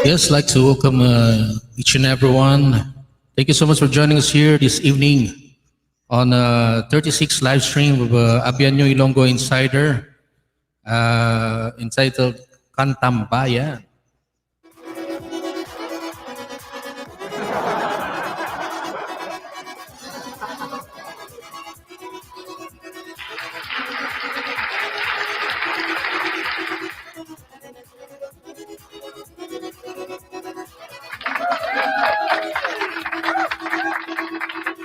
Yes, like to welcome each and everyone. Thank you so much for joining us here this evening on 36 live stream of Abianyo Ilonggo Insider entitled Kantambayan.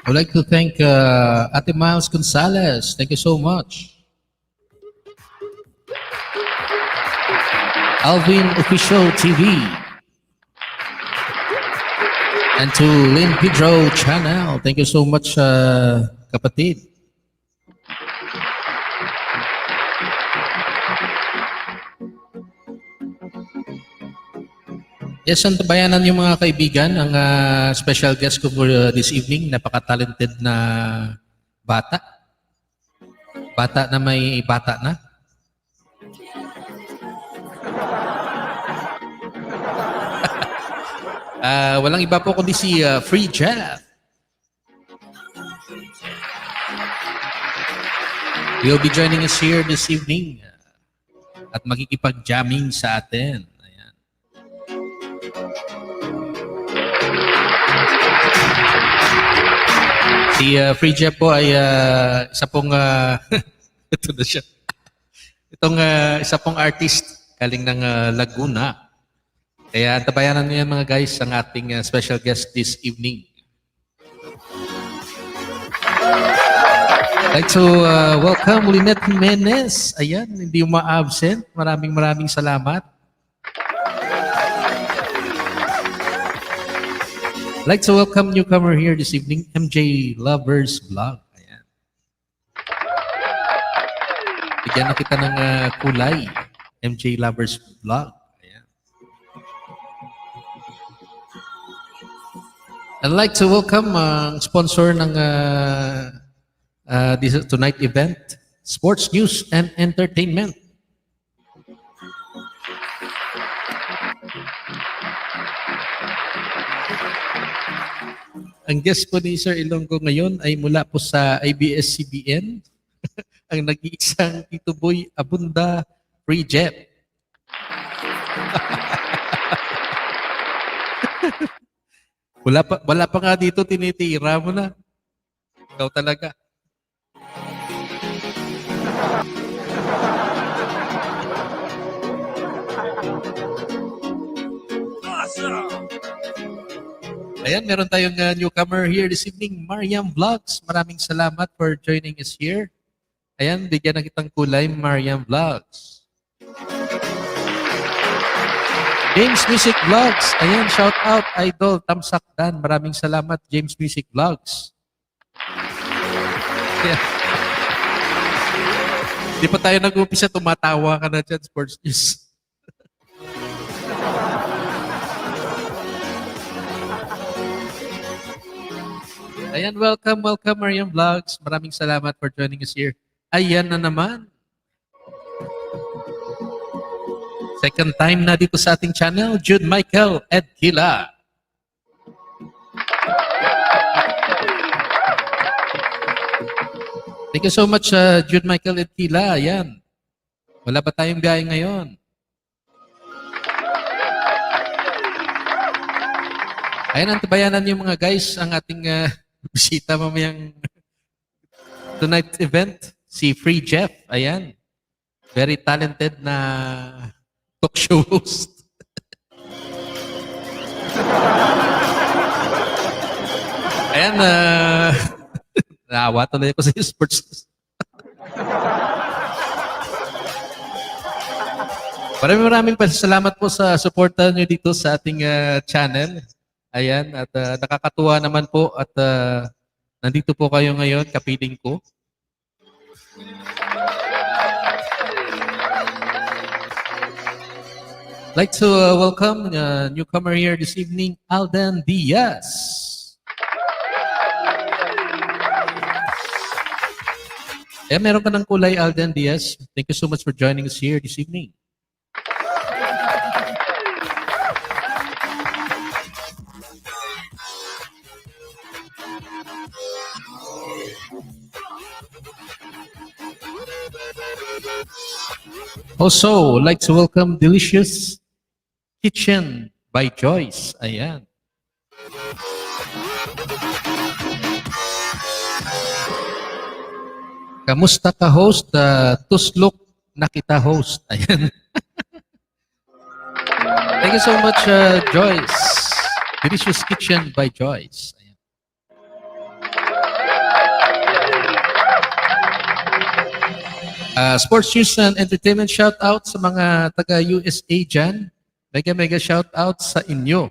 I'd like to thank Ate Miles Gonzalez. Thank you so much. Alvin Official TV. And to Lynn Pedro Channel. Thank you so much, kapatid. Yes, antabayanan yung mga kaibigan. Ang special guest ko for this evening, napaka-talented na bata. Bata na may bata na. Walang iba po kundi si Free Jeff. He'll be joining us here this evening at makikipag-jamming sa atin. Si Free Jeff po ay isa pong ito na siya. Itong isa pong artist galing ng Laguna. Kaya tabayanan niyo mga guys ang ating special guest this evening. I'd like to welcome Lynette Jimenez. Ayan, hindi ma-absent. Maraming salamat. I'd like to welcome newcomer here this evening, MJ Lovers Vlog. Ayan. Bigyan na kita ng kulay, MJ Lovers Vlog. Ayan. I'd like to welcome ang sponsor ng this tonight event, Sports News and Entertainment. Ang guest po ni Sir Ilonggo ngayon ay mula po sa ABS-CBN, ang nag-iisang Tito Boy Abunda Free Jeff. wala pa nga dito, tinitira mo na. Ikaw talaga. Awesome! Ayan, meron tayong newcomer here this evening, Mariam Vlogs. Maraming salamat for joining us here. Ayan, bigyan na kitang kulay, Mariam Vlogs. James Music Vlogs. Ayan, shout out, Idol Tamsak Dan. Maraming salamat, James Music Vlogs. Yeah. Di pa tayo nag-umpisa, tumatawa ka na dyan, Sports News. Ayan, welcome Mariam Vlogs. Maraming salamat for joining us here. Ayan na naman. Second time na dito sa ating channel, Jude Michael Edkila. Thank you so much, Jude Michael Edkila. Ayan. Wala ba tayong biyahe ngayon? Ayan, antabayanan yung mga guys, ang ating bisita mamayang tonight's event, si Free Jeff. Ayan, very talented na talk show host. Ayan, naawa tuloy ako sa sports. Maraming salamat po sa suporta nyo dito sa ating channel. Ayan, at nakakatuwa naman po at nandito po kayo ngayon, kapiling ko. Like to welcome newcomer here this evening, Alden Diaz. Ayan, meron ka ng kulay, Alden Diaz. Thank you so much for joining us here this evening. Also, like to welcome Delicious Kitchen by Joyce. Ayan. Kamusta ka host? Tuslok na kita host. Ayan. Thank you so much, Joyce. Delicious Kitchen by Joyce. Ayan. Sports news and entertainment shout out sa mga taga USA dyan. Mega shout out sa inyo.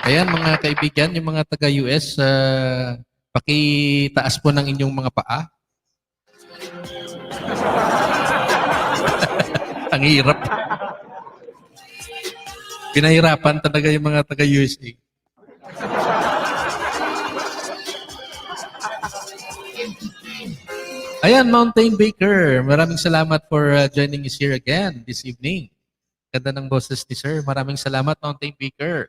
Ayan mga kaibigan, yung mga taga US, pakitaas po ng inyong mga paa. Ang hirap. Pinahirapan talaga yung mga taga USA. Ayan, Mountain Baker. Maraming salamat for joining us here again this evening. Ganda ng boses ni Sir. Maraming salamat, Mountain Baker.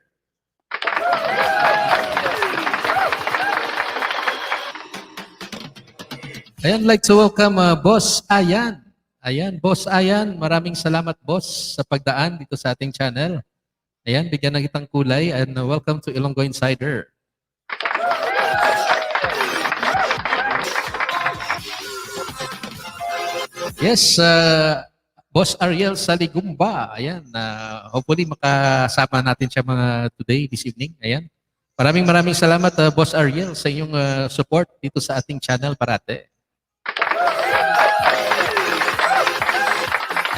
Ayan, like to welcome Boss Ayan. Ayan, Boss Ayan. Maraming salamat, Boss, sa pagdaan dito sa ating channel. Ayan, bigyan na kitang kulay and welcome to Ilonggo Insider. Yes, Boss Ariel Saligumba. Ayan, hopefully makasama natin siya mga today, this evening. Ayan. Maraming salamat, Boss Ariel, sa inyong support dito sa ating channel parate.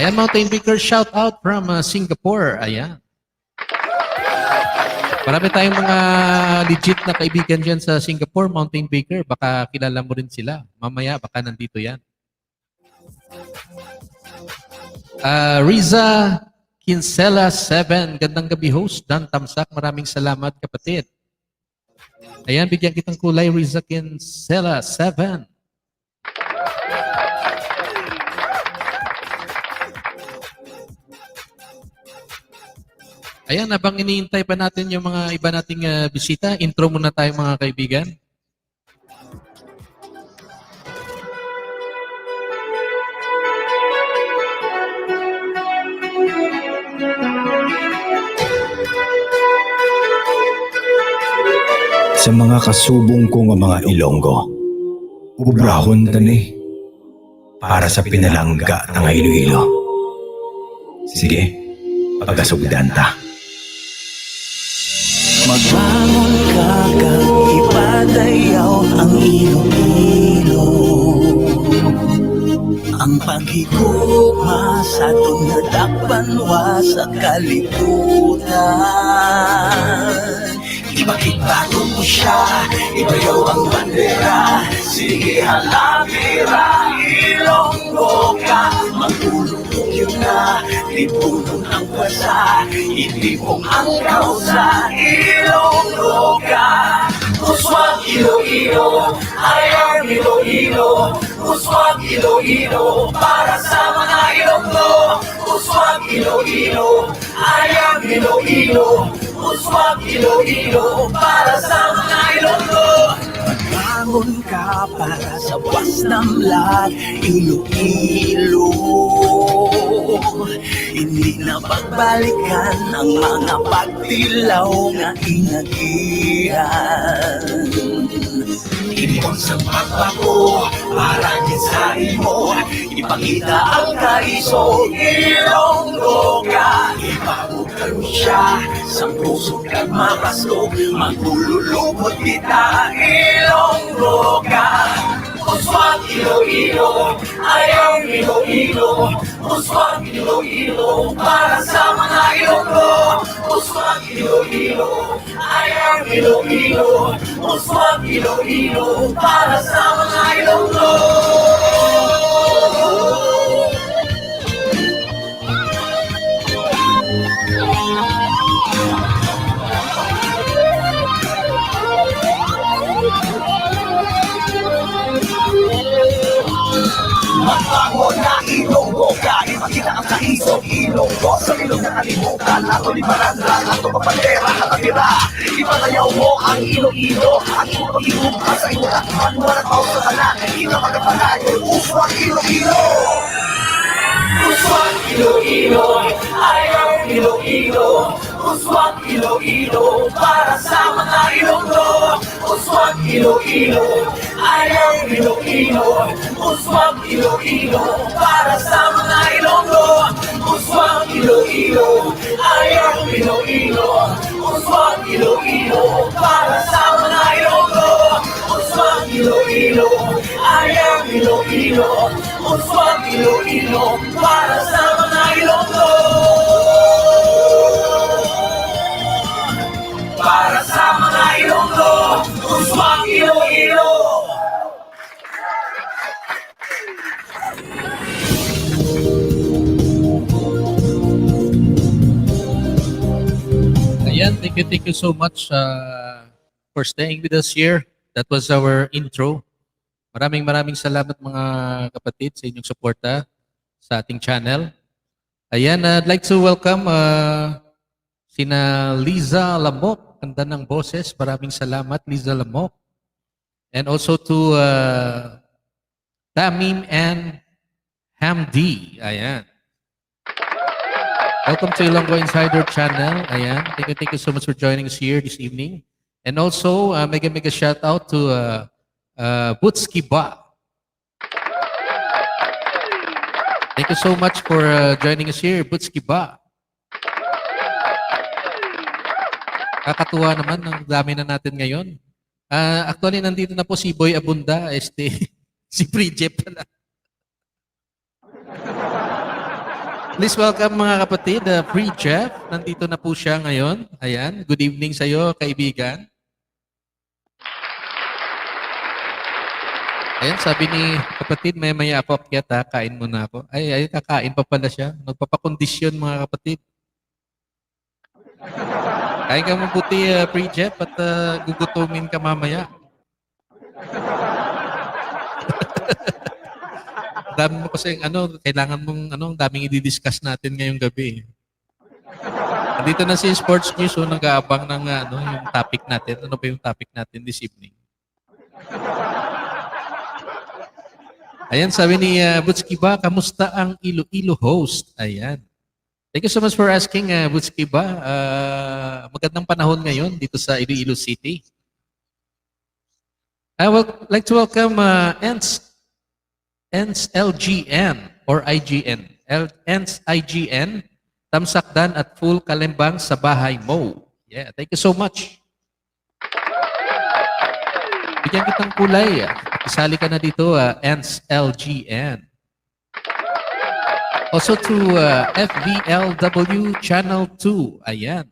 Ayan, Mountain Baker, shout out from Singapore. Ayan. Marami tayong mga legit na kaibigan dyan sa Singapore, Mountain Baker. Baka kilala mo rin sila. Mamaya, baka nandito yan. Riza Kinsella 7. Gandang gabi host. Dan Tamsak. Maraming salamat kapatid. Ayan, bigyan kitang kulay. Riza Kinsella 7. Ayan, habang iniintay pa natin yung mga iba nating bisita, intro muna tayo mga kaibigan. Sa mga kasubong ko nga mga Ilonggo, ubrahon tani para sa pinalangga ng Iloilo. Sige, pagasugdan ta. Magbangon ka kang ipadayaw ang Iloilo. Ang paghigugma sa tunadakpan wa sa kalibutan. Ipagkitbago mo siya, ibayaw ang bandera. Sige halabira, Ilonggo ka. Magulong yun na, lipunon ang pasa. Itibong ang kausa, Ilonggo ka. Uswag Iloilo, I am Iloilo. Uswag Iloilo, para sa mga Ilonggo. Uswag Iloilo, I am Iloilo. Uswag Iloilo, para sa mga Ilonggo. Bumangon ka para sa Wasnamlag, Iloilo. Hindi na pagbalikan ang mga pagtilaw nga inagihan. Ibon sa pagbago, para din sa imo, ipakita ang kaiso, Ilonggo ka. Ipabukan mo siya, sa puso kag mapasto, magululubot kita, Ilonggo ka. Uswag Iloilo, ayaw Iloilo. Uswag Iloilo, para sa mga Ilonggo. Uswag Iloilo, ayaw Iloilo. Uswag Iloilo, para sa mga Ilonggo. Magbango na Ilonggo ka, ipakita ang kaisog Ilonggo sa ilog na kalimutan. Ato libaran lang, ato papandera nakatira. Ipatayaw mo ang Iloilo, ang Iloilo sa imo lakman. Walang tao sa tanan, ito magkapalayo, Uswag Iloilo. Uswag Iloilo, ayaw Iloilo. Uswag Iloilo, para sa mga Ilonggo. Uswag Iloilo, ayaw Iloilo. Uswag Iloilo, para sa mga Ilonggo. Uswag Iloilo, ayaw Iloilo. Uswag Iloilo, para sa mga Ilonggo. Uswag Iloilo, ayaw Iloilo. Uswag Iloilo, para sa mga Ilonggo. Para sa mga Ilonggo, Uswag Iloilo. Ayan, thank you so much for staying with us here. That was our intro. Maraming salamat mga kapatid sa inyong suporta sa ating channel. Ayan, I'd like to welcome sina Liza Lamok, ganda ng boses. Maraming salamat, Liza Lamok. And also to Tamim and Hamdi. Ayan. Welcome to Ilonggo Insider Channel. Ayan. Thank you so much for joining us here this evening. And also, mega shout out to Butski Ba. Thank you so much for joining us here, Butski Ba. Kakatuwa naman, ang dami na natin ngayon. Actually, nandito na po si Boy Abunda, si Bridget pala. Please welcome mga kapatid, Free Jeff. Nandito na po siya ngayon. Ayan, good evening sa iyo, kaibigan. Ayan, sabi ni kapatid, maya ako akyat ha, kain muna ako. Ay, kakain pa pala siya. Nagpapakondisyon mga kapatid. Kain ka mabuti, Free Jeff, at gugutumin ka mamaya. Dami mo kasi kailangan mong daming i-discuss natin ngayong gabi. Dito na si Sports News, nag-aabang ng yung topic natin. Ano ba yung topic natin this evening? Ayan, sabi ni Butski Ba, kamusta ang Iloilo host? Ayan. Thank you so much for asking, Butski Ba. Magandang panahon ngayon dito sa Iloilo City. I would like to welcome ENS LGN or IGN. ENS IGN, Tamsakdan at Full Kalembang sa bahay mo. Yeah, thank you so much. Bigyan kitang kulay. Isali ka na dito, ENS LGN. Also to FVLW Channel 2. Ayan.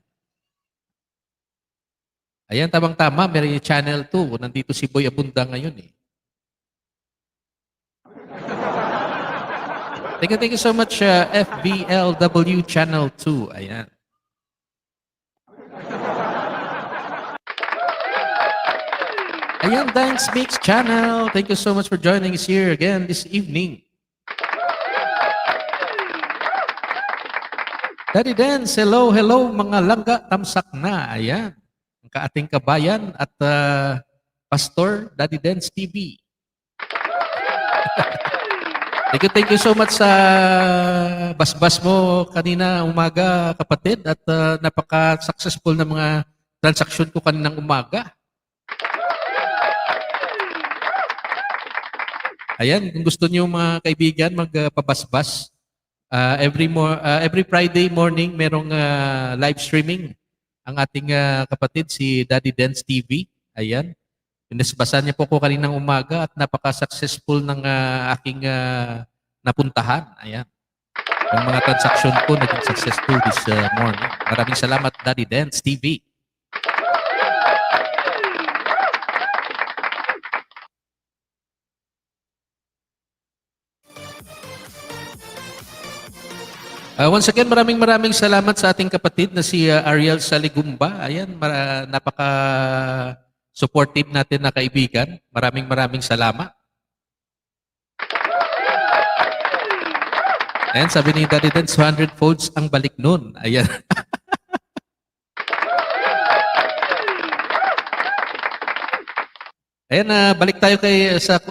Ayan, tamang-tama. Meron yung Channel 2. Nandito si Boy Abunda ngayon eh. Thank you so much, FBLW Channel 2. Ayan. Ayan, Dance Mix Channel. Thank you so much for joining us here again this evening. Daddy Dance, hello mga langga, tamsak na. Ayan. Ang kaating kabayan at Pastor Daddy Dance TV. Thank you so much sa basbas mo kanina umaga, kapatid, at napaka-successful na mga transaksyon ko kaninang umaga. Ayan, kung gusto niyo mga kaibigan magpabasbas, every Friday morning merong live streaming ang ating kapatid si Daddy Dance TV. Ayan. Pinisbasan niya po ko kaninang umaga at napaka-successful ng aking napuntahan. Ayan. Yung mga transaksyon ko naging successful this morning. Maraming salamat, Daddy Dance TV. Once again, maraming salamat sa ating kapatid na si Ariel Saligumba. Ayan, napaka-supportive natin na kaibigan. Maraming salamat. Ayan, sabi ni Daddy Dance, 200 folds ang balik nun. Ayan. Ayan, balik tayo sa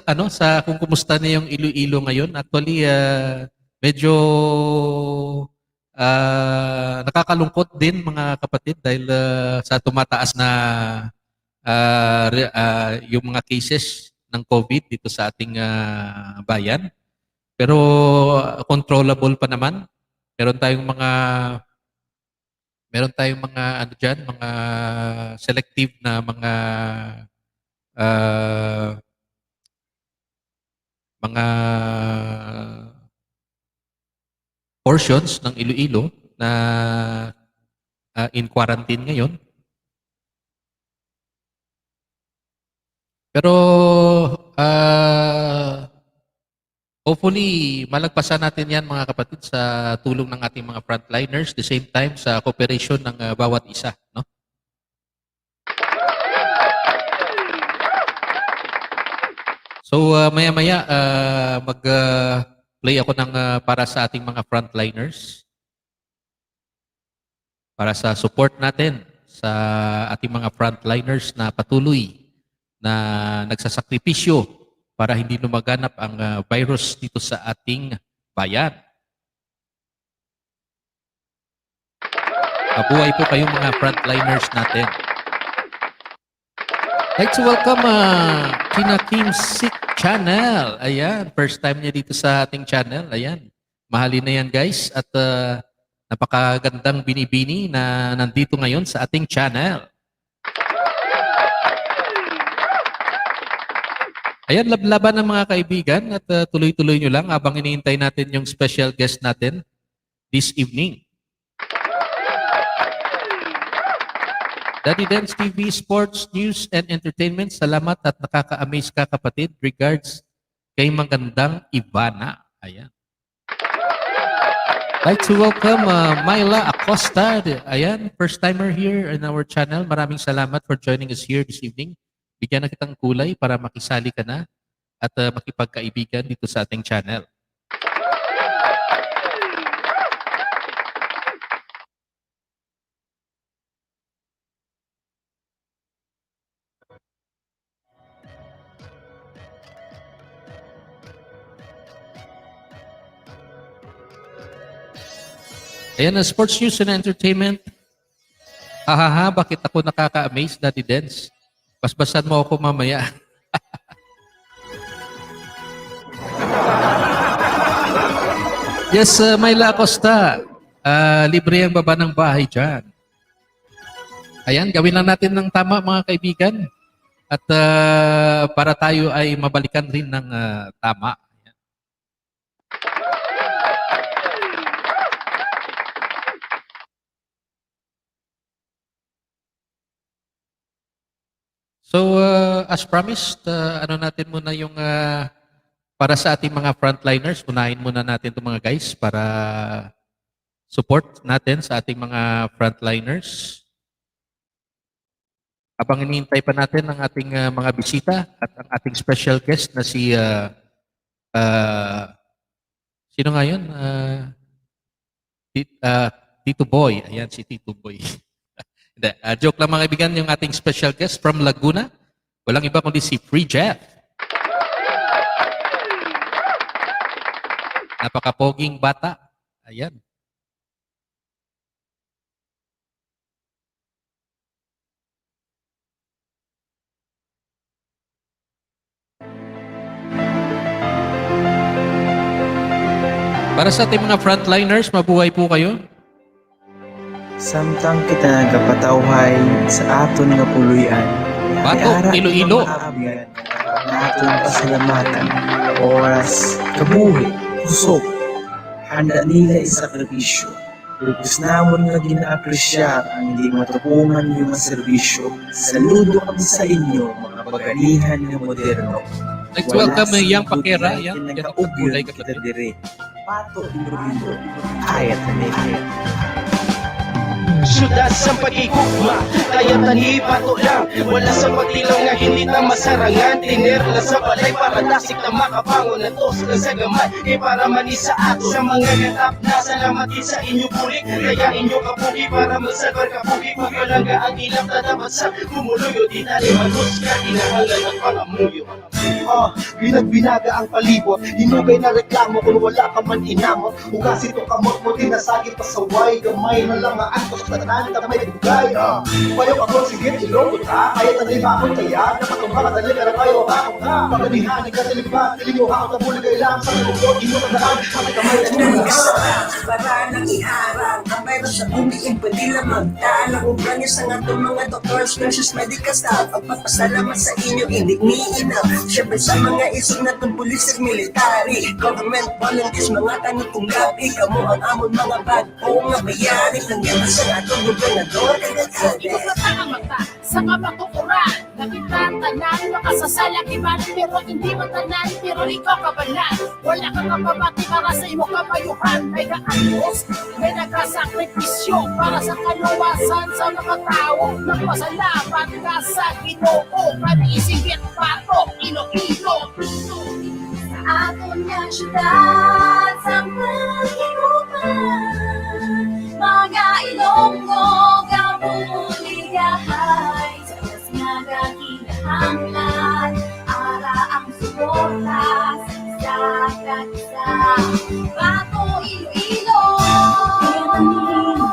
kung kumusta na yung Iloilo ngayon. Actually, medyo nakakalungkot din mga kapatid dahil sa tumataas na yung mga cases ng COVID dito sa ating bayan. Pero controllable pa naman. Meron tayong mga ano diyan, mga selective na mga portions ng Iloilo na in quarantine ngayon. Pero hopefully malagpasan natin yan mga kapatid sa tulong ng ating mga frontliners, the same time sa cooperation ng bawat isa, no? So maya-maya mag-play ako ng para sa ating mga frontliners. Para sa support natin sa ating mga frontliners na patuloy na nagsasakripisyo para hindi lumaganap ang virus dito sa ating bayan. Mabuhay po kayong mga frontliners natin. I'd like to welcome Kina Kim Sik Channel. Ayan, first time niya dito sa ating channel. Ayan, mahalin na yan guys. At napakagandang binibini na nandito ngayon sa ating channel. Ayan, lablaban ng mga kaibigan at tuloy-tuloy nyo lang habang iniintay natin yung special guest natin this evening. Daddy Dance TV, Sports, News, and Entertainment. Salamat at nakaka-amaze ka kapatid. Regards kay magandang Ivana. Ayan. Like to welcome Myla Acosta. Ayan, first timer here in our channel. Maraming salamat for joining us here this evening. Bigyan na kitang kulay para makisali ka na at makipagkaibigan dito sa ating channel. Ayan, Sports News and Entertainment. Hahaha, bakit ako nakaka-amaze, Daddy Dance? Basbasan mo ako mamaya. Yes, Myla Acosta. Libre ang baba ng bahay dyan. Ayan, gawin lang natin ng tama mga kaibigan. At para tayo ay mabalikan rin ng tama. So, as promised, ano natin muna yung para sa ating mga frontliners, unahin muna natin itong mga guys para support natin sa ating mga frontliners. Habang hinihintay pa natin ang ating mga bisita at ang ating special guest na si, sino nga yun? Tito Boy. Ayan, si Tito Boy. Joke lang mga kaibigan, yung ating special guest from Laguna, Walang iba kundi si Free Jeff. Napakapoging bata. Ayan. Para sa ating mga frontliners, mabuhay po kayo. Samtang kita nagapatawhay sa aton nga puluyan. Bato, Iloilo. Aton pasalamatan, oras, kabuhi, kusog. Handa nila isakripisyo. Lubos namon nga ginaapresyar ang hindi matupungan niyo nga serbisyo. Saludo kami sa inyo, mga baganihan nga moderno. Let's welcome Yang Pakera. Yan, yan ang kulay kita katabi. dire. Pato Iloilo. Ayat na ayat. Syudad sa pagkikugma, kaya tani pato lang. Wala sa pagtilaw nga hindi na masarangan. Tinerla sa balay para dasik na makapangon na tos na sa gamay. Para manisa ato sa mga gatap na salamat din sa inyo bulik. Kaya inyo kapugi para magsabar kapugi. Kugyo lang ka ang ilap na dapat sa kumuluyo. Di tali matos ka, inahalay at pangamuyo. Binaga ang palibot. Hinugay na reklamo kung wala ka man inamot. Ugas ito kamot mo, tinasagit pa sa way. Gamay na lang ang antos na tanan na may bugay. Payo ako, sige, ilong ta. Kaya tanay ba akong taya? Napatong ka, madali ka na kayo ako ka. Paganihan, ikatilipan, tilinyo ako na muli kay lang. Sa lukod, ino ka daan, pati kamay na nyo. Para nang iharang ang virus sa umiing pwede lang magtalang ubran niyo sa nga mga doctors, nurses, medical staff. Pagpapasalamat sa inyo, hindi niinaw. Siyempre sa mga isog na itong pulis at military, government volunteers, mga tanong kong gabi. Kamu ang amon mga bago nga bayari. Nangyari sa atong gobernador, kagagari. Ang mata sa kamatukuran, nakitatanan, makasasalang iban, pero hindi matanan, pero ikaw kabalan. Wala kang kapabati para sa imo kamayuhan. May kaayos, may nagkasakripisyo para sa kaluwasan sa mga tao. Nagpasalamat ka sa Ginoo, pag-isingit pato, Iloilo. Sa aton nga syudad, sa pagkikupan, mga Ilonggo, kamuligahay, sa mas nga kakinahanglan, ara ang suporta sa isa. Bato Iloilo,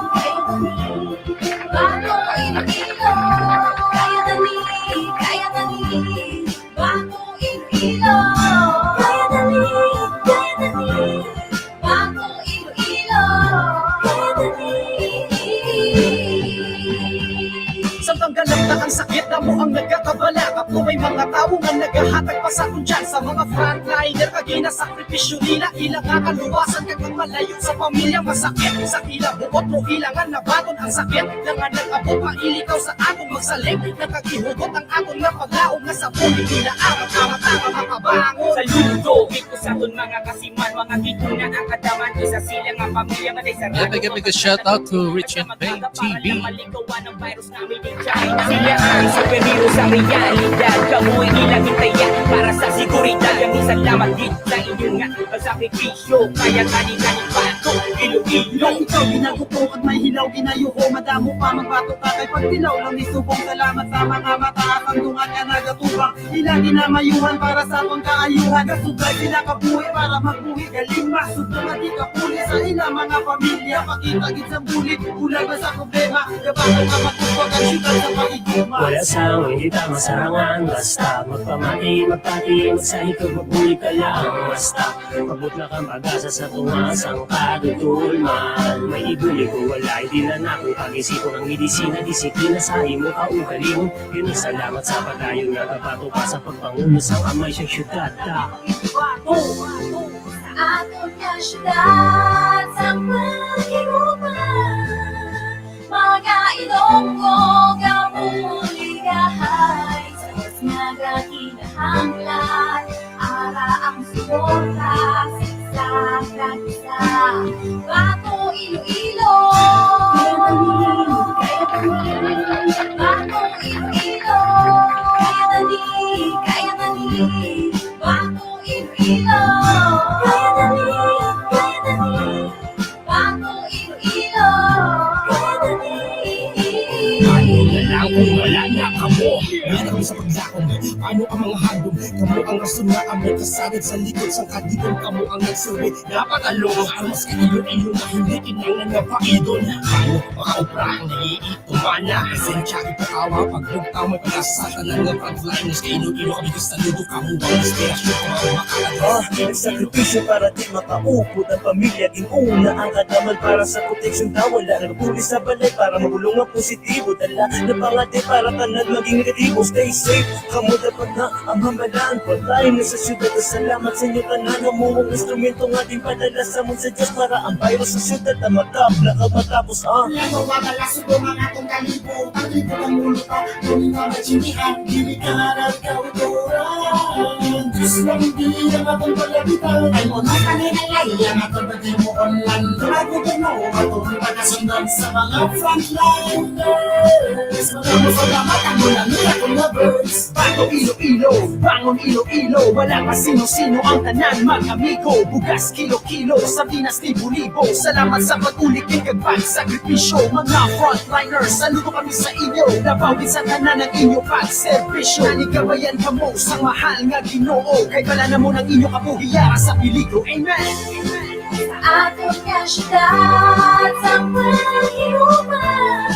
kaya tani, Bato Iloilo, kaya tani, Bato Iloilo, kaya tani, Bato Iloilo, kaya tani. Samtang galap na ang sakit na mo ang nagkakabala. Kapag may mga tao nga naghahatag pa sa kundyan. Sa mga frontliner, kagina sakripisyo nila. Ilang nga kaluwasan kang malayo sa pamilya. Masakit sa ilang buot mo, ilangan na baton ang sakit. Nga nag-abot, mailikaw sa atong magsaling. Nakagihugot ang atong napagaog na sa pulit. Nila amat-amat ang makabangon. Saludo, ito sa ton mga kasiman, mga gituna ang kadaman. Isa sila nga pamilya nga sa Yeah, big shout out to Rich and Payne TV. Sila ang superhero sa realidad. Kamu'y ilang itaya para sa seguridad. Yung salamat din sa inyo nga pagsakripisyo. Kaya kani-kani bato, Iloilo. Ikaw ginagupong at may hilaw ginayuho. Madamo pa magbato ka kay pagtilaw lang ni subong. Salamat sa mga mataas ang dungan nga nagatubang. Ilang ginamayuhan para sa atong kaayuhan. Kasugay sila kabuhi para magbuhi. Galing masubong at di kapuli sa ilang mga pamilya. Pakitagid sa bulit, ulang na sa problema. Gabato ka magpupag ang syudad sa pagiguma. Wala sang hindi tama sarangan. Basta magpamati, magpati, magsahi ka, magbuli ka lang. Basta magbutla kang pag-asa sa tungas ang kadutulman. May ibuli ko wala, hindi na nakong pag-isipon ang medisina, disiplina sa imo kaugaling. Yun ang salamat sa pagkayo nga kapato pa sa pagpangulo sa kamay sa syudad. Sa aton nga syudad, sa pagkikupan, mga Ilonggo, kamuligahay, sa mas nga kakinahanglan, ara ang suporta sa isa. Bato Iloilo, kaya tani, Bato Iloilo, kaya tani, Bato Iloilo, kaya tani, Bato Iloilo, kaya tani. Ano na lang kung wala na ka mo. Meron sa paglakong Ano ang mga handog? Kamu ang rason na amay kasagad sa likod sang kadigon. Kamu ang nagsurvey, napatalong armas ka ilo-ilo na hindi kinailan na paidon. Paano makaobra ang naiitumana na esensya ipakawa pagbugtaw may pinasatanan ng frontliners kay ilo-ilo kami gustaludo kamu ang inspirasyon ko ang makalagas. Nagsakripisyo para di makaupod ang pamilya. Ginuna ang kadamal para sa proteksyon daw. Wala nagpuli sa balay para magulong ang positibo. Dala na pangati para kanan maging negatibo. Stay safe, kamu dapat na ang hamalan. Pagkain na sa syudad at salamat sa inyo tanan. Ang muong instrumento nga din padala sa mong sa Diyos para ang virus sa syudad na magkapla ka matapos Lago wala subong ang atong kalibutan. Dito ang mundo pa, ngunit ang majinihan. Dili ka nga nagkauturan. Diyos lang di ang atong palabitan. Ay mo na kaninalay, ang atong pati mo online. Lago din mo, matuloy pagkasundan sa mga frontliners. Mga salamat ang mula nila kung lovers. Bago Iloilo, bangon Iloilo. Wala pa sino-sino ang tanan mag-amigo. Bugas kilo-kilo sa Pinas libo-libo. Salamat sa pag-ulik ng kagbag-sakripisyo. Mga frontliners, saludo kami sa inyo. Nabawin sa tanan ng inyo pag-servisyo. Naligabayan ka mo sa mahal nga Ginoo. Kay wala na mo ng inyo kabuhiya sa piligro. Amen. Atong kasyudad sa paghiuman,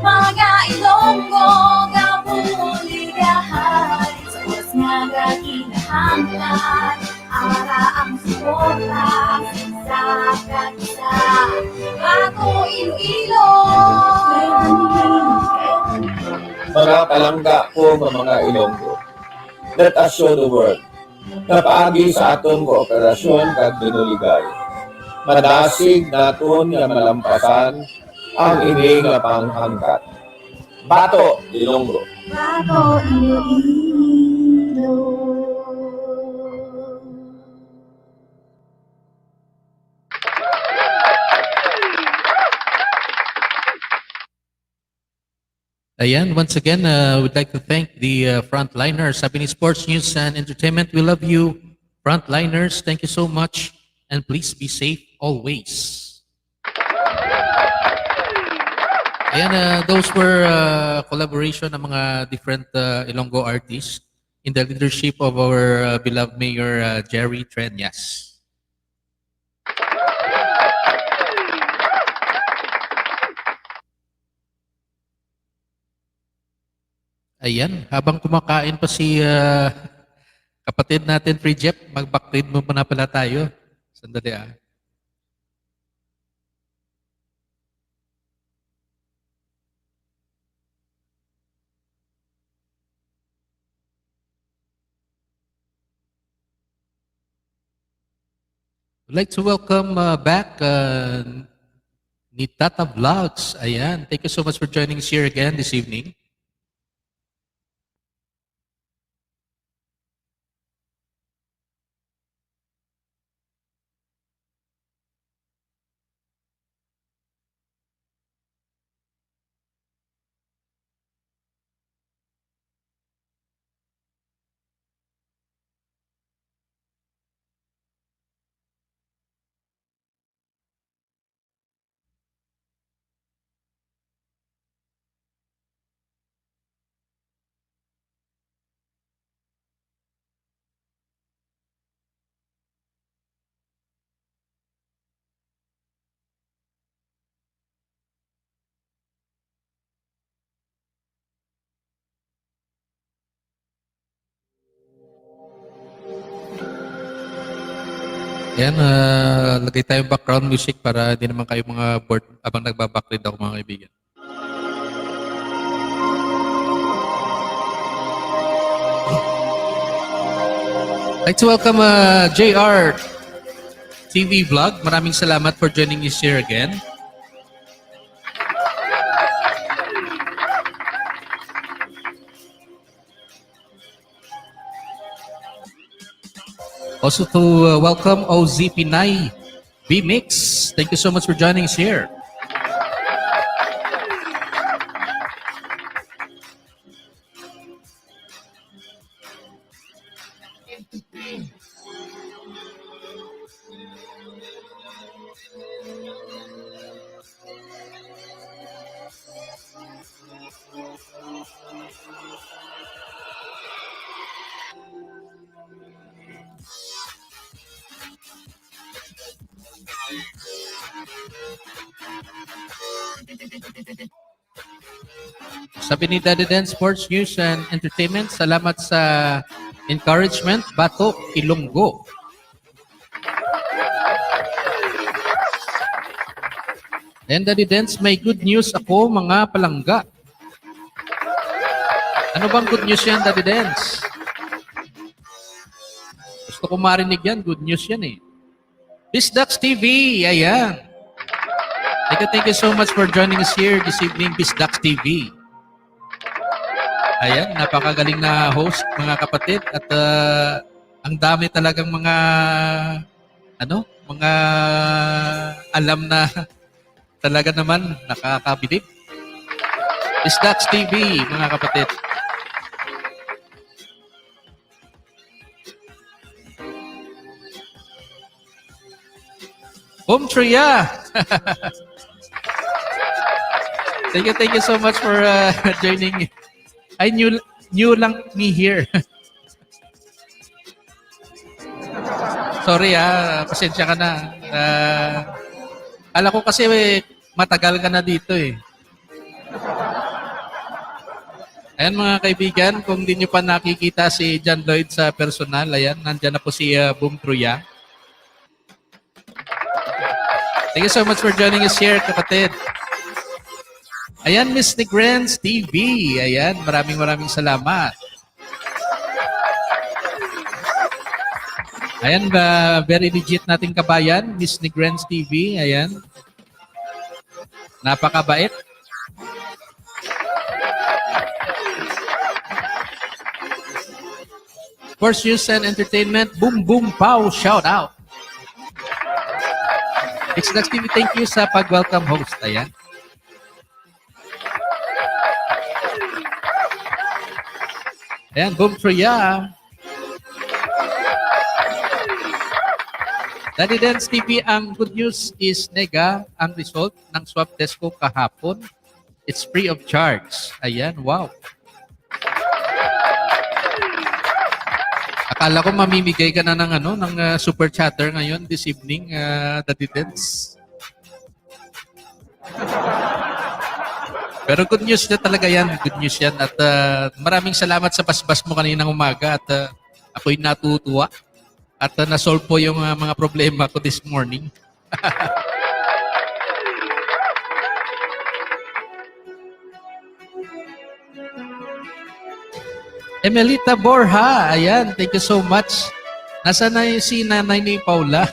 mga Ilonggo nga buligahan, sa oras nga gaginahanglan, ara ang suporta sa kanisa. Bago Iloilo, Mga palangga po mga Ilonggo. Let us show the world. Napaagi sa atong kooperasyon kag binuligay. Madasig naton nga malampasan ang ini nga panghangkat. Bato, Ilonggo. bago Iloilo. Ayan, once again, we'd like to thank the frontliners. Sabi ni Sports News and Entertainment, we love you, frontliners. Thank you so much. And please be safe always. Ayan, those were collaboration ng mga different Ilonggo artists in the leadership of our beloved Mayor Jerry Trenyas. Ayan, habang kumakain pa si kapatid natin, Free Jeff, mag-backread mo na pala tayo. Sandali ah. I'd like to welcome back Nitata Vlogs. Ayan, thank you so much for joining us here again this evening. Yan, lagay tayong background music para di naman kayo mga board abang nagbabackread ako mga kaibigan. I'd like to welcome JR TV Vlog. Maraming salamat for joining us here again. Also to welcome OZ Pinay B-Mix. Thank you so much for joining us here. Sabi ni Daddy Den, Sports News and Entertainment, salamat sa encouragement, Bato, Ilonggo. And Daddy Dens, may good news ako mga palangga. Ano bang good news yan, Daddy Dens? Gusto ko marinig yan, good news yan eh. Bisdax TV, ayan. Thank you so much for joining us here this evening, Bisdax TV. Ayan, napakagaling na host, mga kapatid. At ang dami talagang mga alam na talaga naman nakakabilib. Bisdax TV, mga kapatid. Boom Tria! Thank you so much for joining. I knew lang me here. Sorry pasensya ka na. Alam ko kasi matagal ka na dito eh. Ayan mga kaibigan, kung di nyo pa nakikita si John Lloyd sa personal, ayan, nandyan na po si Boom Truya. Thank you so much for joining us here, kapatid. Ayan, Miss Negrens TV. Ayan, maraming salamat. Ayan, very legit nating kabayan, Miss Negrens TV. Ayan. Napakabait. Sports News and Entertainment, Boom Boom Pow, shout out. Bisdax TV, thank you sa pag-welcome host. Ayan. Ayan, Boom Troya. Daddy Dance TV, ang good news is nega, ang result ng swab test ko kahapon. It's free of charge. Ayan, wow. Akala ko mamimigay ka na ng super chatter ngayon this evening, Daddy Dance. Pero good news na talaga yan. Good news yan. At maraming salamat sa basbas mo kaninang umaga. At ako'y natutuwa. At nasolve po yung mga problema ko this morning. Emelita Borja. Ayan. Thank you so much. Nasaan na si nanay ni Paula?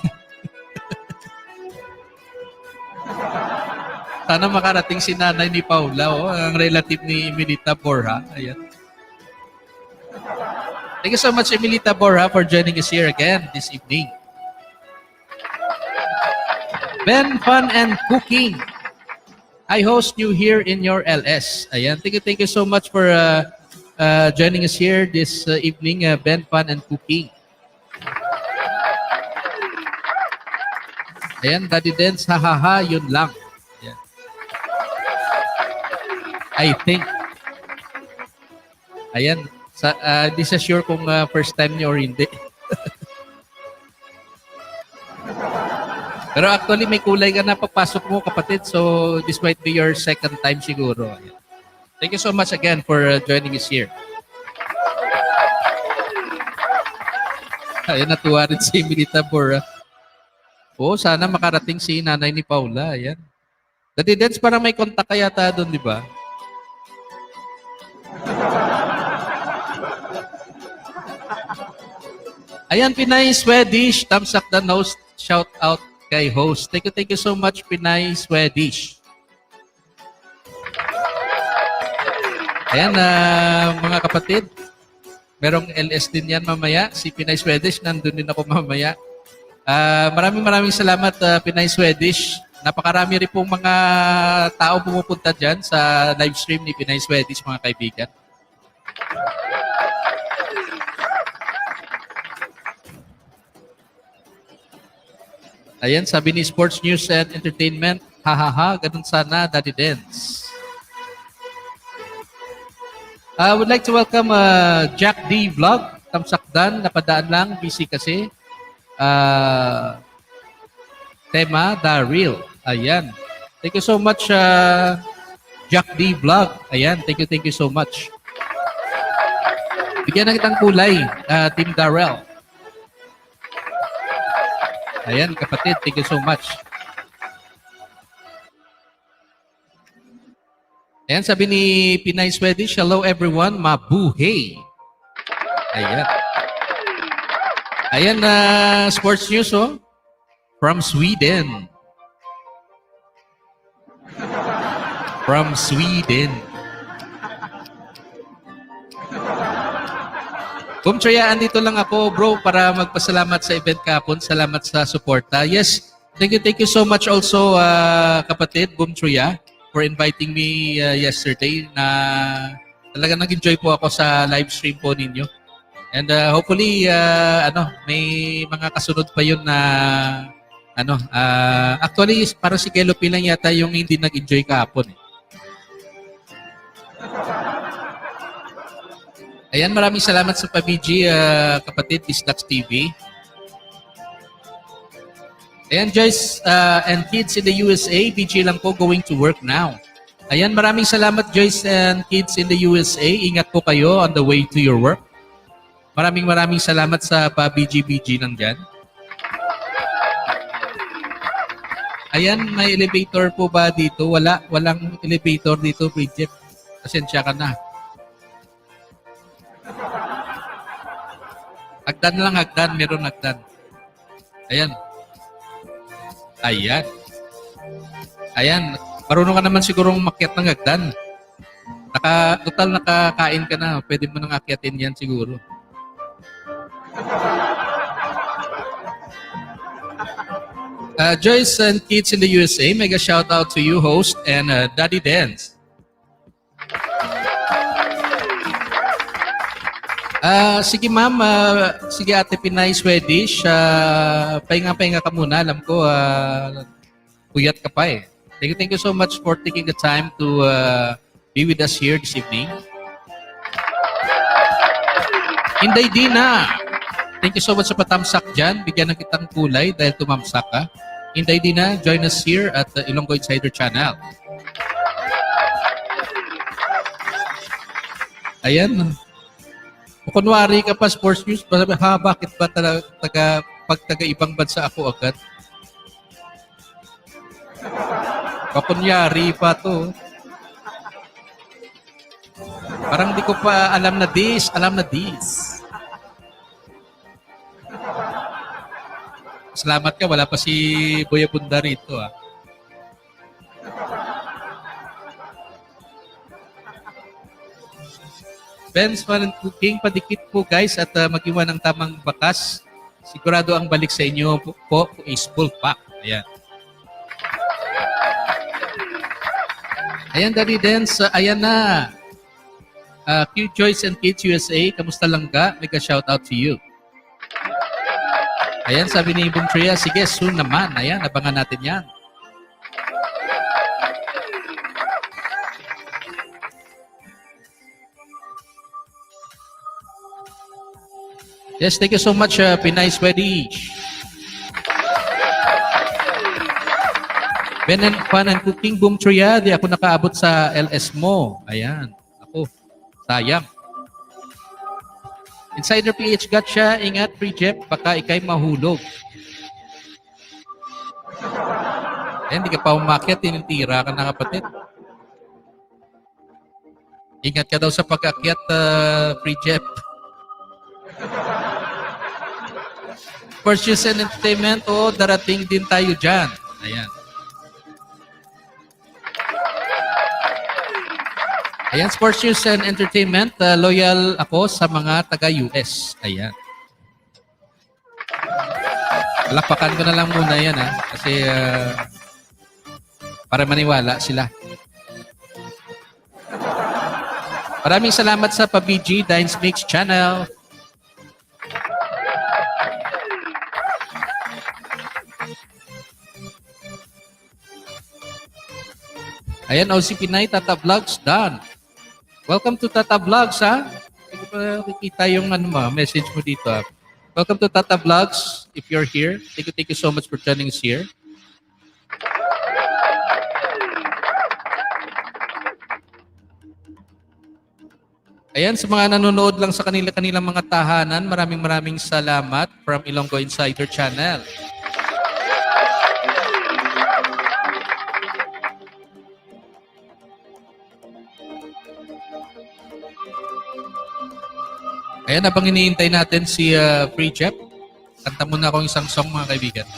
Sana makarating si nanay ni Paula, ang relative ni Emelita Borja. Ayan. Thank you so much, Emelita Borja, for joining us here again this evening. Ben Fun and Cooking. I host you here in your LS. Ayan. Thank you so much for joining us here this evening, Ben Fun and Cooking. Ayan, Daddy Dance, hahaha, yun lang. I think. Ayan. Di sa sure kung first time niyo or hindi. Pero actually, may kulay ka na pagpasok mo, kapatid. So, this might be your second time siguro. Ayan. Thank you so much again for joining us here. Ayan, natuwa rin si Milita Bora. Sana makarating si nanay ni Paula. Ayan. Daddy Dance, parang may kontak ka yata doon, di ba? Ayan, Pinay Swedish, thumbs up the nose, shout out kay host. Thank you so much, Pinay Swedish. Ayan, mga kapatid, merong LS din yan mamaya. Si Pinay Swedish, nandun din ako mamaya. Maraming salamat, Pinay Swedish. Napakarami rin pong mga tao pumupunta dyan sa live stream ni Pinay Swedish, mga kaibigan. Ayan, sabi ni Sports News and Entertainment, hahaha, ganun sana, Daddy Dance. I would like to welcome Jack D Vlog, Tamsakdan, napadaan lang, busy kasi. Tema, The Real. Ayan. Thank you so much, Jack D Vlog. Ayan, thank you so much. Bigyan na kitang kulay, Team Darrell. Ayan, kapatid, thank you so much. Ayan, sabi ni Pinay Swedish, hello everyone, mabuhay. Ayan. Ayan, sports news, oh. From Sweden. From Sweden. Boom Tria, andito lang ako, bro, para magpasalamat sa event kahapon. Salamat sa suporta. Yes, thank you so much also, kapatid, Boom Tria, for inviting me yesterday. Na talaga nag-enjoy po ako sa live stream po ninyo. And hopefully, may mga kasunod pa yun na, actually, parang si Kelopi lang yata yung hindi nag-enjoy kahapon. Ayan, maraming salamat sa PaBG, kapatid, Bislax TV. Ayan, Joyce and kids in the USA, BG lang po, going to work now. Ayan, maraming salamat, Joyce and kids in the USA. Ingat po kayo on the way to your work. Maraming salamat sa PaBG lang dyan. Ayan, may elevator po ba dito? Walang elevator dito, Bridget. Pasensya ka na. Hagdan lang, hagdan. Meron hagdan. Ayan. Ayan. Ayan. Marunong ka naman sigurong makyat ng hagdan. Total nakakain ka na. Pwede mo nang akyatin yan siguro. Joyce and kids in the USA, mega shout out to you, host, and Daddy Dance. Sige ma'am, sige Ate Pinay Swedish, pahinga ka muna. Alam ko, puyat ka pa eh. Thank you so much for taking the time to be with us here this evening. Inday Dina, thank you so much sa patamsak dyan. Bigyan ng kitang kulay dahil tumamsak ka. Inday Dina, join us here at the Ilonggo Insider Channel. Ayan. Kunwari ka pa, sports news, bakit ba pag taga-ibang bansa ako agad? Kunyari pa to. Parang di ko pa alam na this. Salamat ka, wala pa si Boya Bunda rito. Ben's Fun and Cooking, padikit po guys at mag-iwan ng tamang bakas. Sigurado ang balik sa inyo po is full pack. Ayan. Ayan, Daddy Dance. Ayan na. Q Joyce and Kids USA, kamusta lang ka? Mega shout out to you. Ayan, sabi ni Boom Tria, sige, soon naman. Ayan, abangan natin yan. Yes, thank you so much, Pinay Swedish. Ben and Fun and Cooking, Boom Tria, di ako nakaabot sa LS mo. Ayan, ako, sayang. Insider PH Gotcha, ingat, Pre-Jep, baka ikay mahulog. Ayan, di ka pa umakyat, tinitira ka na kapatid. Ingat ka daw sa pag-akyat, Pre-Jep. Purchase and entertainment, darating din tayo dyan. Ayan. Ayan, sports news and entertainment. Loyal ako sa mga taga-US. Ayan. Palakpakan ko na lang muna yan, kasi para maniwala sila. Maraming salamat sa PaBG Dines Mix Channel. Ayan, OC Pinay, Tata Vlogs, done. Welcome to Tata Vlogs, ha? Hindi ko pa nakikita yung message mo dito. Welcome to Tata Vlogs, if you're here. Thank you so much for joining us here. Ayan, sa mga nanonood lang sa kanilang mga tahanan, maraming salamat from Ilonggo Insider Channel. Ayan, habang iniintay natin si Free Jeff, kanta muna akong isang song mga kaibigan.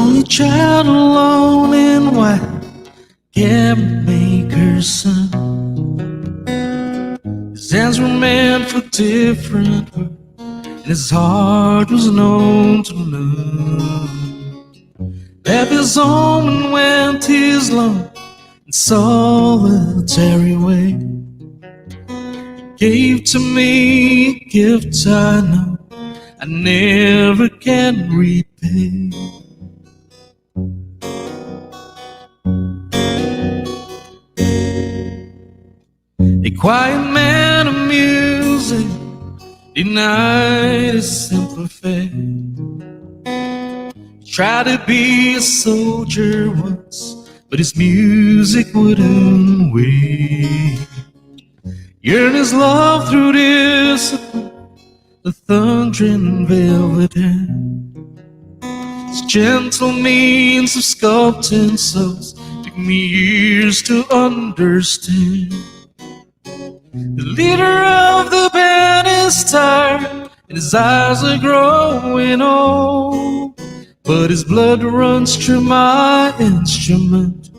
Only child alone in white, cabinet maker's son. His hands were meant for different work, and his heart was known to none. Left his home and went his lone and solitary way. He gave to me a gift I know I never can repay. A quiet man of music denied his simple faith. He tried to be a soldier once, but his music wouldn't wait. Yearned his love through discipline, the thundering velvet hand. His gentle means of sculpting souls took me years to understand. The leader of the band is tired, and his eyes are growing old. But his blood runs through my instrument,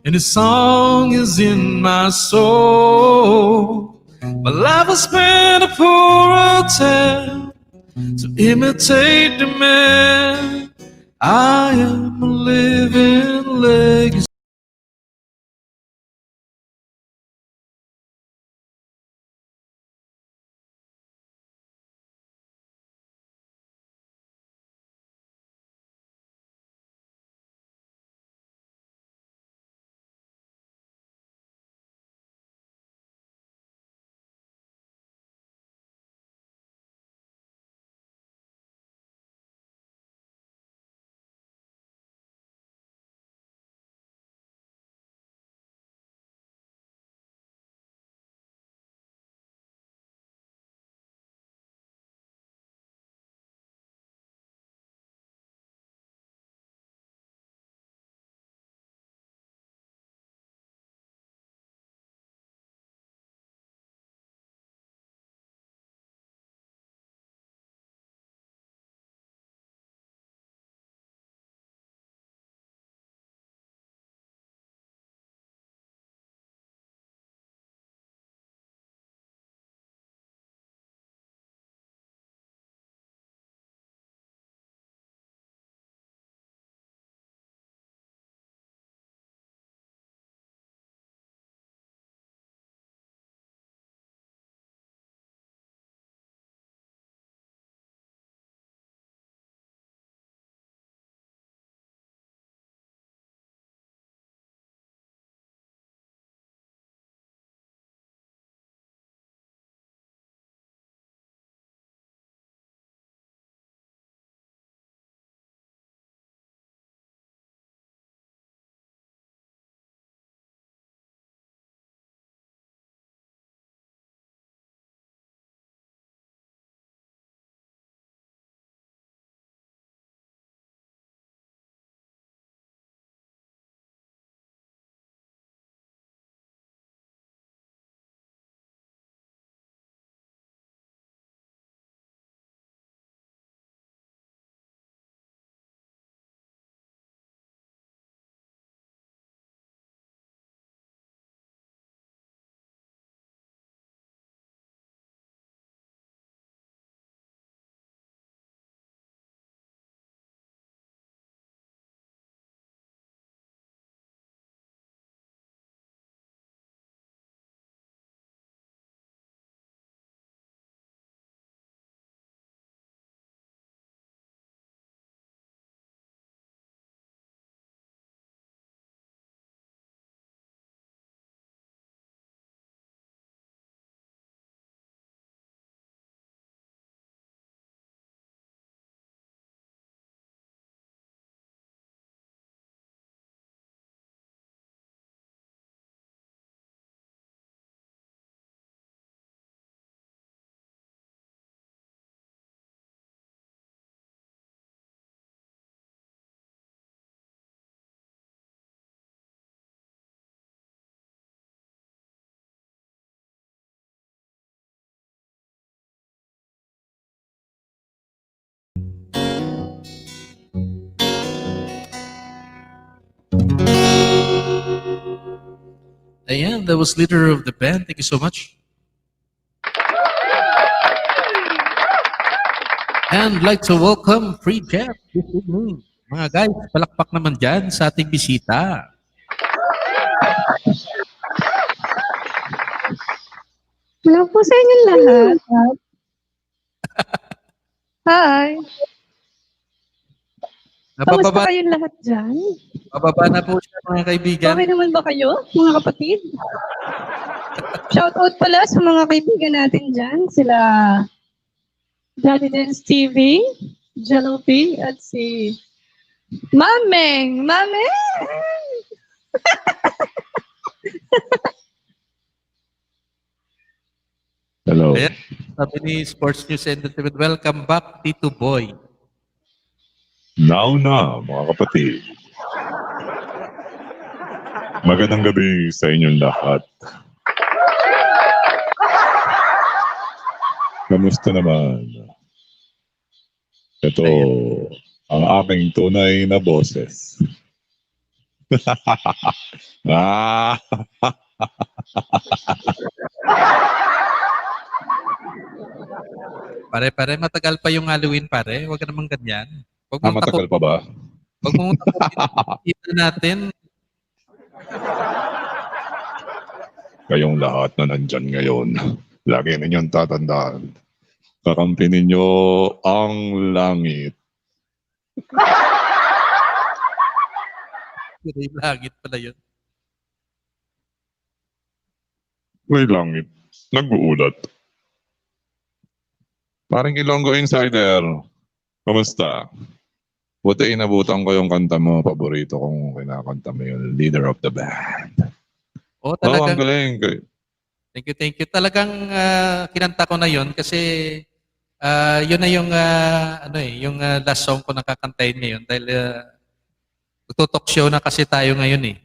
and his song is in my soul. My life has been a poor attempt to imitate the man. I am a living legacy. Ayan, that was leader of the band. Thank you so much. And I'd like to welcome Free Jeff this evening. Mga guys, palakpak naman dyan sa ating bisita. Hello po sa inyong lahat. Hi. Kamusta Nabababa, kayong lahat dyan? bababa na po siya mga kaibigan. Okay naman ba kayo, mga kapatid? Shoutout pala sa mga kaibigan natin dyan. Sila Johnny Dance TV, Jello P, at si Mameng! Mameng! Hello. Ayan, sabi ni Sports News Entertainment, welcome back, Tito Boy. Now na, mga kapatid. Magandang gabi sa inyong lahat. Kamusta naman? Ito, ang aking tunay na boses. Ah! Pare, matagal pa yung Halloween, pare. Huwag ka naman ganyan. Huwag mong Matagal pa ba? Huwag mong takutin natin. Kayong lahat na nandyan ngayon, lagi ninyong tatandaan. Kakampi ninyo ang langit. Yung langit pala yun. May langit. Nag-uulat. Parang Ilonggo Insider. Kamusta? Buti inabutan ko yung kanta mo. Paborito kong kinakanta mo yung Leader of the Band. Oo, Ang talagang, galing. thank you. Talagang kinanta ko na yun kasi yun na yung, yung last song ko nakakantayin ngayon dahil tutok show na kasi tayo ngayon eh.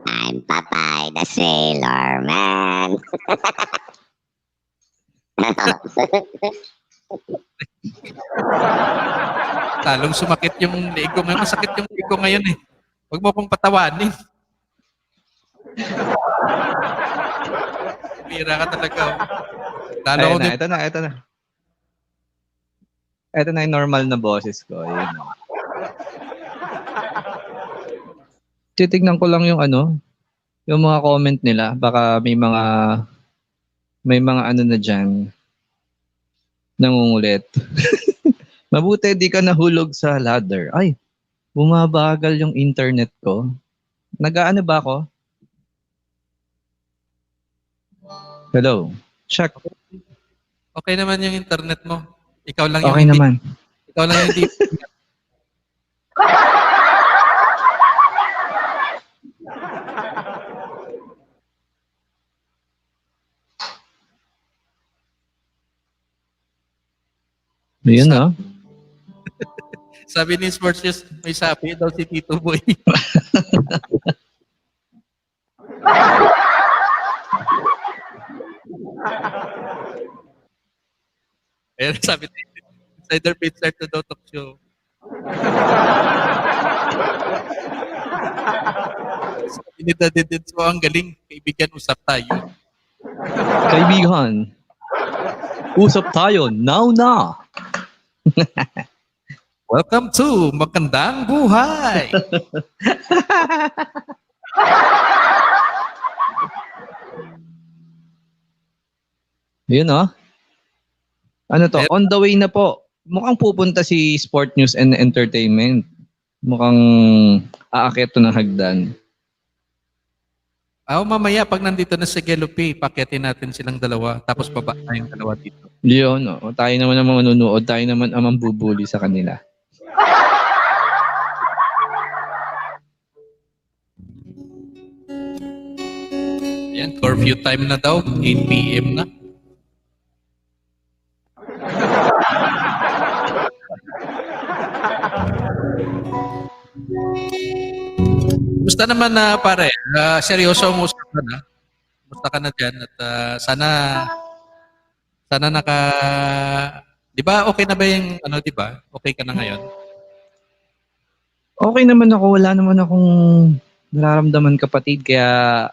I'm Popeye the Sailor Man. Talong sumakit yung leeg ko ngayon. Masakit yung leeg ko ngayon eh. Huwag mo akong patawanin. Pira ka talaga. Oh. Lalo ko din. Ito na. Ito na yung normal na boses ko. Ayun. Titignan ko lang yung yung mga comment nila. Baka may mga ano na dyan nangungulit. Mabuti di ka nahulog sa ladder. Ay, bumabagal yung internet ko. Nag-aano ba ako? Hello? Check. Okay naman yung internet mo. Ikaw lang Okay yung naman. Ikaw lang yung hindi. Ayun na. Sabi ni Sports News, may sabi daw si Tito Boy. Ayan, sabi ni Insider Pizza to daw talk show. Sabi ni Daddy Denso, ang galing. Kaibigan, usap tayo. Kaibigan, usap tayo. Now na. Welcome to Magandang Buhay! Yun Ano to? On the way na po. Mukhang pupunta si Sport News and Entertainment. Mukhang aakyat to ng hagdan. Mamaya pag nandito na si Gelopi, pakyatin natin silang dalawa. Tapos baba tayong dalawa dito. Yun, tayo naman ang manunood. Tayo naman ang mambubuli sa kanila. Yan, curfew time na daw. 8 p.m. na. Gusto naman na pare, seryoso ang usapan na. Gusto ka na dyan at sana naka, 'di ba okay na ba yung di ba? Okay ka na ngayon? Okay naman ako, wala naman akong nararamdaman kapatid, kaya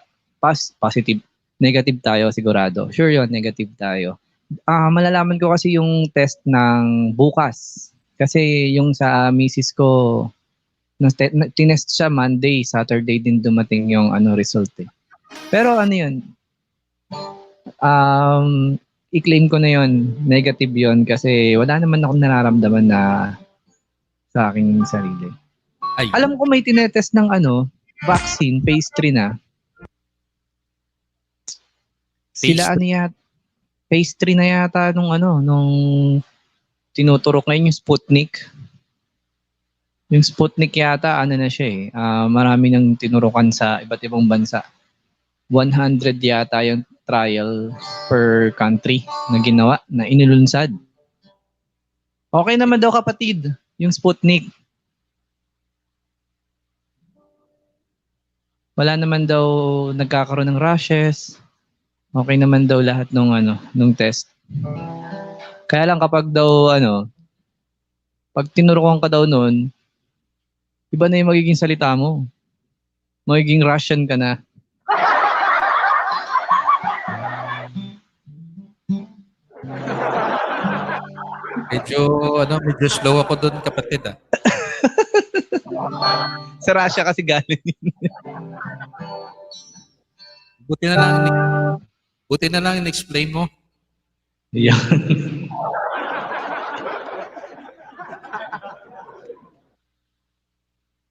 positive. Negative tayo sigurado. Sure yun, negative tayo. Malalaman ko kasi yung test ng bukas. Kasi yung sa misis ko, tinest siya Monday, Saturday din dumating yung result eh. Pero ano yun, i-claim ko na yun, negative yun kasi wala naman akong nararamdaman na sa aking sarili. Ay. Alam ko may tinetest ng vaccine, phase 3 na. Sila phase 3 na yata nung tinuturok ngayon yung Sputnik. Yung Sputnik yata na siya eh. Marami nang tinurukan sa iba't ibang bansa. 100 yata yung trial per country na ginawa, na inulunsad. Okay naman daw kapatid, yung Sputnik. Wala naman daw nagkakaroon ng rashes. Okay naman daw lahat nung test. Kaya lang kapag daw pag tinurukan ka daw noon, iba na yung magiging salita mo. Magiging Russian ka na. Medyo slow ako doon kapatid Sa Russia kasi galing. Buti na lang in-explain mo. Yeah.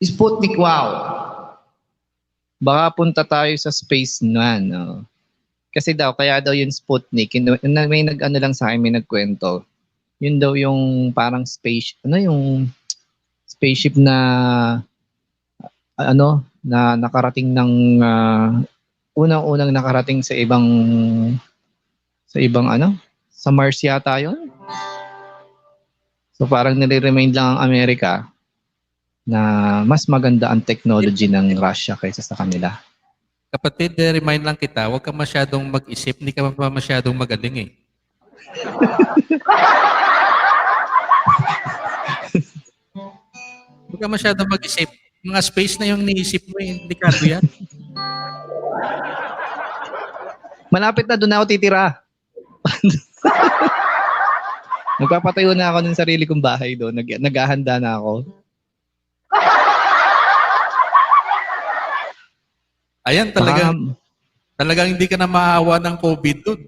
Sputnik, wow. Baka punta tayo sa space na, no? Kasi kaya daw yung Sputnik, may lang sa akin, may nagkwento. Yun daw yung parang yung spaceship na na nakarating ng unang-unang nakarating sa ibang sa Mars yata yun. So parang nire-remind lang ang Amerika na mas maganda ang technology ng Russia kaysa sa kanila. Kapatid, remind lang kita, huwag ka masyadong mag-isip, hindi ka masyadong magaling eh. Huwag ka masyadong mag-isip. Mga space na yung niisip mo, hindi ka yan. Malapit na doon ako titira. Magpapatayo na ako ng sarili kong bahay doon. Naghahanda na ako. Ayan, talagang hindi ka na maawa ng COVID doon.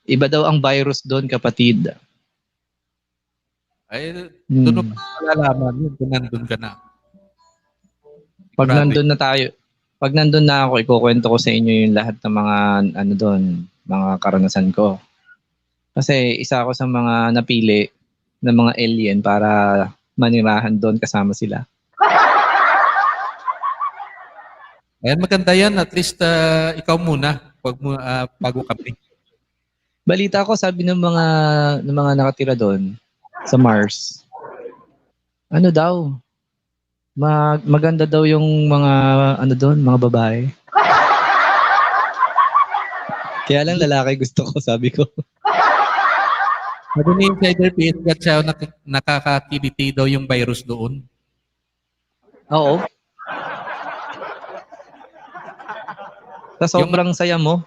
Iba daw ang virus doon, kapatid. Ay, doon mo malalaman yun kung nandun ka na. Pag nandun na ako, ikukwento ko sa inyo yung lahat ng mga doon, mga karanasan ko. Kasi isa ako sa mga napili ng mga alien para manirahan doon kasama sila. Ayan, maganda yan. At least ikaw muna bago kami. Balita ko, sabi ng mga nakatira doon sa Mars, maganda daw yung mga doon, mga babae. Kaya lang lalaki gusto ko, sabi ko. Sabi ni Insider PH siya nakakakiliti daw yung virus doon. Oo. Sa sobrang saya mo,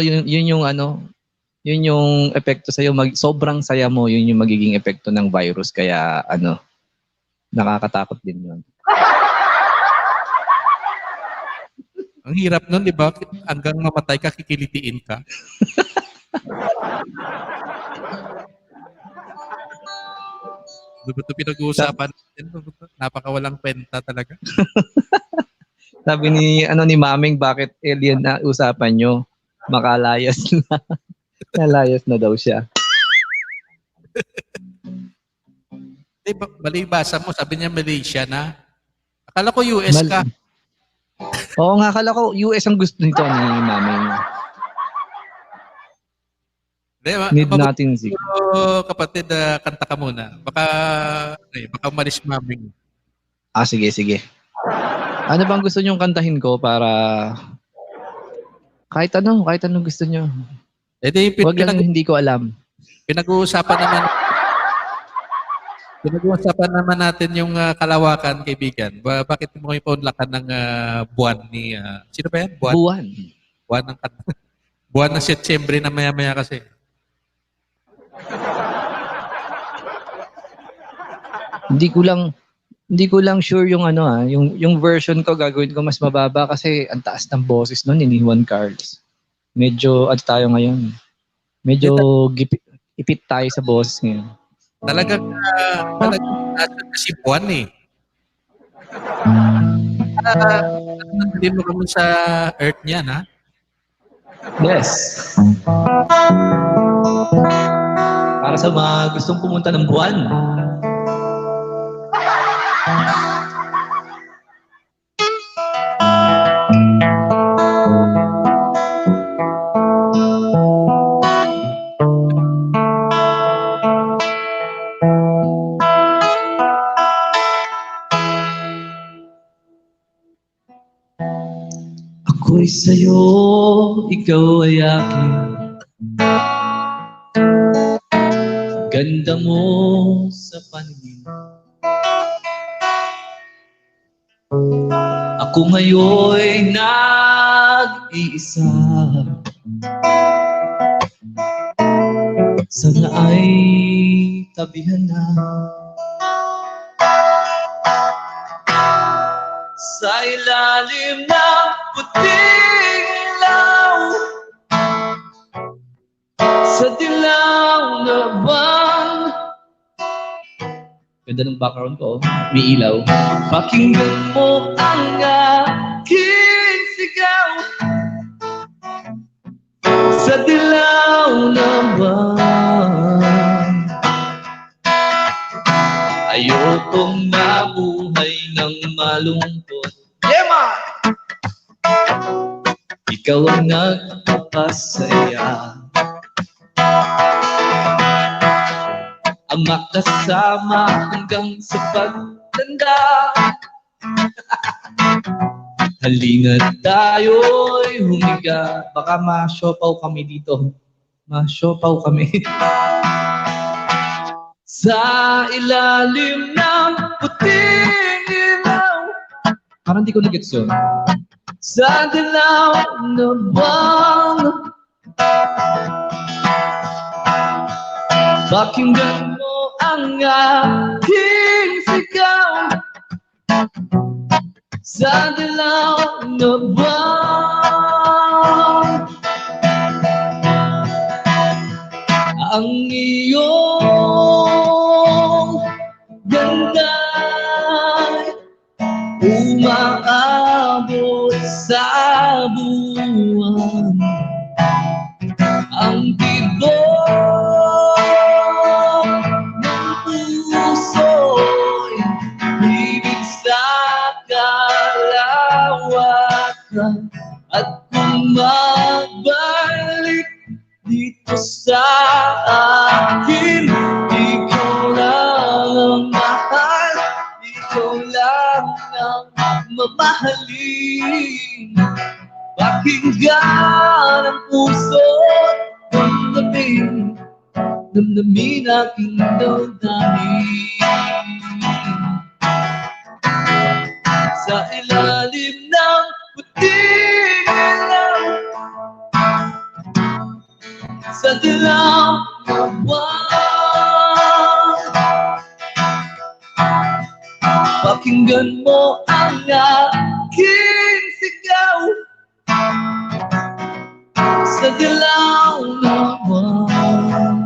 yun yung epekto sa iyo. Sobrang saya mo, yun yung magiging epekto ng virus, kaya nakakatakot din yun. Ang hirap nun, di ba? Hanggang mamatay ka, kikilitiin ka. Diba ito pinag-uusapan natin? Napakawalang kwenta talaga. Sabi ni Maming, bakit alien na usapan nyo? Makalayas na. Nalayas na daw siya. Mali basa mo, sabi niya Malaysia na. Akala ko US ka. Oo nga, akala ko US ang gusto nito ni Maming. Need natin kapatid, kanta ka muna. Baka umalis Maming. Sige. Ano bang gusto niyong kantahin ko para kahit anong gusto niyo. Huwag lang hindi ko alam. Pinag-uusapan naman natin yung kalawakan, kaibigan. Bakit mo kayo paunlakan ng buwan ni... sino ba yan? Buwan. Buwan ng Setyembre na maya-maya kasi. Hindi ko lang sure yung yung version ko gagawin ko mas mababa kasi ang taas ng boses noon ni Juan Carlos. Medyo tayo ngayon. Medyo ipit tayo sa boses ngayon. Talagang si buwan eh. Hindi mo kami sa earth niyan, ha? Yes. Para sa mga gustong pumunta ng buwan. Ako'y sa'yo, ikaw ay akin. Ganda mo sa paningin. Ako ngayon'y nag-iisa. Sana ay tabihan na. Sa ilalim ng puting ilaw, sa dilaw na buwan. Ganda ng background ko, may ilaw. Pakinggan mo ang aking sigaw, sa dilaw na buwan. Ayokong mabuhay ng malungkot. Yema! Ikaw ang nagpapasaya. Ang makasama hanggang sa pagtanda. Halina tayo'y humiga. Baka ma-siopaw kami dito. Ma-siopaw kami. Sa ilalim ng puting ilaw. Parang di ko nag-gets yun. Sa dilaw na buwan. Pakinggan mo ang aking sigaw, sa dilaw na buwan. Ang iyong ganda'y umaabot sa buwan. Ang tibok ng puso'y ibig sa kalawakan. At kung magbalik dito sa akin, ikaw lang ang mahal, ikaw lang ang mamahalin. Pakinggan ang puso't damdamin, damdamin aking damdamin. Sa ilalim ng puting ilaw, sa dilaw na buwan. Pakinggan mo ang aking sigaw, sa dilaw na buwan.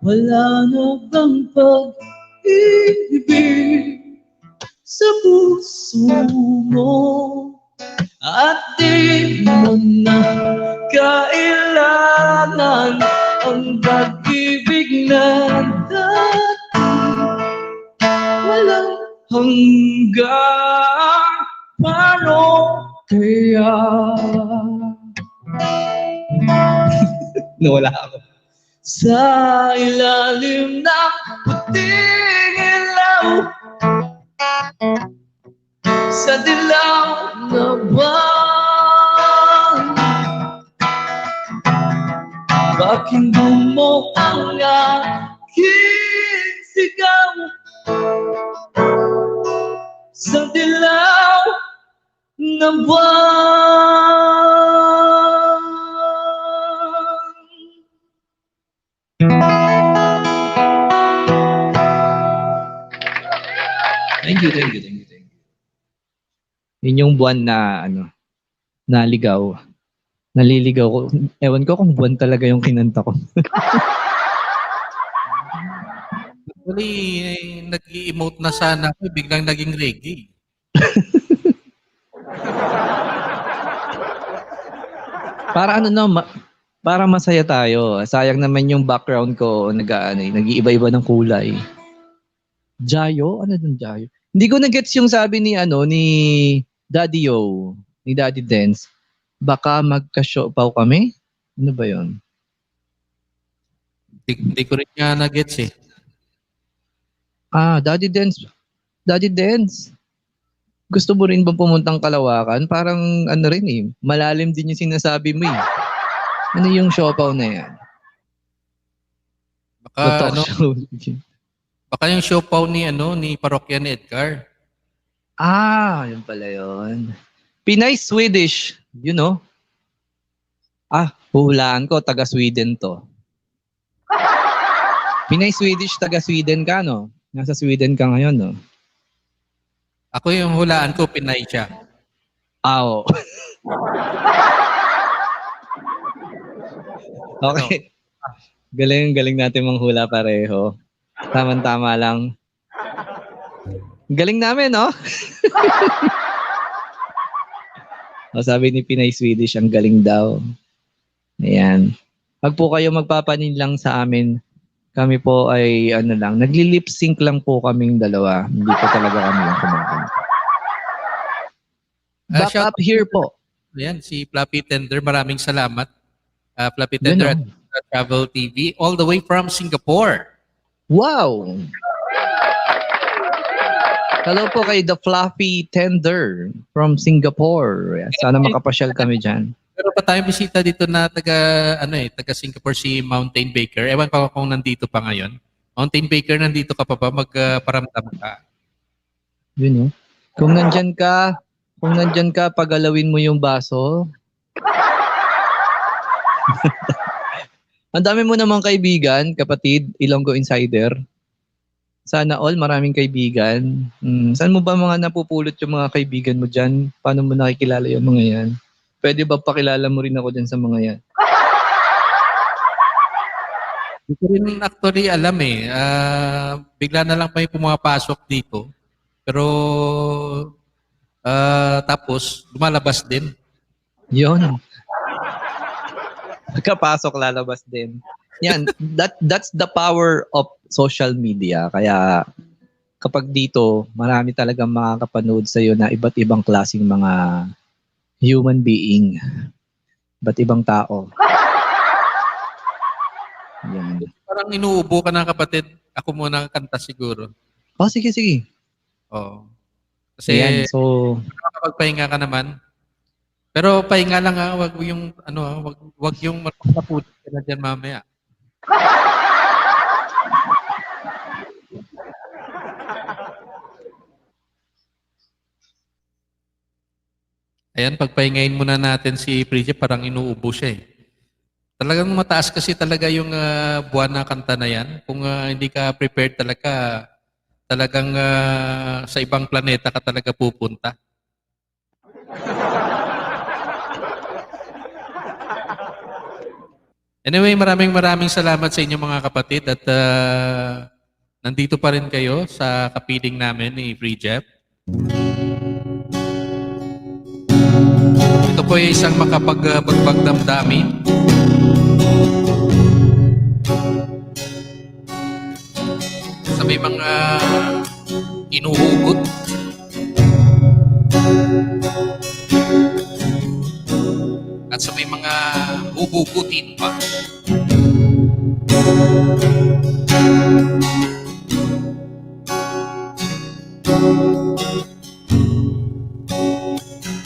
Wala na bang pag-ibig sa puso mo, at di mo na kailangan hanggang paano kaya? Nawala ako. Sa ilalim ng puting ilaw, sa dilaw na buwan, pakinggan mo ang aking sigaw. Sa dilaw na buwan. Thank you. Yun yung buwan na, naligaw. Naliligaw ko. Ewan ko kung buwan talaga yung kinanta ko. Actually, nag-i-emote na sana ako, biglang naging reggae. Para para masaya tayo. Sayang naman yung background ko, nag-iiba-iba ng kulay. Jayo? Ano dun Jayo? Hindi ko na-gets yung sabi ni Daddy Yo, ni Daddy Dance. Baka magka-siopaw kami? Ano ba yun? Hindi ko rin nga na-gets eh. Daddy Dance. Gusto mo rin ba pumuntang Kalawakan? Parang malalim din yung sinasabi mo eh. Ano yung siopaw na yan? Baka baka yung siopaw ni parokya ni Edgar. Yun pala yun. Pinay Swedish, huhulaan ko, taga Sweden to. Pinay Swedish, taga Sweden ka, no? Nasa Sweden ka ngayon, no? Ako yung hulaan ko, Pinay siya. Oo. Okay. Galing natin manghula pareho. Tama-tama lang. Galing namin, no? Sabi ni Pinay Swedish, ang galing daw. Ayan. Pag po kayo magpapanin lang sa amin, kami po ay nagli-lip sync lang po kaming dalawa. Hindi po talaga kami yung kumakanta. Back up here po. Ayan, si Fluffy Tender, maraming salamat. Fluffy Tender at Travel TV, all the way from Singapore. Wow! Hello po kay The Fluffy Tender from Singapore. Sana makapasyal kami dyan. Pero pa tayong bisita dito na taga Singapore, si Mountain Baker. Ewan ko kung nandito pa ngayon. Mountain Baker, nandito ka pa ba? Magparamdam ka. Yun, Kung nandyan ka, pagalawin mo yung baso. Ang dami mo namang kaibigan, kapatid, Ilonggo Insider. Sana all, maraming kaibigan. Saan mo ba mga napupulot yung mga kaibigan mo dyan? Paano mo nakikilala yung mga yan? Pwede ba pakilala mo rin ako dyan sa mga yan? Hindi ko rin actually alam eh. Bigla na lang may pumapasok dito. Pero tapos lumalabas din. Yun. Pagkapasok, lalabas din. Yan, that's the power of social media. Kaya kapag dito, marami talagang makakapanood sa'yo na iba't ibang klaseng mga human being. Iba't ibang tao. Yan. Parang inuubo ka na, kapatid. Ako muna kanta siguro. Sige. Oo. Kasi yan, so makakapagpahinga ka naman. Pero pahinga lang wag yung wag yung magpapulit ka na diyan mamaya. Ayan, pagpahingayin muna natin si Prije, parang inuubo siya eh. Talagang mataas kasi talaga yung buwan na kanta na yan. Kung hindi ka prepared talagang sa ibang planeta ka talaga pupunta. Anyway, maraming salamat sa inyo mga kapatid at nandito pa rin kayo sa kapiling namin ni Free Jeff. Ito po ay isang makapagbagbag damdamin. Sa may mga Inuhugot. At sa may mga huhugutin pa.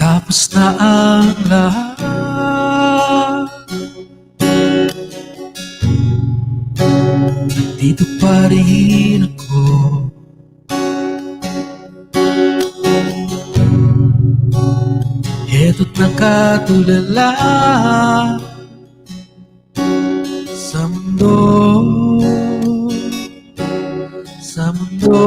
Tapos na ang lahat, dito pa rin ako. Eto't nakatulala sa mundo, sa mundo.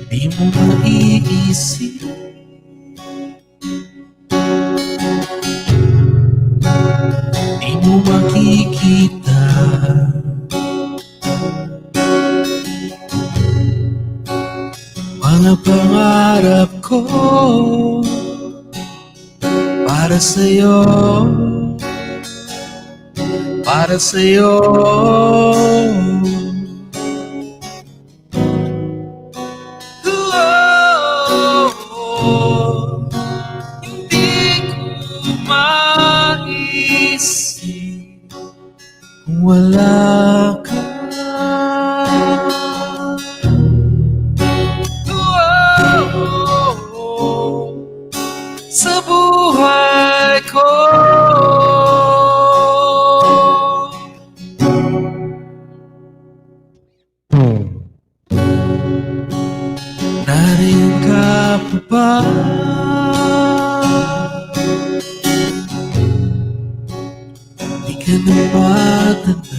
Di mo maiisip, di mo makikita, mga pangarap ko para sa'yo, para sa'yo. Wala ka. Sa buhay ko. Nariyan ka pa ba? Di ka na matanda.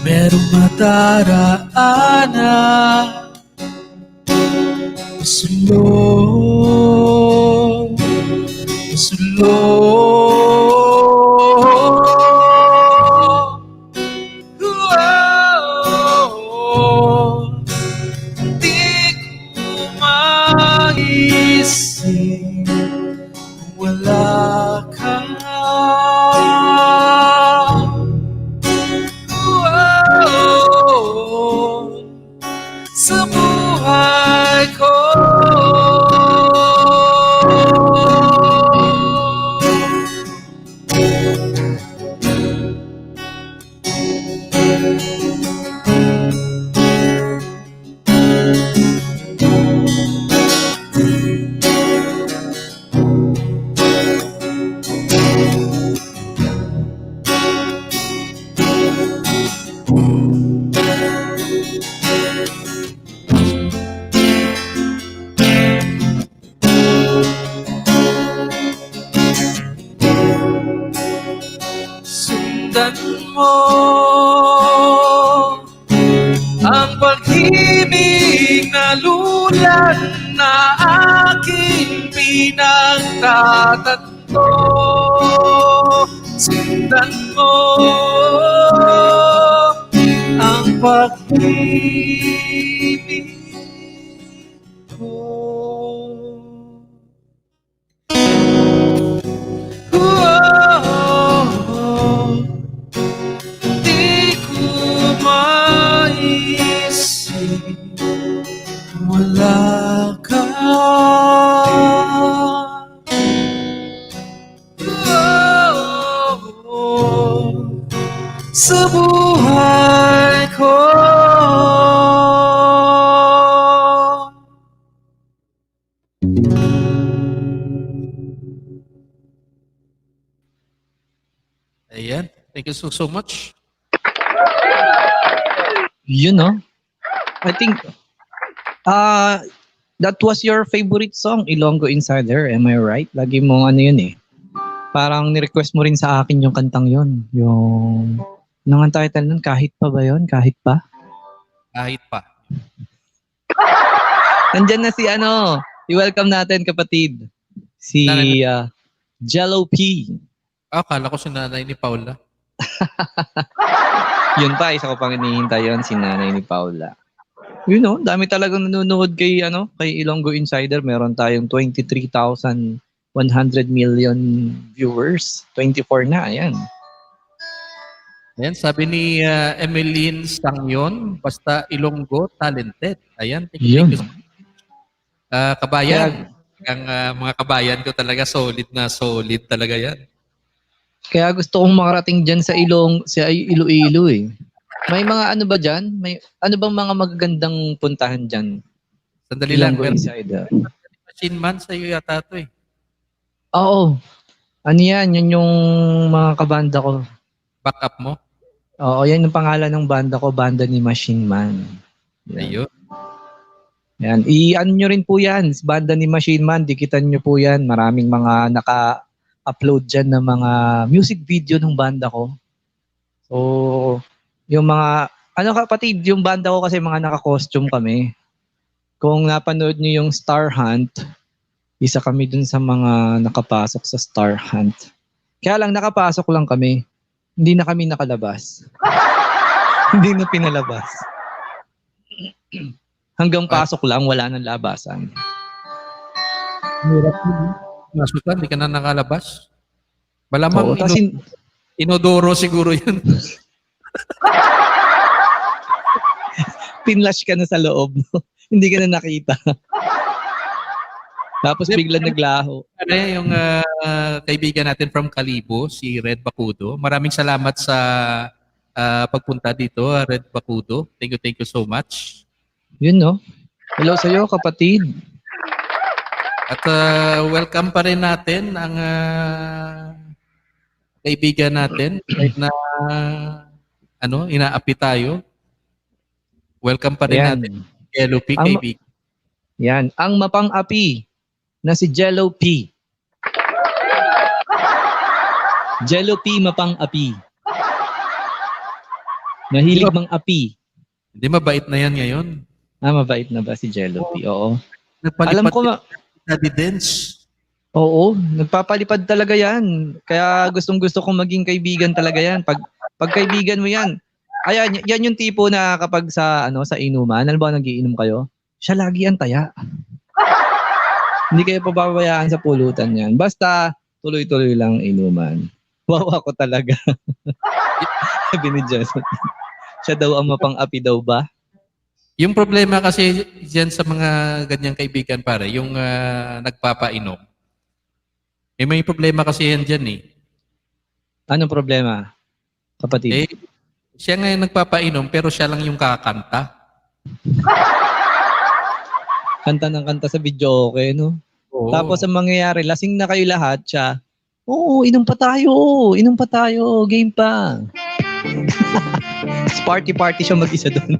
Merong madaraanan, masulong, masulong. Di ko maisip kung wala ka. Sa buhay ko. Sundan mo ang pag-ibig na lulan na aking pinagtatanto. Sundan mo ang pag-ibig ko. Wala ka. Sa buhay ko. Ayan. Thank you so much. Yun, no? I think that was your favorite song, Ilonggo Insider. Am I right? Lagi mo ano yun eh. Parang ni-request mo rin sa akin yung kantang yun. Yung ang title nun, kahit pa ba yun? Kahit pa? Kahit pa. Nandyan na si ano, i-welcome natin kapatid. Si Jello P. Akala ko si nanay ni Paula. Yun pa, isa ko pang hinihintay yun, si nanay ni Paula. You know, dami talagang nanonood kay Ilonggo Insider. Meron tayong 23,000 100 million viewers. 24 na, ayan. Ayan, sabi ni Emeline Sangyon, basta Ilonggo, talented. Ayan, thank you. Yun. Kabayan. Ang mga kabayan ko talaga, solid na solid talaga yan. Kaya gusto kong makarating dyan sa Iloilo eh. May mga ano ba dyan? May ano bang mga magagandang puntahan dyan? Sandali lang. Ilonggo Insider. Machine Man sa iyo yata ito eh. Oo. Ano yan? Yan yung mga kabanda ko. Backup mo? Oo, yan yung pangalan ng banda ko, banda ni Machine Man. Ayun. Yan. I-ano nyo rin po yan, banda ni Machine Man, dikitan nyo po yan. Maraming mga naka-upload dyan ng mga music video ng banda ko. So, yung mga, ano kapatid, yung banda ko kasi mga naka-costume kami. Kung napanood nyo yung Star Hunt, isa kami dun sa mga nakapasok sa Star Hunt. Kaya lang nakapasok lang kami. Hindi na kami nakalabas. Hindi na pinalabas. Hanggang pasok lang, wala nang labasan. Hirap yun. Masukan, hindi ka na nakalabas. Malamang Oo, inodoro siguro yun. Pinlash ka na sa loob. Hindi ka na nakita. Tapos biglang naglaho. Ano yung kaibigan natin from Kalibo, si Red Bacudo. Maraming salamat sa pagpunta dito, Red Bacudo. Thank you so much. Yun no. Hello sa'yo kapatid. At welcome pa rin natin ang kaibigan natin kahit na inaapi tayo. Welcome pa rin natin. Jello P, kaibigan. Yan, ang mapang-api na si Jello P. Jello P mapang-api. Mahilig mang api. Hindi mabait na yan ngayon. Mabait na ba si Jello P? Oo. Alam ko evidence. Oo, nagpapalipad talaga yan. Kaya gustong-gusto kong maging kaibigan talaga yan. Pag kaibigan mo yan, ayan, yan yung tipo na kapag sa inuman, alam ba nagiinom kayo? Siya lagi ang taya. Hindi kayo pababayaan sa pulutan yan. Basta tuloy-tuloy lang inuman. Wow ako talaga. Sabi ni Jason. Siya daw ang mapang-api daw ba? Yung problema kasi dyan sa mga ganyang kaibigan pare, yung nagpapainom. May problema kasi yan dyan eh. Anong problema, kapatid? Siya nga yung nagpapainom pero siya lang yung kakanta. Kanta ng kanta sa video, okay, no? Oo. Tapos ang mangyayari, lasing na kayo lahat, siya, inom pa tayo, game pa. Party siya mag-isa doon.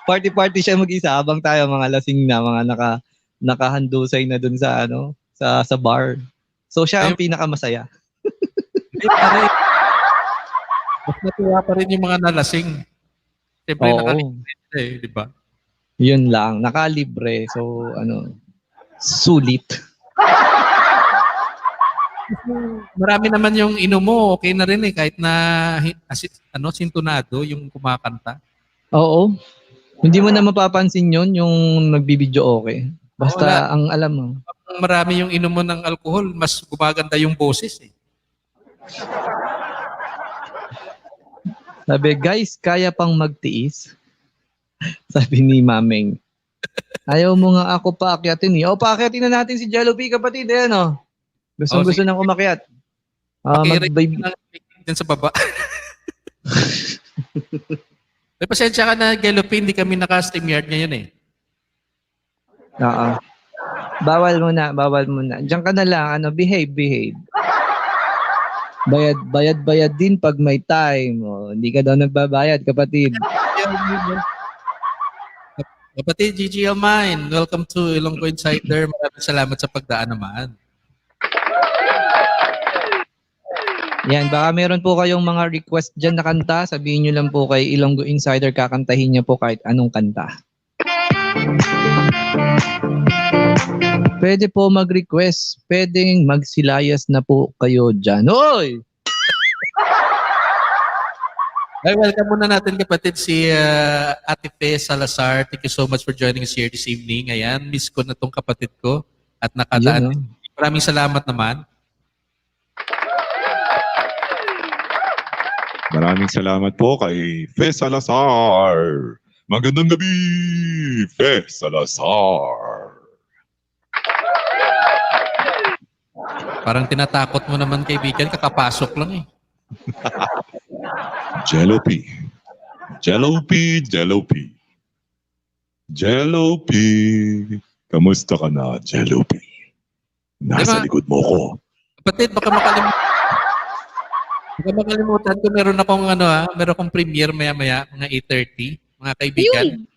Party siya mag-isa habang tayo mga lasing na, mga nakahandusay na doon sa sa bar. So siya ang pinakamasaya. Mas natuwa pa rin yung mga nalasing. Siyempre, nakalibre di ba? Yun lang, nakalibre. So, sulit. Marami naman yung inom mo, okay na rin eh. Kahit na, sintonado yung kumakanta. Oo. Hindi mo na mapapansin yun, yung nagbibideo okay. Basta, ang alam mo. Marami yung inom mo ng alcohol, mas gumaganda yung boses eh. Sabi, guys, kaya pang magtiis? Sabi ni Mameng. Ayaw mo nga ako paakyatin eh. Paakyatin na natin si Jello P, kapatid. Gusto nang umakyat. Mag-vibe din sa baba. May pasensya ka na, Jello P, hindi kami naka-StreamYard ngayon eh. Oo. Bawal muna. Diyan ka na lang, behave. Bayad din pag may time. Hindi ka daw nagbabayad, kapatid. Kapatid, GGL Mine, welcome to Ilonggo Insider. Maraming salamat sa pagdaan naman. Yan, baka meron po kayong mga request dyan na kanta. Sabihin nyo lang po kay Ilonggo Insider, kakantahin niya po kahit anong kanta. Pwede po mag-request. Pwedeng magsilayas na po kayo dyan. Hoy! Ay, welcome muna natin kapatid si Ate Fe Salazar. Thank you so much for joining us here this evening. Ayan, miss ko na tong kapatid ko at nakadaan. Yun, Maraming salamat naman. Maraming salamat po kay Fe Salazar. Magandang gabi, Fe Salazar. Parang tinatakot mo naman kaibigan, kakapasok lang eh. Jello-P. Jello-P, Jello-P. Jello-P. Kamusta ka na, Jello-P? Nasa likod mo ko. Kapatid, baka makalimutan ko, meron akong premiere maya-maya, mga 8:30. Mga kaibigan,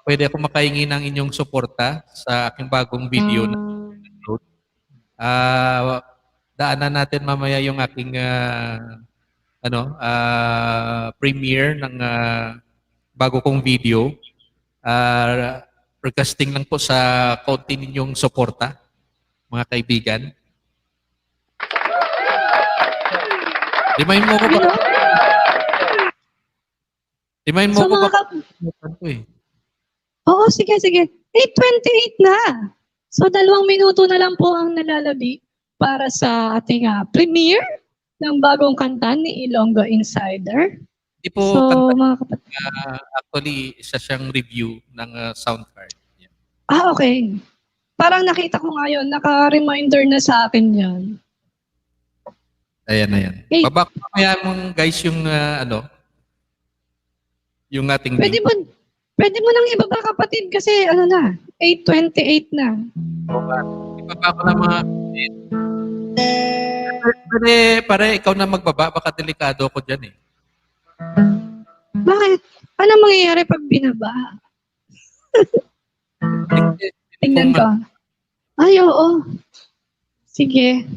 pwede ako makahingi ng inyong suporta sa aking bagong video na upload. Daanan natin mamaya yung aking premiere ng bago kong video. Requesting lang po sa kaunti ninyong suporta, mga kaibigan. Remind mo ko ba? Remind mo ko ba? Oo, sige. 8:28 na. So, 2 minuto na lang po ang nalalabi para sa ating premiere ng bagong kanta ni Ilonggo Insider. Hindi po So, mga kapatid. Actually, isa siyang review ng sound card. Okay. Parang nakita ko ngayon, naka-reminder na sa akin yan. Ayan. Hey. Baba ko mamaya mong guys yung yung ating Pwede mo nang ibaba kapatid kasi 8:28 na. Ibaba ko na mga pare ikaw na magbaba, baka delikado ako dyan eh. Bakit? Ano mangyayari pag binaba? Tingnan ko. Ay, oo. Sige.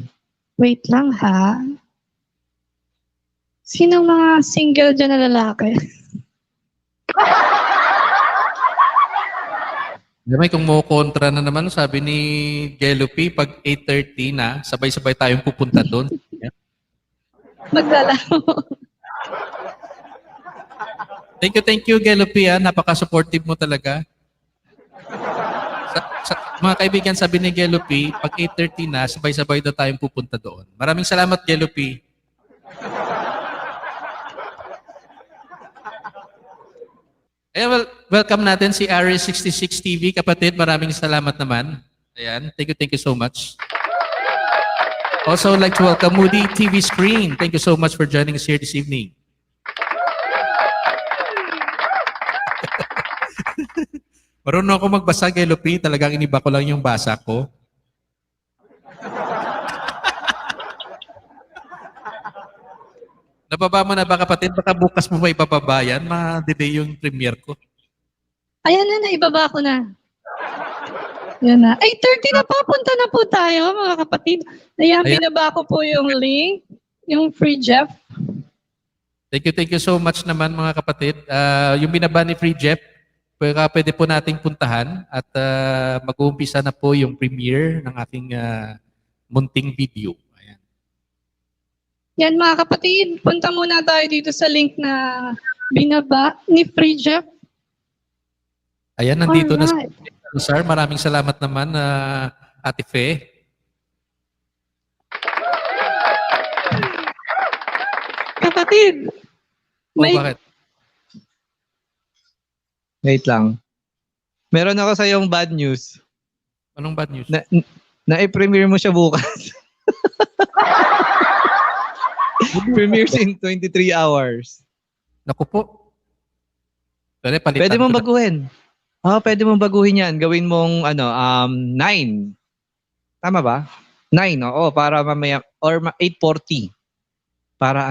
Wait lang ha. Sino mga single dyan na lalaki? May kung mo kontra na naman, sabi ni Jello-P, pag 8:30 na, sabay-sabay tayong pupunta doon. Maglalaro. Thank you, Jello-P. Napaka-supportive mo talaga. Mga kaibigan, sabi ni Jello-P, pag 8:30 na, sabay-sabay daw tayong pupunta doon. Maraming salamat, Jello-P. Ayan, welcome natin si Aries66 TV, kapatid. Maraming salamat naman. Ayan, thank you so much. Also, I'd like to welcome Moody TV Screen. Thank you so much for joining us here this evening. Marunong ako magbasa, Jello-P. Talagang iniba ko lang yung basa ko. Nababa mo na ba, kapatid? Baka bukas mo ba ibababa yan? Ma-delay yung premiere ko. Ayan na, naibaba ko na. Yan na. 8:30 na, papunta na po tayo, mga kapatid. Ayan, binaba ko po yung link, yung Free Jeff. Thank you so much naman, mga kapatid. Yung binaba ni Free Jeff, pwede po nating puntahan at mag-uumpisa na po yung premiere ng aking munting video. Yan mga kapatid, punta muna tayo dito sa link na binaba ni Free Jeff. Ayan, nandito na sir. Maraming salamat naman, Ate Fe. Kapatid, Bakit? Wait lang. Meron ako sa yung bad news. Anong bad news? Na-premiere mo siya bukas. Premieres in 23 hours. Naku po. Pwede mong baguhin. Pwede mong baguhin yan. Gawin mong 9. Tama ba? 9, oo. Para mamaya, or 8:40. Para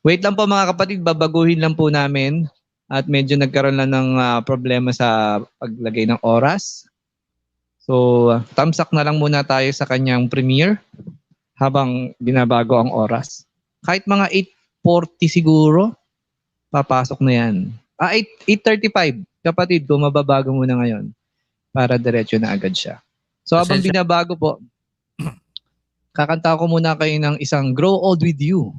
Wait lang po mga kapatid, babaguhin lang po namin. At medyo nagkaroon lang ng problema sa paglagay ng oras. So, tamsak na lang muna tayo sa kanyang premiere habang binabago ang oras. Kahit mga 8:40 siguro, papasok na yan. 8:35, kapatid ko, mababago muna ngayon para diretso na agad siya. So habang binabago po, kakanta ko muna kayo ng isang Grow Old With You.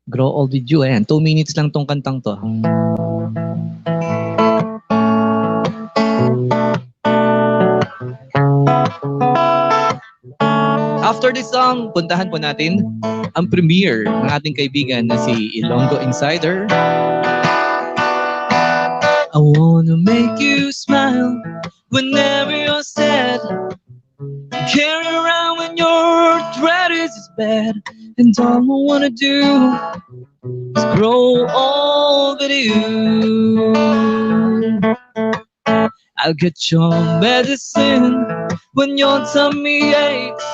Grow Old With You. Ayan, 2 minutes lang tong kantang to. After this song, puntahan po natin ang premiere ng ating kaibigan na si Ilonggo Insider. I wanna make you smile whenever you're sad. Carry around when your arthritis is bad. And all I wanna do is grow old with you. I'll get your medicine when your tummy aches,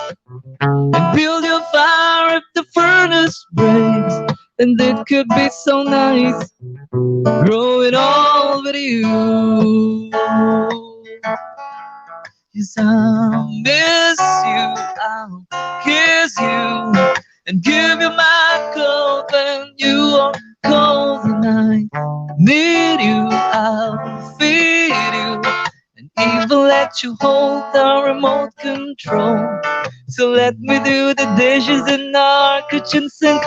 and build your fire if the furnace breaks. And it could be so nice growing old with you. Yes, I'll miss you, I'll kiss you, and give you my coat when you are cold. And I need you, I'll feed you, and even let you hold the remote control. So let me do the dishes in our kitchen sink,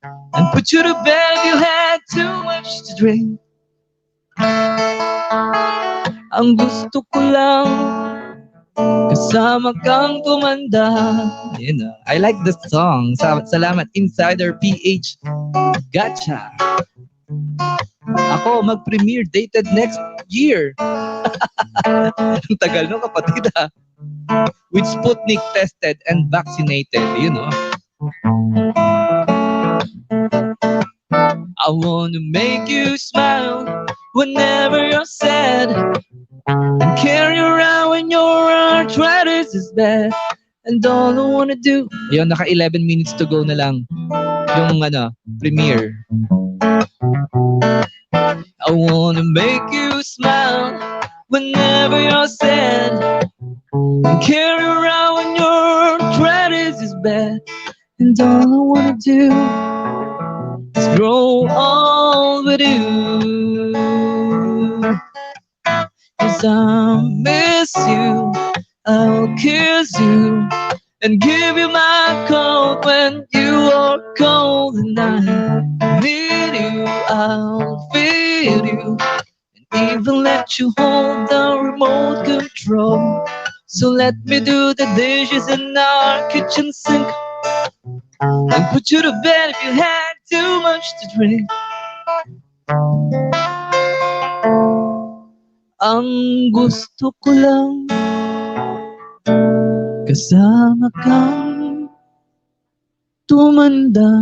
and put you to bed if you had too much to drink. Ang gusto ko lang kasama kang tumanda. Yun, I like the song. Salamat, Insider PH. Gotcha. Ako, mag-premiere dated next year. Ang tagal no, kapatid ha. With Sputnik tested and vaccinated, you know. I wanna make you smile whenever you're sad, and carry around when your arthritis is bad. And all I wanna do, yun, naka 11 minutes to go na lang yung premiere. I wanna make you smile whenever you're sad, and carry around when your arthritis is bad. And all I wanna do is grow old with you. 'Cause I'll miss you, I'll kiss you, and give you my coat when you are cold. And I need you, I'll feed you, and even let you hold the remote control. So let me do the dishes in our kitchen sink, and put you to bed if you had too much to drink. Ang gusto ko lang kasama kang tumanda.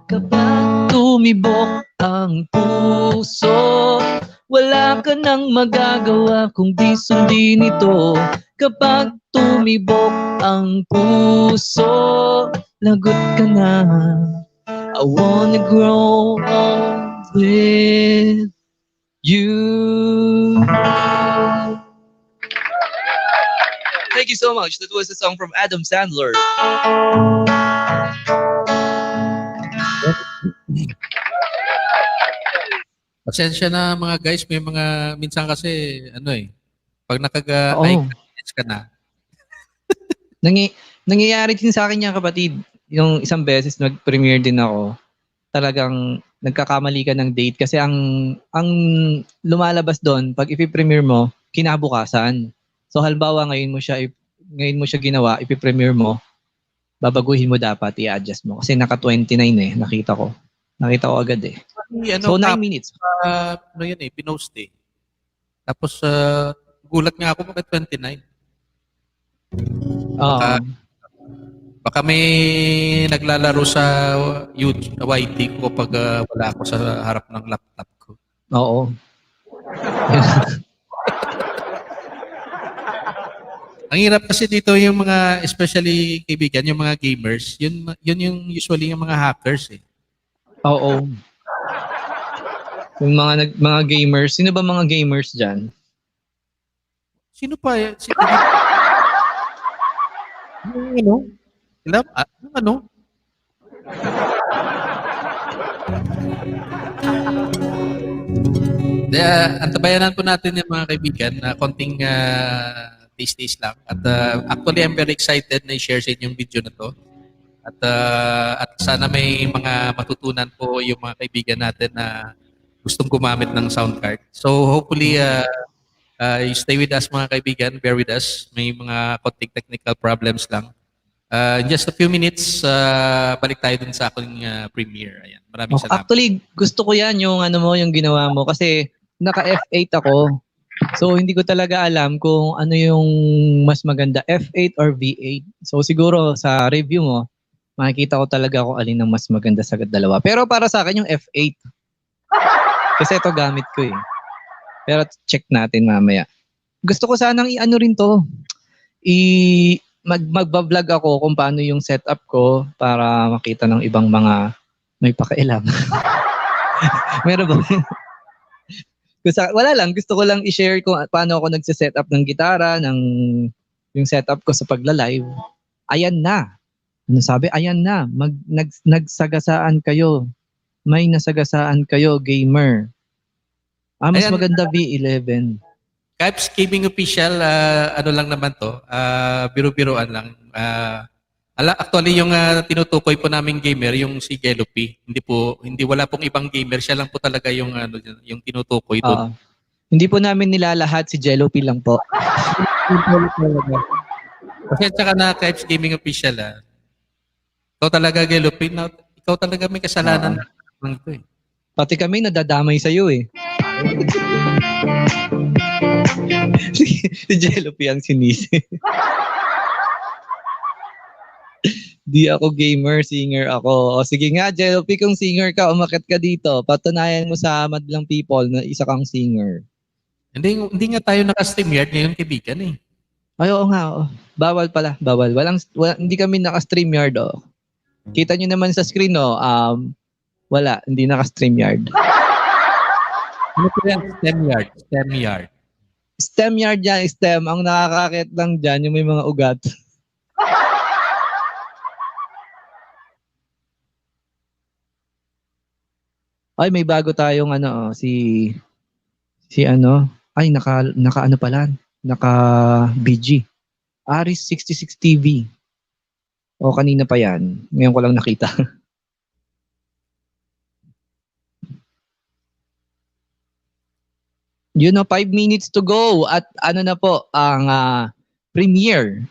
Kapag tumibok ang puso, wala ka nang magagawa kundi sundin ito. Kapag tumibok ang puso, lagot ka na. I wanna grow old with you. Thank you so much. That was a song from Adam Sandler. Pasensya na mga guys, may mga minsan kasi pag nakaga-eye contact ka na. Nangyayari din sa akin yan, kapatid. Yung isang beses nag-premiere din ako, talagang nagkakamali ka ng date kasi ang lumalabas doon pag ipi-premiere mo kinabukasan. So halimbawa ngayon mo siya ginawa, ipi-premiere mo, babaguhin mo dapat, i-adjust mo kasi naka 29 nakita ko agad So 9 minutes. Pinost Tapos gulat nga ako bakit 29. Baka may naglalaro sa YouTube, YT ko pag wala ako sa harap ng laptop ko. Oo. Ang hirap kasi dito yung mga, especially kaibigan, yung mga gamers, yun yung usually yung mga hackers Oo. Yung mga gamers, sino ba mga gamers dyan? Sino pa? Antabayanan po natin yung mga kaibigan na konting taste lang. At actually, I'm very excited na i-share sa inyo yung video na to. At sana may mga matutunan po yung mga kaibigan natin na gustong gumamit ng sound card. So hopefully, you stay with us mga kaibigan, bear with us. May mga konting technical problems lang. In just a few minutes, balik tayo dun sa aking premiere. Ayan. Maraming salamat. Actually, gusto ko yan yung yung ginawa mo kasi naka-F8 ako. So hindi ko talaga alam kung ano yung mas maganda, F8 or V8. So siguro sa review mo, makikita ko talaga kung alin ang mas maganda sa dalawa. Pero para sa akin yung F8. Kasi ito gamit ko eh. Pero check natin mamaya. Gusto ko sanang i-ano rin to. Magbablog ako kung paano yung setup ko para makita ng ibang mga may pakailam. Meron ba? Wala lang. Gusto ko lang i-share kung paano ako nagsiset-up ng gitara, yung setup ko sa pagla-live. Ayan na. Ano sabi? Ayan na. Nagsagasaan kayo. May nasagasaan kayo, gamer. Mas Ayan. maganda V11. Kypes Gaming Official, ano lang naman to, biro-biroan lang. Actually, yung tinutukoy po naming gamer, yung si Gelopi. Hindi wala pong ibang gamer, siya lang po talaga yung yung tinutukoy doon. Hindi po namin nilalahat, si Gelopi lang po. Kasi tsaka na Kypes Gaming Official, ikaw talaga Gelopi, ikaw talaga may kasalanan ng ito eh. Pati kami nadadamay sa iyo eh. Si Gelopi ang sinisi. Di ako gamer, singer ako. O sige nga, Gelopi, kung singer ka, umakyat ka dito. Patunayan mo sa madlang people na isa kang singer. Hindi nga tayo naka-stream yard ngayon, kaibigan eh. Ay, oo nga. Oo. Bawal pala. Bawal. Hindi kami naka-StreamYard. Oh. Kita nyo naman sa screen, oh. Wala. Hindi naka-StreamYard. Ano po yan? StemYard. StemYard yan. Stem. Ang nakakakit lang dyan, yung may mga ugat. Ay, may bago tayong si naka ano pala, naka BG. Aris 66 TV. O kanina pa yan. Ngayon ko lang nakita. Yun na, 5 minutes to go. At ano na po, ang premiere.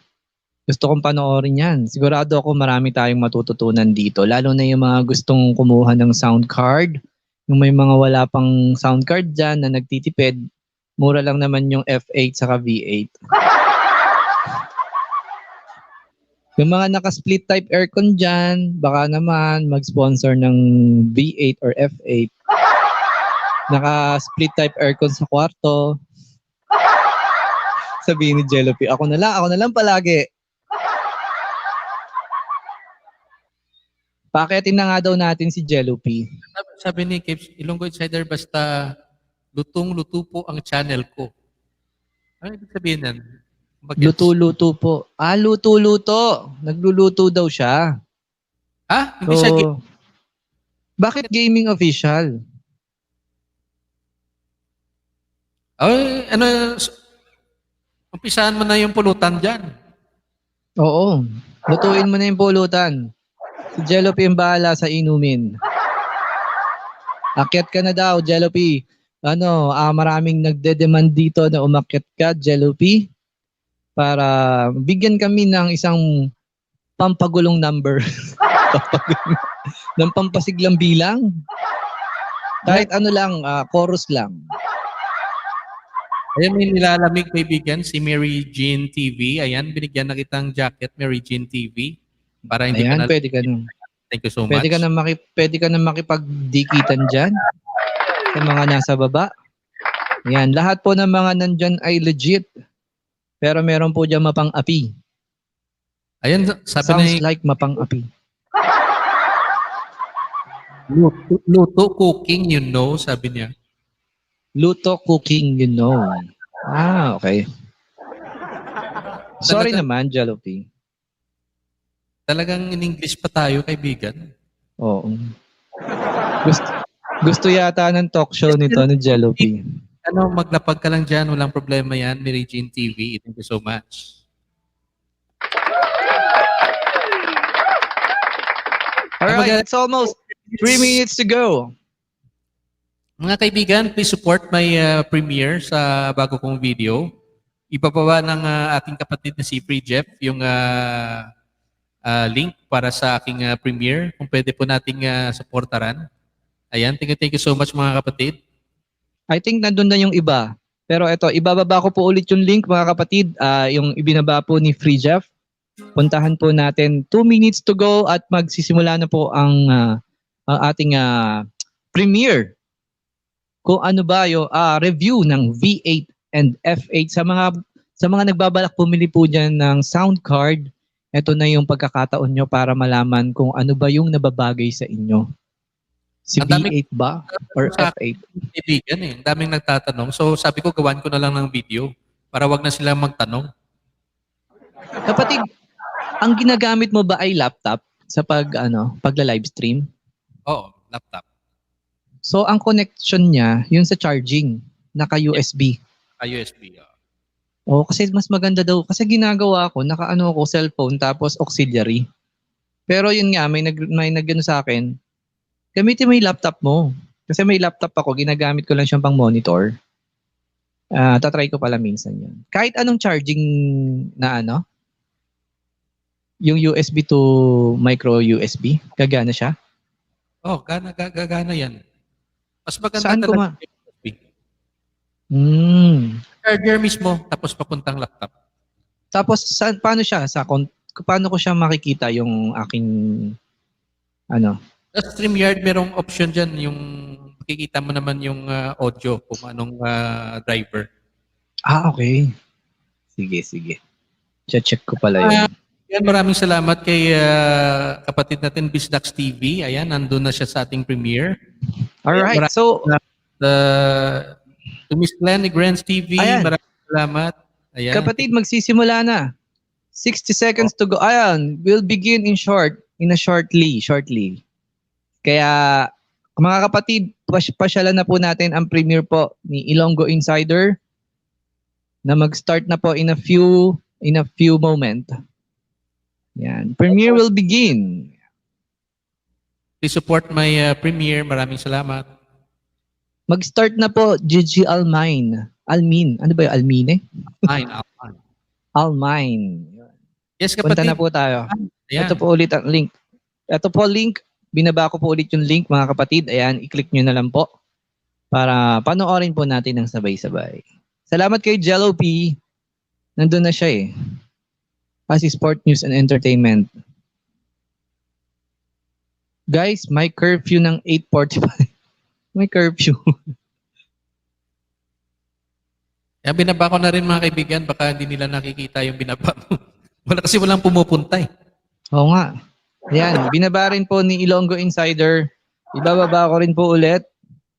Gusto kong panoorin yan. Sigurado ako marami tayong matututunan dito. Lalo na yung mga gustong kumuha ng sound card. Yung may mga wala pang sound card dyan na nagtitipid, mura lang naman yung F8 saka V8. Yung mga naka-split type aircon dyan, baka naman mag-sponsor ng V8 or F8. Naka-split type aircon sa kwarto. Sabihin ni Gelopi, ako na lang palagi. Pakitin na nga daw natin si Gelopi. Sabi ni Kips, Ilonggo Insider, basta lutong-luto po ang channel ko. Ano ibig sabihin yan? Luto-luto po. Luto-luto. Nagluluto daw siya. Hindi siya bakit gaming official? Ay, umpisahan mo na yung pulutan dyan. Oo. Lutuin mo na yung pulutan. Si Gelopi ang bahala sa inumin. Akyat ka na daw, Gelopi. Maraming nagde-demand dito na umakyat ka, Gelopi. Para bigyan kami ng isang pampagulong number. ng pampasiglang bilang. Kahit chorus lang. Ayan, may nilalamig kaibigan, si Mary Jean TV. Ayan, binigyan na kitang jacket, Mary Jean TV. Para hindi Ayan, ka na... pwede ka na. Thank you so much. Pwede ka na makipagdikitan dyan sa mga nasa baba. Ayan, lahat po ng mga nandyan ay legit. Pero meron po dyan mapang-api. Ayan, Sounds like mapang-api. Luto cooking, sabi niya. Luto cooking, okay. Sorry naman, Gelopi. Talagang in English pa tayo, kaibigan. Oo. Gusto yata ng talk show nito ni Jello P. Ano, maglapag ka lang dyan. Walang problema yan. Mary Jane TV. Thank you so much. Alright, it's almost 3 minutes to go. Mga kaibigan, please support my premiere sa bago kong video. Ibababa ng aking kapatid na si Free Jeff yung link para sa aking premiere. Kung pwede po nating supportaran. Ayan, thank you so much mga kapatid. I think nandun na yung iba. Pero ito, ibababa ko po ulit yung link mga kapatid. Yung ibinaba po ni Free Jeff. Puntahan po natin. 2 minutes to go at magsisimula na po ang ating premiere. Kung ano ba yung review ng V8 and F8 sa mga nagbabalak bumili po diyan ng sound card. Ito na yung pagkakataon nyo para malaman kung ano ba yung nababagay sa inyo. Si V8 ba or F8? Kaibigan eh. Ang daming nagtatanong. So sabi ko gawan ko na lang ng video para wag na silang magtanong. Kapatid, ang ginagamit mo ba ay laptop sa pagla-live stream? Oo, laptop. So ang connection niya, yun sa charging, naka-USB. USB. Oh, kasi mas maganda daw kasi ginagawa ko, naka-ano ako cellphone tapos auxiliary. Pero yun nga may nagano sa akin. Gamitin mo yung laptop mo. Kasi may laptop ako, ginagamit ko lang siyang pang monitor. Tatry ko pala minsan yun. Kahit anong charging na yung USB to micro USB, gagana siya? Oh, gagana yan. Mas maganda Saan ko talaga yung USB. Charger mismo, tapos papuntang laptop. Tapos paano siya? Paano ko siya makikita yung aking Sa StreamYard, merong option dyan, yung makikita mo naman yung audio kung anong driver. Okay. Sige. Check ko pala yun. Yan, maraming salamat kay kapatid natin, Bisdax TV. Ayan, nandun na siya sa ating premiere. Alright, so to Miss Glenn Grants TV, ayan. maraming salamat. Ayan. Kapatid, magsisimula na. 60 seconds to go. Ayan, we'll begin shortly. Kaya, mga kapatid, pasyalan na po natin ang premiere po ni Ilonggo Insider na mag-start na po in a few moment. Yan. Premiere will begin. Please support my premiere. Maraming salamat. Mag-start na po, Gigi Almine. Ano ba yung Almine? Almine. Yes, Punta kapatid. na po tayo. Ayan. Ito po ulit ang link. Ito po link. Binaba ko po ulit yung link mga kapatid. Ayan, i-click nyo na lang po para panoorin po natin ng sabay-sabay. Salamat kay Jello P. Nandun na siya eh. Kasi Sport News and Entertainment. Guys, may curfew ng 8:45. May curfew. Kaya binaba ko na rin mga kaibigan, baka hindi nila nakikita yung binaba mo. Kasi walang pumupunta eh. Oo nga. Ayan, binaba rin po ni Ilonggo Insider. Ibababa ko rin po ulit.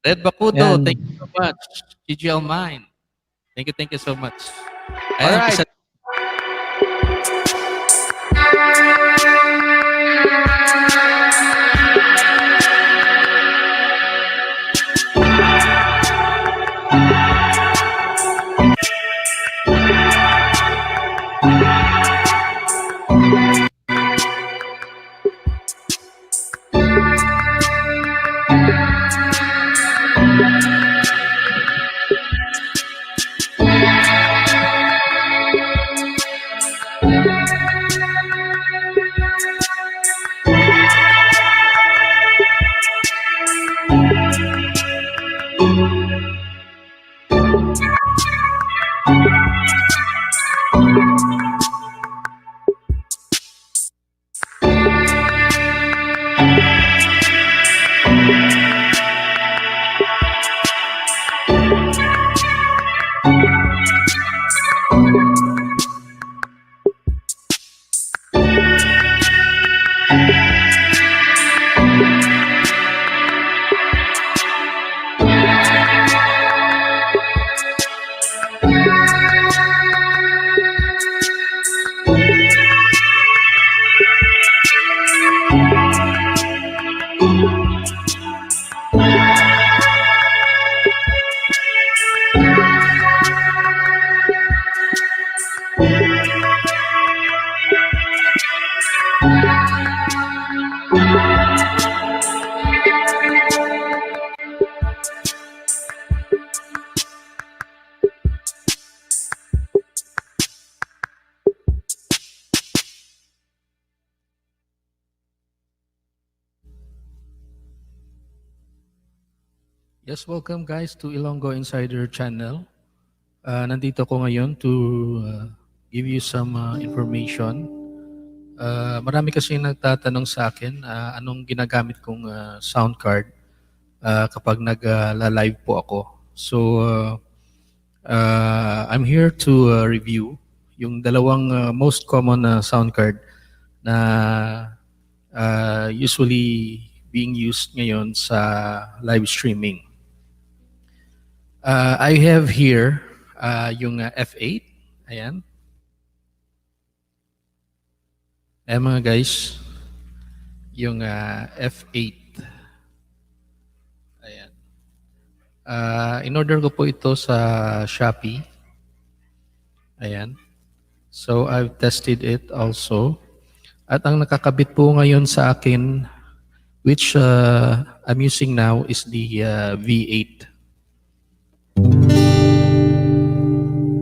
Red Bakuto, Ayan. thank you so much. GGL Mine. Thank you so much. Alright. Yes, welcome guys to Ilonggo Insider Channel. Nandito ko ngayon to give you some information. Marami kasi nagtatanong sa akin anong ginagamit kong sound card kapag nag-live po ako. So, I'm here to review yung dalawang most common na sound card na usually being used ngayon sa live streaming. I have here yung F8. Ayan. Ayan mga guys. Yung F8. Ayan. In-order ko po ito sa Shopee. Ayan. So, I've tested it also. At ang nakakabit po ngayon sa akin, which I'm using now, is the V8.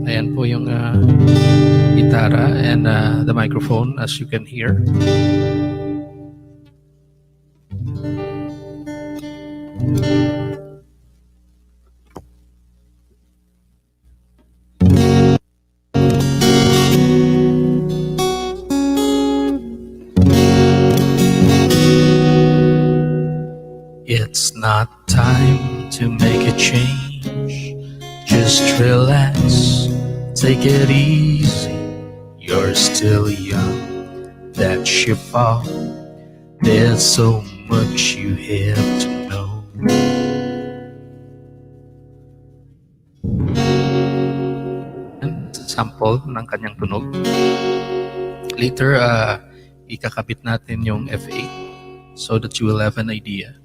Ayan po yung gitara and the microphone, as you can hear. It's not time to make a change. Just relax, take it easy. You're still young, that's your fault. There's so much you have to know. And sample ng kanyang tunog. Later, ikakabit natin yung F8 so that you will have an idea.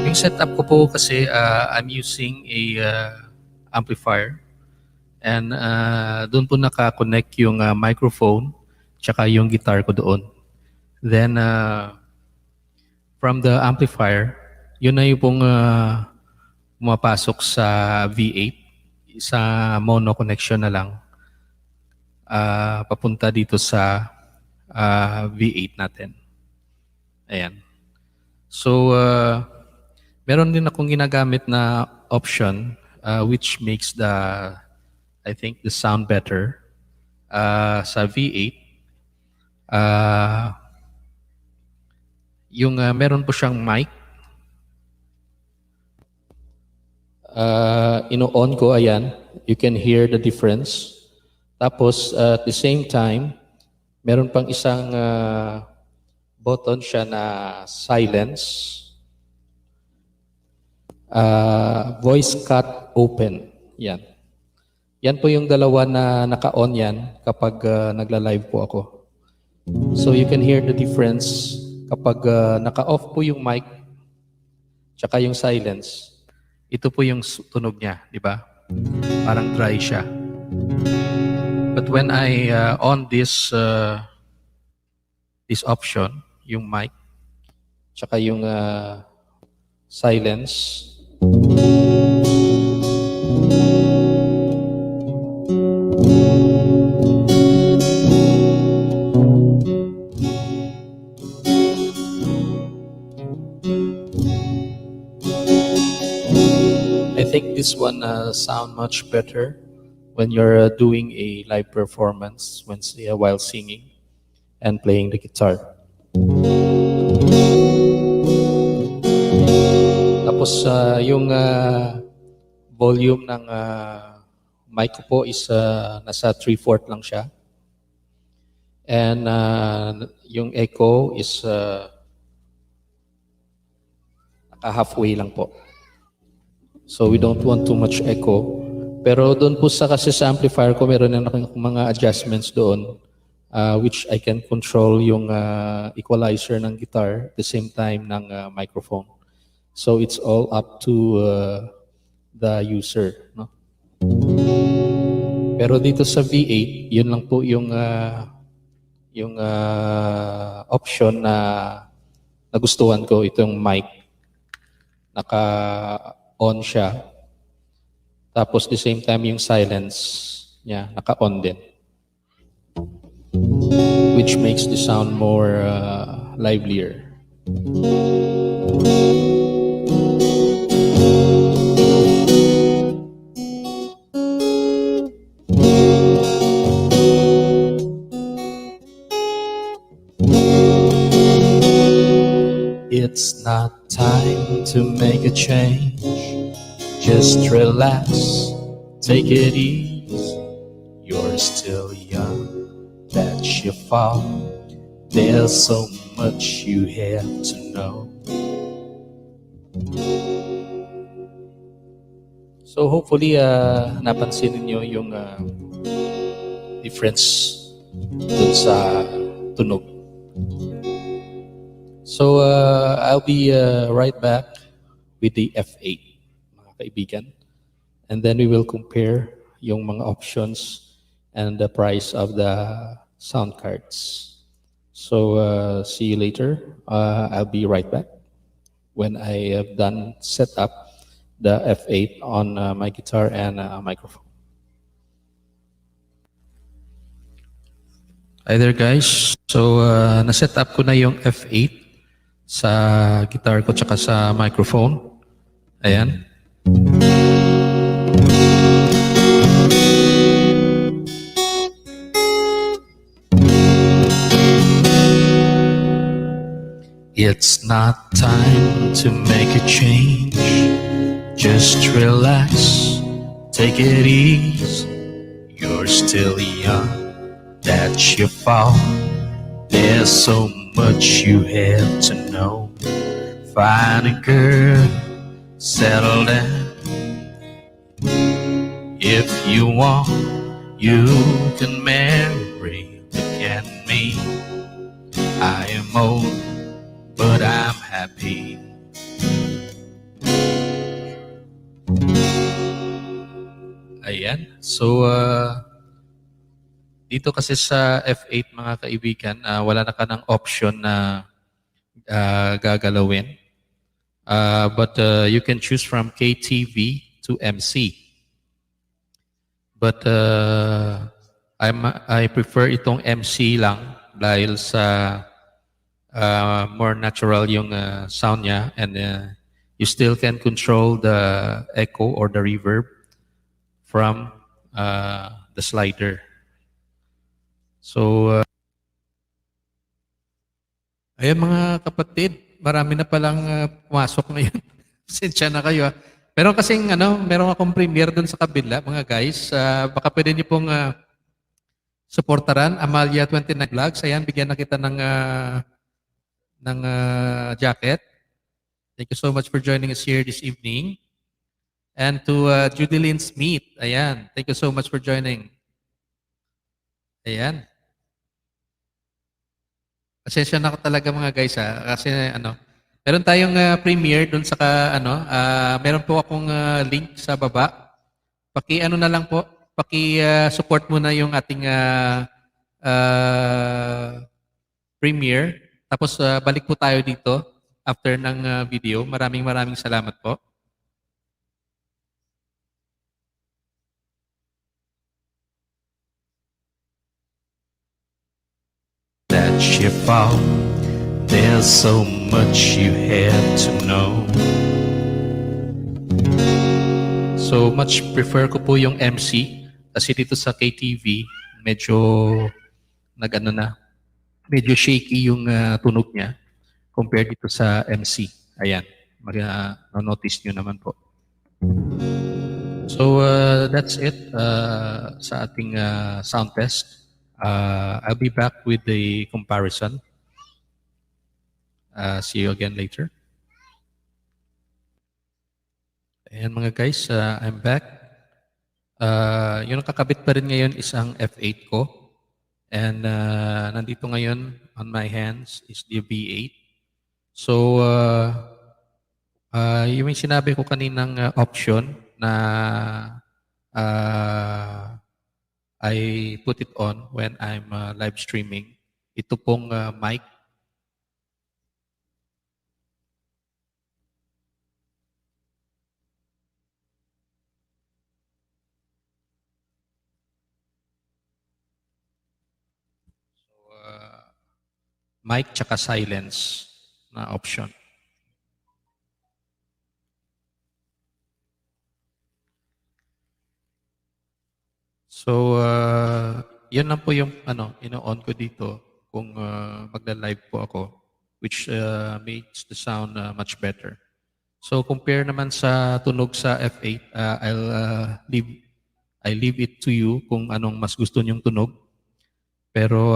Yung setup ko po kasi I'm using a amplifier and doon po naka-connect yung microphone tsaka yung guitar ko doon. Then from the amplifier, yun na yung pong pumapasok sa V8, sa mono connection na lang papunta dito sa V8 natin. Ayan. So, meron din akong ginagamit na option which makes I think the sound better sa V8. Yung meron po siyang mic. Ino-on ko, ayan. You can hear the difference. Tapos, at the same time, meron pang isang button siya na silence. Voice cut open. Yan. Yan po yung dalawa na naka-on yan kapag nagla-live po ako. So you can hear the difference kapag naka-off po yung mic tsaka yung silence. Ito po yung tunog niya, di ba? Parang dry siya. But when I on this option, yung mic tsaka yung silence, I think this one sound much better when you're doing a live performance while singing and playing the guitar. Tapos yung volume ng mic ko po is nasa 3/4 lang siya. And yung echo is naka-halfway lang po. So we don't want too much echo. Pero doon po kasi sa amplifier ko, meron na mga adjustments doon which I can control yung equalizer ng guitar at the same time ng microphone. So it's all up to the user. No? Pero dito sa V8, yun lang po yung yung option na nagustuhan ko, itong mic. Naka-on siya. Tapos the same time yung silence niya, naka-on din. Which makes the sound more livelier. It's not time to make a change. Just relax, take it easy. You're still young, that's your fault. There's so much you have to know. So hopefully napansin niyo yung difference dun sa tunog. So I'll be right back with the F8, mga kaibigan. And then we will compare yung mga options and the price of the sound cards. So see you later. I'll be right back when I have done set up the F8 on my guitar and microphone. Hi there guys. So na-set up ko na yung F8 sa guitar ko tsaka sa microphone. Ayan. It's not time to make a change. Just relax, take it easy. You're still young, that's your fault. There's so much you have to know. Find a girl, settle down. If you want, you can marry. Look at me, I am old, but I'm happy. Ayan. So, dito kasi sa F8 mga kaibigan, wala na ka ng option na gagalawin. But you can choose from KTV to MC. But I prefer itong MC lang dahil sa more natural yung sound niya, and you still can control the echo or the reverb from the slider. So, ayan mga kapatid, marami na palang pumasok ngayon. Sensya na kayo. Pero kasing meron akong premiere dun sa kabila, mga guys. Baka pwede niyo pong supportaran, Amalia 29 Vlogs. Ayan, bigyan na kita ng jacket. Thank you so much for joining us here this evening. And to Judilyn Smith, ayan, thank you so much for joining. Ayan. Pasensya na ko talaga mga guys kasi meron tayong premiere doon sa meron po akong link sa baba. Na lang po, support muna yung ating premiere. Tapos balik po tayo dito after ng video. Maraming salamat po. That's your fault. There's so much you have to know. So much prefer ko po yung MC kasi dito sa KTV medyo medyo shaky yung tunog niya compared dito sa MC. Ayan, notice nyo naman po. So that's it sa ating sound test. I'll be back with the comparison. See you again later. Ayan mga guys, I'm back. Yung nakakabit pa rin ngayon is ang F8 ko. And nandito ngayon on my hands is the V8. So, yung sinabi ko kaninang option na I put it on when I'm live streaming ito pong mic. Mic tsaka silence na option. So, yun lang po yung ino-on ko dito kung magla-live po ako, which makes the sound much better. So, compare naman sa tunog sa F8, I leave it to you kung anong mas gusto niyong tunog. Pero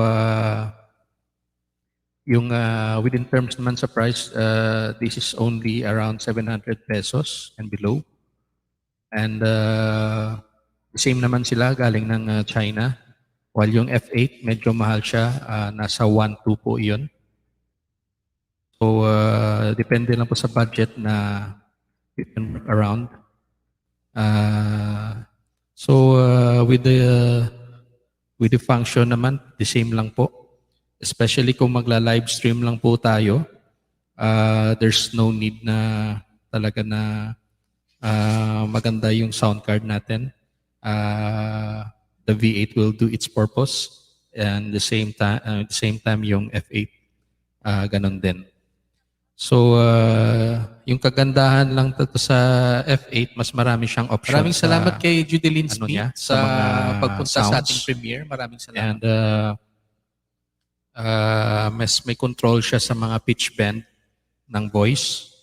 yung within terms naman sa price, this is only around 700 pesos and below. And same naman sila, galing ng China. While yung F8, medyo mahal siya. Nasa 1.2 po yun. So, depende lang po sa budget na you can work around. With the function naman, the same lang po. Especially kung magla-live stream lang po tayo, there's no need na talaga na maganda yung sound card natin. The V8 will do its purpose, and the same time yung F8 ganon din. So yung kagandahan lang sa F8, mas marami siyang options. Maraming salamat kay Judeline Smith sa mga pagpunta sounds. sa ating premiere. Maraming salamat. And mas may control siya sa mga pitch bend ng voice.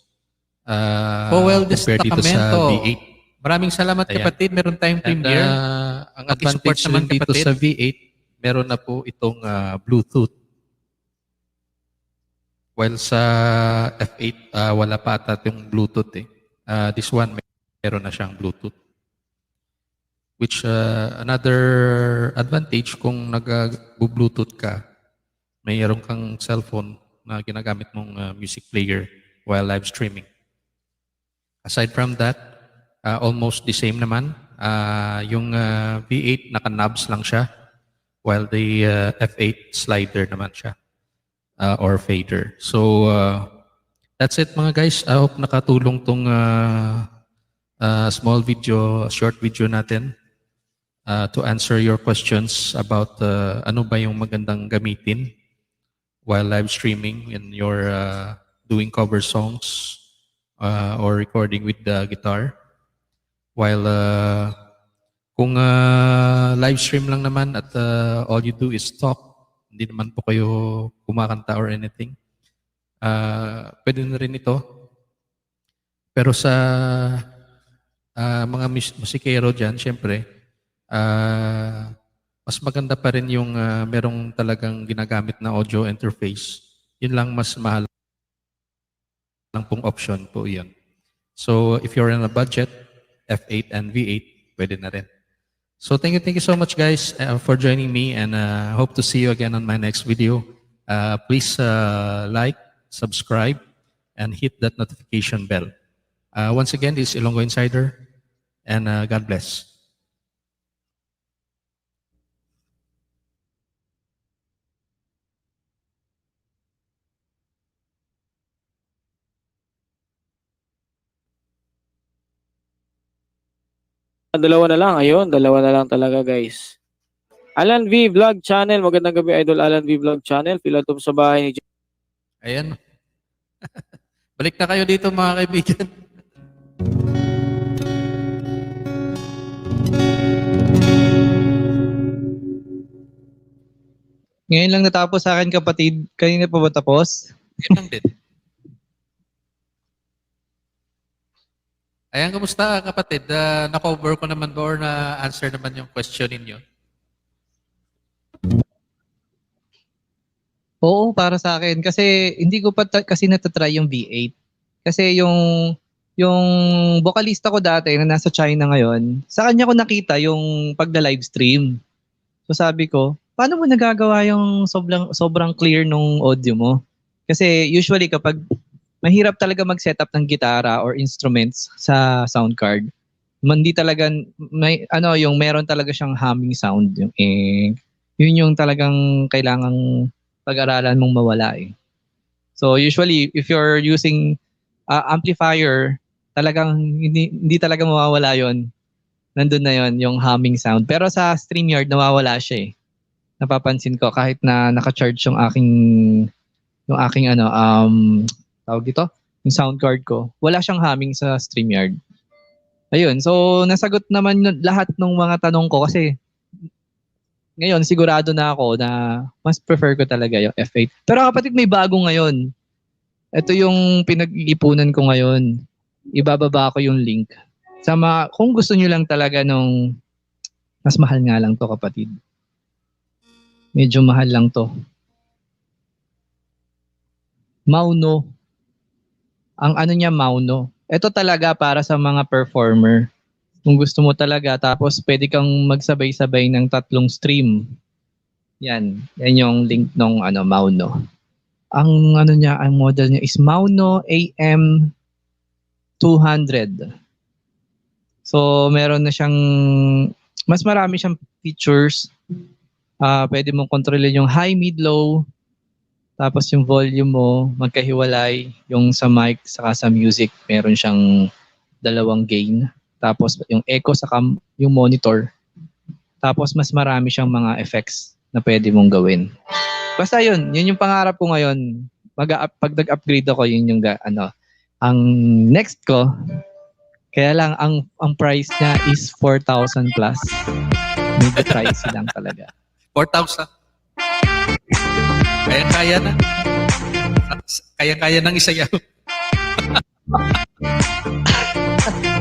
Powell compared dito sa Destacamento. V8. Maraming salamat Ayan. kapatid. Meron tayong premiere. Ang advantage naman naman dito kapatid. sa V8, meron na po itong Bluetooth. While sa F8, wala pa ata yung Bluetooth eh. This one, meron na siyang Bluetooth. Which another advantage kung nag-Bluetooth ka, mayroon kang cellphone na ginagamit mong music player while live streaming. Aside from that, almost the same naman. Yung V8, naka-knobs lang siya, while the F8 slider naman siya, or fader. So, that's it mga guys. I hope nakatulong tong short video natin to answer your questions about ano ba yung magandang gamitin while live streaming when you're doing cover songs or recording with the guitar. While kung live stream lang naman at all you do is talk, hindi naman po kayo kumakanta or anything, pwede na rin ito. Pero sa mga musikero dyan, syempre, mas maganda pa rin yung merong talagang ginagamit na audio interface. Yun lang mas mahal lang pong option po yun. So if you're in a budget, F8 and V8, pwede na rin. So thank you so much guys for joining me, and hope to see you again on my next video. Please like, subscribe, and hit that notification bell. Once again, this is Ilonggo Insider, and God bless. Dalawa na lang. Ayun, dalawa na lang talaga, guys. Alan V Vlog Channel. Magandang gabi, Idol Alan V Vlog Channel. Pilatom sa bahay ni Ayan. Balik na kayo dito mga kaibigan. Ngayon lang natapos sa akin kapatid. Kanina pa ba tapos? Yun lang din. Ayan, kamusta kapatid? Na-cover ko naman ba or na-answer naman yung question ninyo? Oo, para sa akin. Kasi hindi ko pa kasi natatry yung V8. Kasi yung vocalista ko dati na nasa China ngayon, sa kanya ko nakita yung pagda-live stream. So sabi ko, paano mo nagagawa yung sobrang clear nung audio mo? Kasi usually kapag mahirap talaga mag-setup ng gitara or instruments sa sound card, hindi talaga yung meron talaga siyang humming sound, yung yun yung talagang kailangang pag-aralan mong mawala eh. So usually, if you're using amplifier, talagang hindi talaga mawawala yon. Nandun na yon yung humming sound. Pero sa StreamYard, nawawala siya eh. Napapansin ko kahit na naka-charge yung aking tawag dito, yung sound card ko, wala siyang humming sa StreamYard. Ayun, so nasagot naman lahat ng mga tanong ko kasi ngayon sigurado na ako na mas prefer ko talaga yung F8. Pero kapatid, may bago ngayon. Ito yung pinag-iipunan ko ngayon. Ibababa ko yung link. Kung gusto nyo lang talaga nung mas mahal nga lang to kapatid. Medyo mahal lang to. Mauno. Ang ano niya, Mauno. Ito talaga para sa mga performer. Kung gusto mo talaga, tapos pwede kang magsabay-sabay ng 3 stream. Yan yung link ng Mauno. Ang ang model niya is Mauno AM 200. So meron na siyang mas marami siyang features. Pwede mong kontrolin yung high, mid, low. Tapos yung volume mo, magkahiwalay. Yung sa mic, saka sa music, meron siyang 2 gain. Tapos yung echo, saka yung monitor. Tapos mas marami siyang mga effects na pwede mong gawin. Basta yun yung pangarap ko ngayon. Pag nag-upgrade ako, yun yung ang next ko. Kaya lang, ang price niya is 4,000 plus. Medyo pricey lang talaga. 4,000. Kaya-kaya na. Kaya-kaya ng isayaw.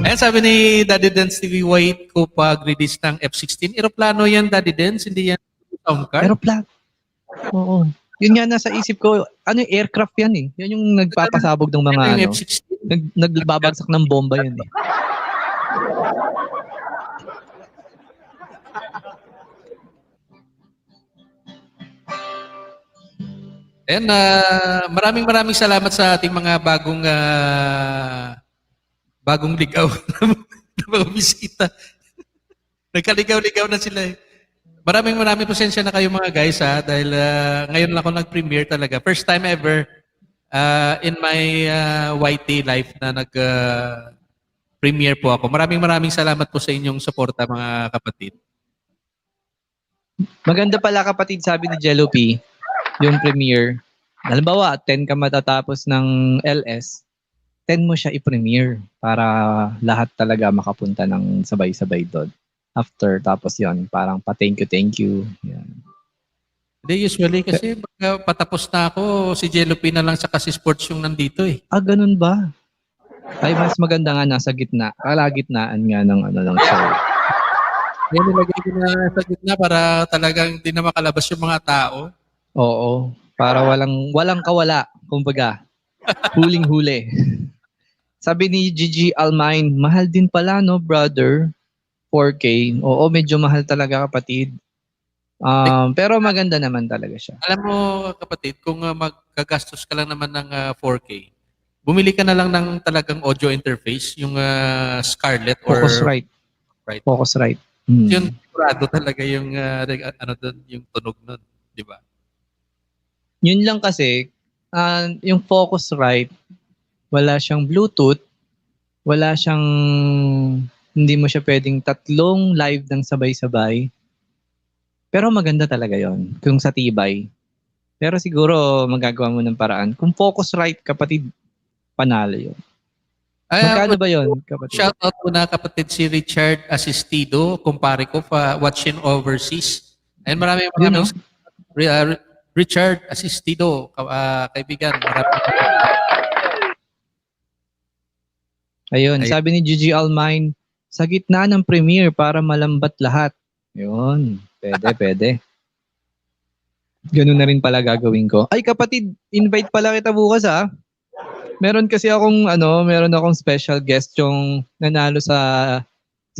Ayan, sabi ni Daddy Dance TV, wait ko pag-release ng F-16. Aeroplano yan, Daddy Dance? Hindi yan sound card? Aeroplano. Oo. Yun nga nasa isip ko, yung aircraft yan eh. Yan yung nagpapasabog ng mga yung F-16? Nagbabagsak ng bomba yan eh. Ayan, maraming salamat sa ating mga bagong ligaw na mga bisita. Nagkaligaw-ligaw na sila eh. Maraming pasensya na kayo mga guys dahil ngayon lang ako nag-premiere talaga. First time ever in my YT life na nag-premiere po ako. Maraming salamat po sa inyong suporta mga kapatid. Maganda pala kapatid, sabi ni Jello P, yung premiere. Halimbawa, 10 ka matatapos ng LS, 10 mo siya i-premiere para lahat talaga makapunta ng sabay-sabay doon. After, tapos yon parang pa-thank you. Yan. Hindi, usually kasi patapos na ako, si Jello P na lang sa kasi sports yung nandito eh. Ganun ba? Ay, mas maganda nga nasa gitna. Kalagitnaan nga ng show. Kaya nilagay ko na sa gitna para talagang hindi na makalabas yung mga tao. Oo. Para walang kawala. Kumbaga, huling-huli. Sabi ni Gigi Almine, mahal din pala no, brother? 4K. Oo, medyo mahal talaga kapatid. Pero maganda naman talaga siya. Alam mo kapatid, kung magkagastos ka lang naman ng 4K, bumili ka na lang ng talagang audio interface, yung Scarlett or Focusrite. Focusrite. Yun, sigurado talaga yung yung tunog nun, di ba? Yun lang kasi, yung Focusrite, wala siyang Bluetooth, wala siyang, hindi mo siya pwedeng 3 live ng sabay-sabay. Pero maganda talaga yon kung sa tibay. Pero siguro magagawa mo ng paraan. Kung Focusrite, kapatid, panalo yun. Magkano ba yun, kapatid? Shout out ko na kapatid si Richard Asistido, kumpare ko watching overseas. And maraming Richard Asistido, kaibigan. Ayun, sabi ni Gigi Almine, sa gitna ng premiere para malambat lahat. Yun, pwede. Ganun na rin pala gagawin ko. Ay kapatid, invite pala kita bukas Meron kasi akong special guest yung nanalo sa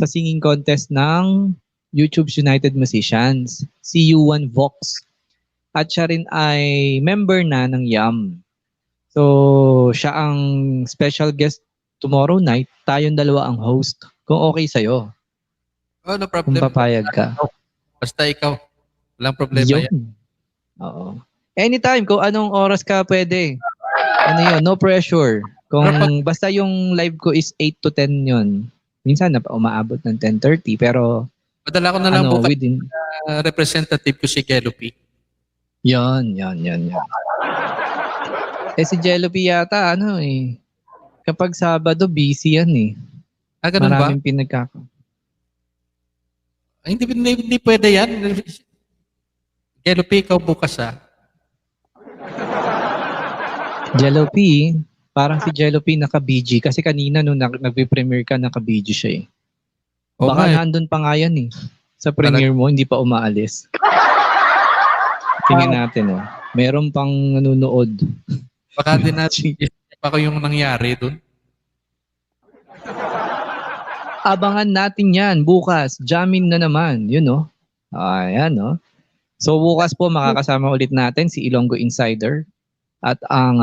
singing contest ng YouTube's United Musicians, si U1 Vox. At siya rin ay member na ng YAM. So, siya ang special guest tomorrow night. Tayong dalawa ang host. Kung okay sa'yo. No problem. Kung papayag ka. Basta ikaw. Walang problema yan. Oo. Anytime, kung anong oras ka pwede. Ano yun, no pressure. Kung basta yung live ko is 8 to 10 yun. Minsan na umaabot ng 10:30 pero Padala ko na lang bukas within representative ko si Jello P. Yan. Eh si Jello P yata, kapag Sabado, busy yan eh. Ganun ba? Maraming Ay, hindi pwede yan. Jello P, ikaw bukas Jello P, parang si Jello P naka-BG. Kasi kanina nung nag-premiere ka, naka-BG siya eh. Oo Baka nga eh. nandun pa nga yan eh. Sa premiere mo, hindi pa umaalis. Tingnan natin Meron pang nanonood. Baka din natin baka yung nangyari dun. Abangan natin yan bukas. Jamin na naman. Yun Ayan So bukas po makakasama ulit natin si Ilonggo Insider at ang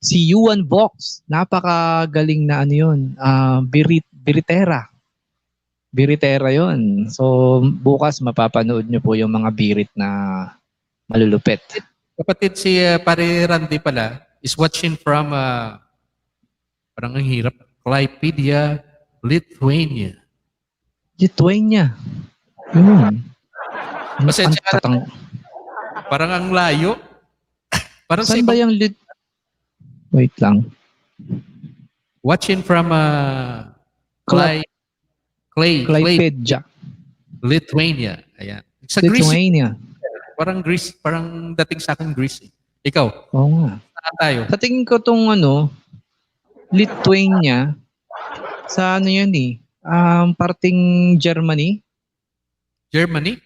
si Yuan Box. Napakagaling na biritera. Biritera yon. So bukas mapapanood nyo po yung mga birit na malulupit. Kapatid si Pare Randy pala is watching from parang ang hirap. Clipedia, Lithuania. Lithuania. Yun. Pasensya ka na. Parang ang layo. Parang saan ba yung Wait lang. Watching from Clipedia. Lithuania. Ayan. Sa Greece. Lithuania. Parang Greece. Parang dating sa akin Greece. Ikaw? Oo nga. Saan tayo? Sa tingin ko tong Lithuania, sa yan parting Germany. Germany?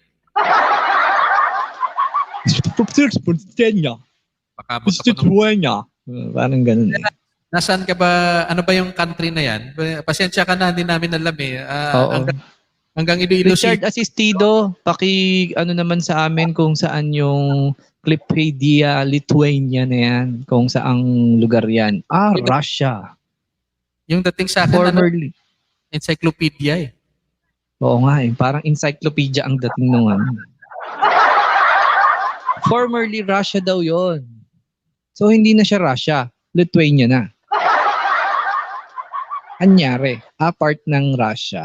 Lithuania. Parang ganun Nasaan ka ba? Ano ba yung country na yan? Pasensya ka na, hindi namin alam hanggang Iloilo Richard Asistido, naman sa amin kung saan yung Clipedia, Lithuania na yan. Kung saang lugar yan. Russia. Yung dating sa akin, formerly. Encyclopedia Oo nga parang encyclopedia ang dating nung Formerly Russia daw yon. So hindi na siya Russia. Lithuania na. Anyari, part ng Russia.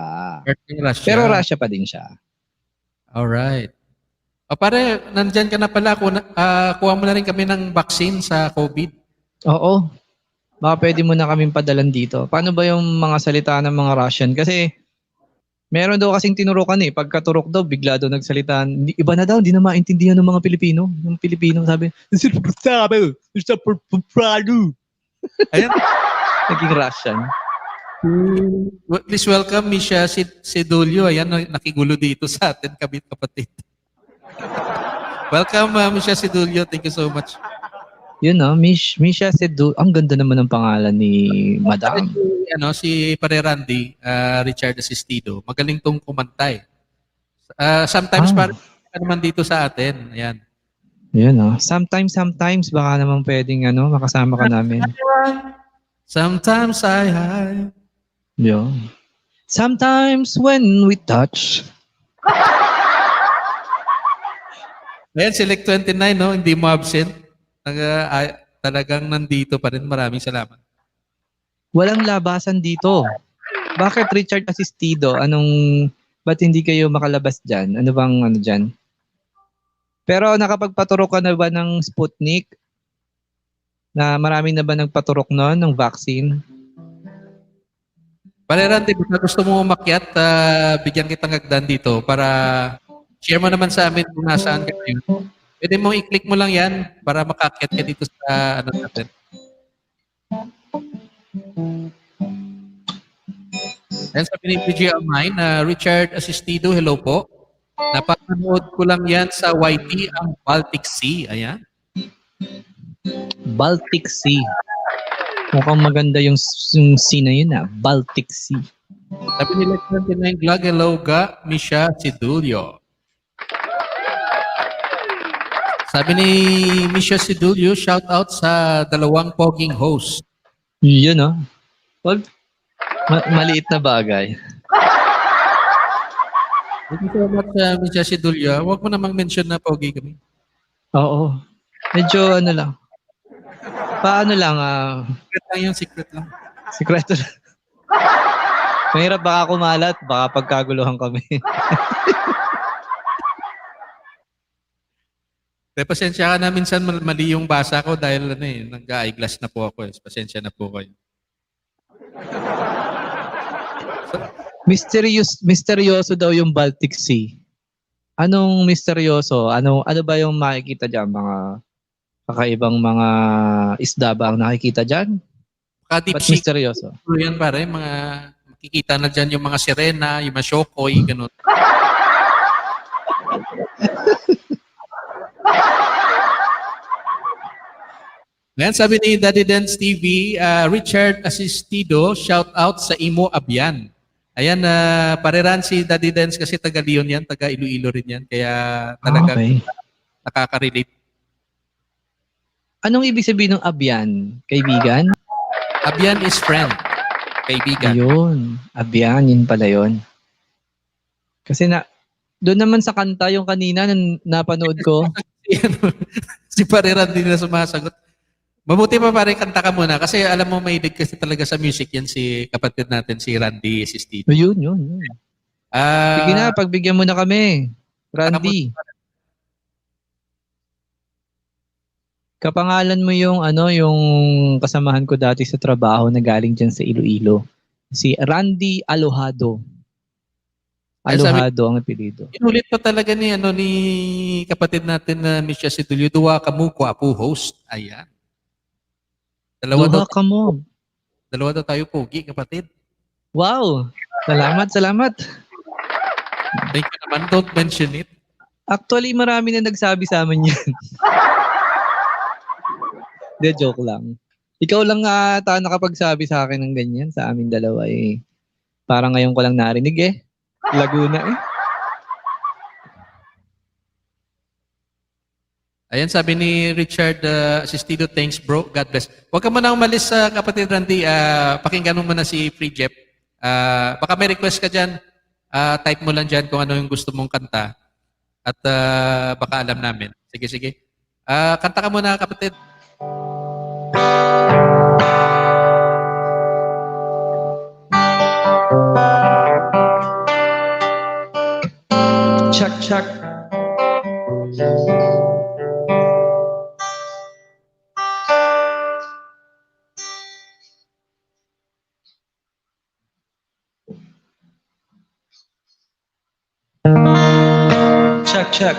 Pero Russia pa din siya. Alright. Pare, nandyan ka na pala. Kuha mo na rin kami ng vaccine sa COVID. Oo. Baka pwede mo na kaming padalan dito. Paano ba yung mga salita ng mga Russian? Kasi meron daw kasing tinurukan Pagkaturok daw, bigla daw nagsalita. Iba na daw, hindi na maintindihan ng mga Pilipino. Yung Pilipino sabi, Ayan. Naging Russian. Please welcome Misha Sedulio. Ayan, nakigulo dito sa atin, kapatid. Welcome, Misha Sedulio. Thank you so much. Yun Misha Sedulio. Ang ganda naman ng pangalan ni Madam. Si Pare Randy, Richard Asistido. Magaling tong kumanta Sometimes parang naman dito sa atin. Ayan. Yun Sometimes baka naman pwedeng makasama ka namin. Sometimes I hide. Yun. Sometimes when we touch. Ayan, Select 29, hindi mo absent. Talagang nandito pa rin. Maraming salamat. Walang labasan dito. Bakit Richard Asistido? Ba't hindi kayo makalabas dyan? Ano bang dyan? Pero nakapagpaturok ka na ba ng Sputnik? Na marami na ba nagpaturok nun ng vaccine? Pare Randy, baka gusto mo umakyat, bigyan kitang hagdan dito para share mo naman sa amin kung nasaan ka ngayon. Pwede mo i-click mo lang yan para makakyat ka dito sa natin. Ayan, sabi ni PG Almine, Richard Asistido, hello po. Napapanood ko lang yan sa YT ang Baltic Sea. Ayan. Baltic Sea. Mukhang maganda yung sea na yun Baltic Sea. Sabi nila 29 Vlog, hello ga, Misha Sedulio. Sabi ni Misha Sedulio, shout out sa dalawang poging host. Yun maliit na bagay. Thank you so much, Misha Sedulio. Huwag mo namang mention na pogi kami. Oo. Medyo ano lang. Paano lang, Secret lang yun, secret lang. sikreto lang. Mahirap baka kumalat, baka pagkaguluhan kami. Pasensya ka na minsan mali yung basa ko dahil nag-eyeglass na po ako. Pasensya na po kayo. Misteryoso daw yung Baltic Sea. Anong misteryoso? Ano ba yung makikita diyan? Mga kakaibang mga isda ba ang nakikita diyan? Deep Ba't sea. misteryoso? Yan pare, mga makikita na dyan yung mga sirena, yung mga shokoy, ganun. Ngayon, sabi ni Daddy Dance TV, Richard Asistido, shout out sa Imo Abyan. Ayan, pareran si Daddy Dance kasi taga Leon yan, taga Iloilo rin yan. Kaya talaga nakaka-relate. Anong ibig sabihin ng Abyan? Kaibigan? Abyan is friend. Kaibigan. Ayun. Abyan, yun pala yun. Kasi doon naman sa kanta yung kanina napanood ko. Si Pareran din na sumasagot. Mabuti pa pare, kanta ka muna. Kasi alam mo, may kasi talaga sa music yan si kapatid natin, si Randy Asistido. Yun. Sige na, pagbigyan mo na kami. Randy. Kapangalan mo yung yung kasamahan ko dati sa trabaho na galing diyan sa Iloilo. Si Randy Alojado. Alojado ang apelyido. Inulit pa talaga ni kapatid natin na Miss Sidulio, duwa kamu kwapo host. Ayan. Dalawa daw tayo pogi, kapatid. Wow. Salamat. Thank you naman. Don't mention it. Actually, marami na nagsabi sa amin yan. De, joke lang. Ikaw lang nakapagsabi sa akin ng ganyan sa aming dalawa eh. Parang ngayon ko lang narinig eh. Laguna eh. Ayan, sabi ni Richard Asistido, thanks bro, God bless. Huwag ka muna umalis sa kapatid Randy, pakinggan mo muna si Free Jeff. Baka may request ka dyan, type mo lang dyan kung ano yung gusto mong kanta at baka alam namin. Sige. Kanta ka muna kapatid. Check. Check.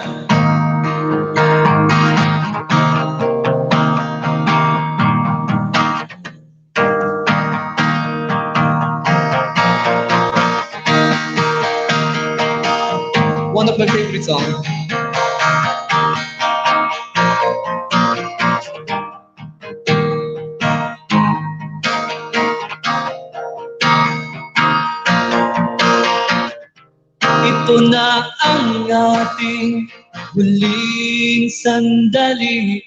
One of my favorite songs. Ito na ang ating huling sandali.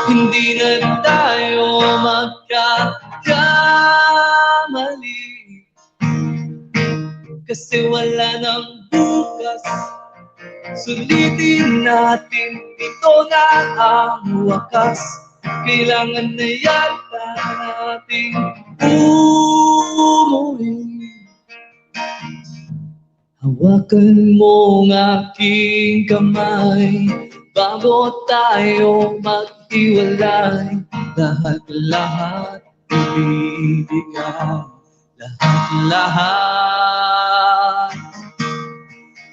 Hindi na tayo magkakamali. Kasi wala nang bukas. Sulitin natin, ito na ang wakas. Kailangan na yata nating umuwi. Hawakan mo ang aking kamay bago tayo maghiwalay. Lahat ibibigay, lahat.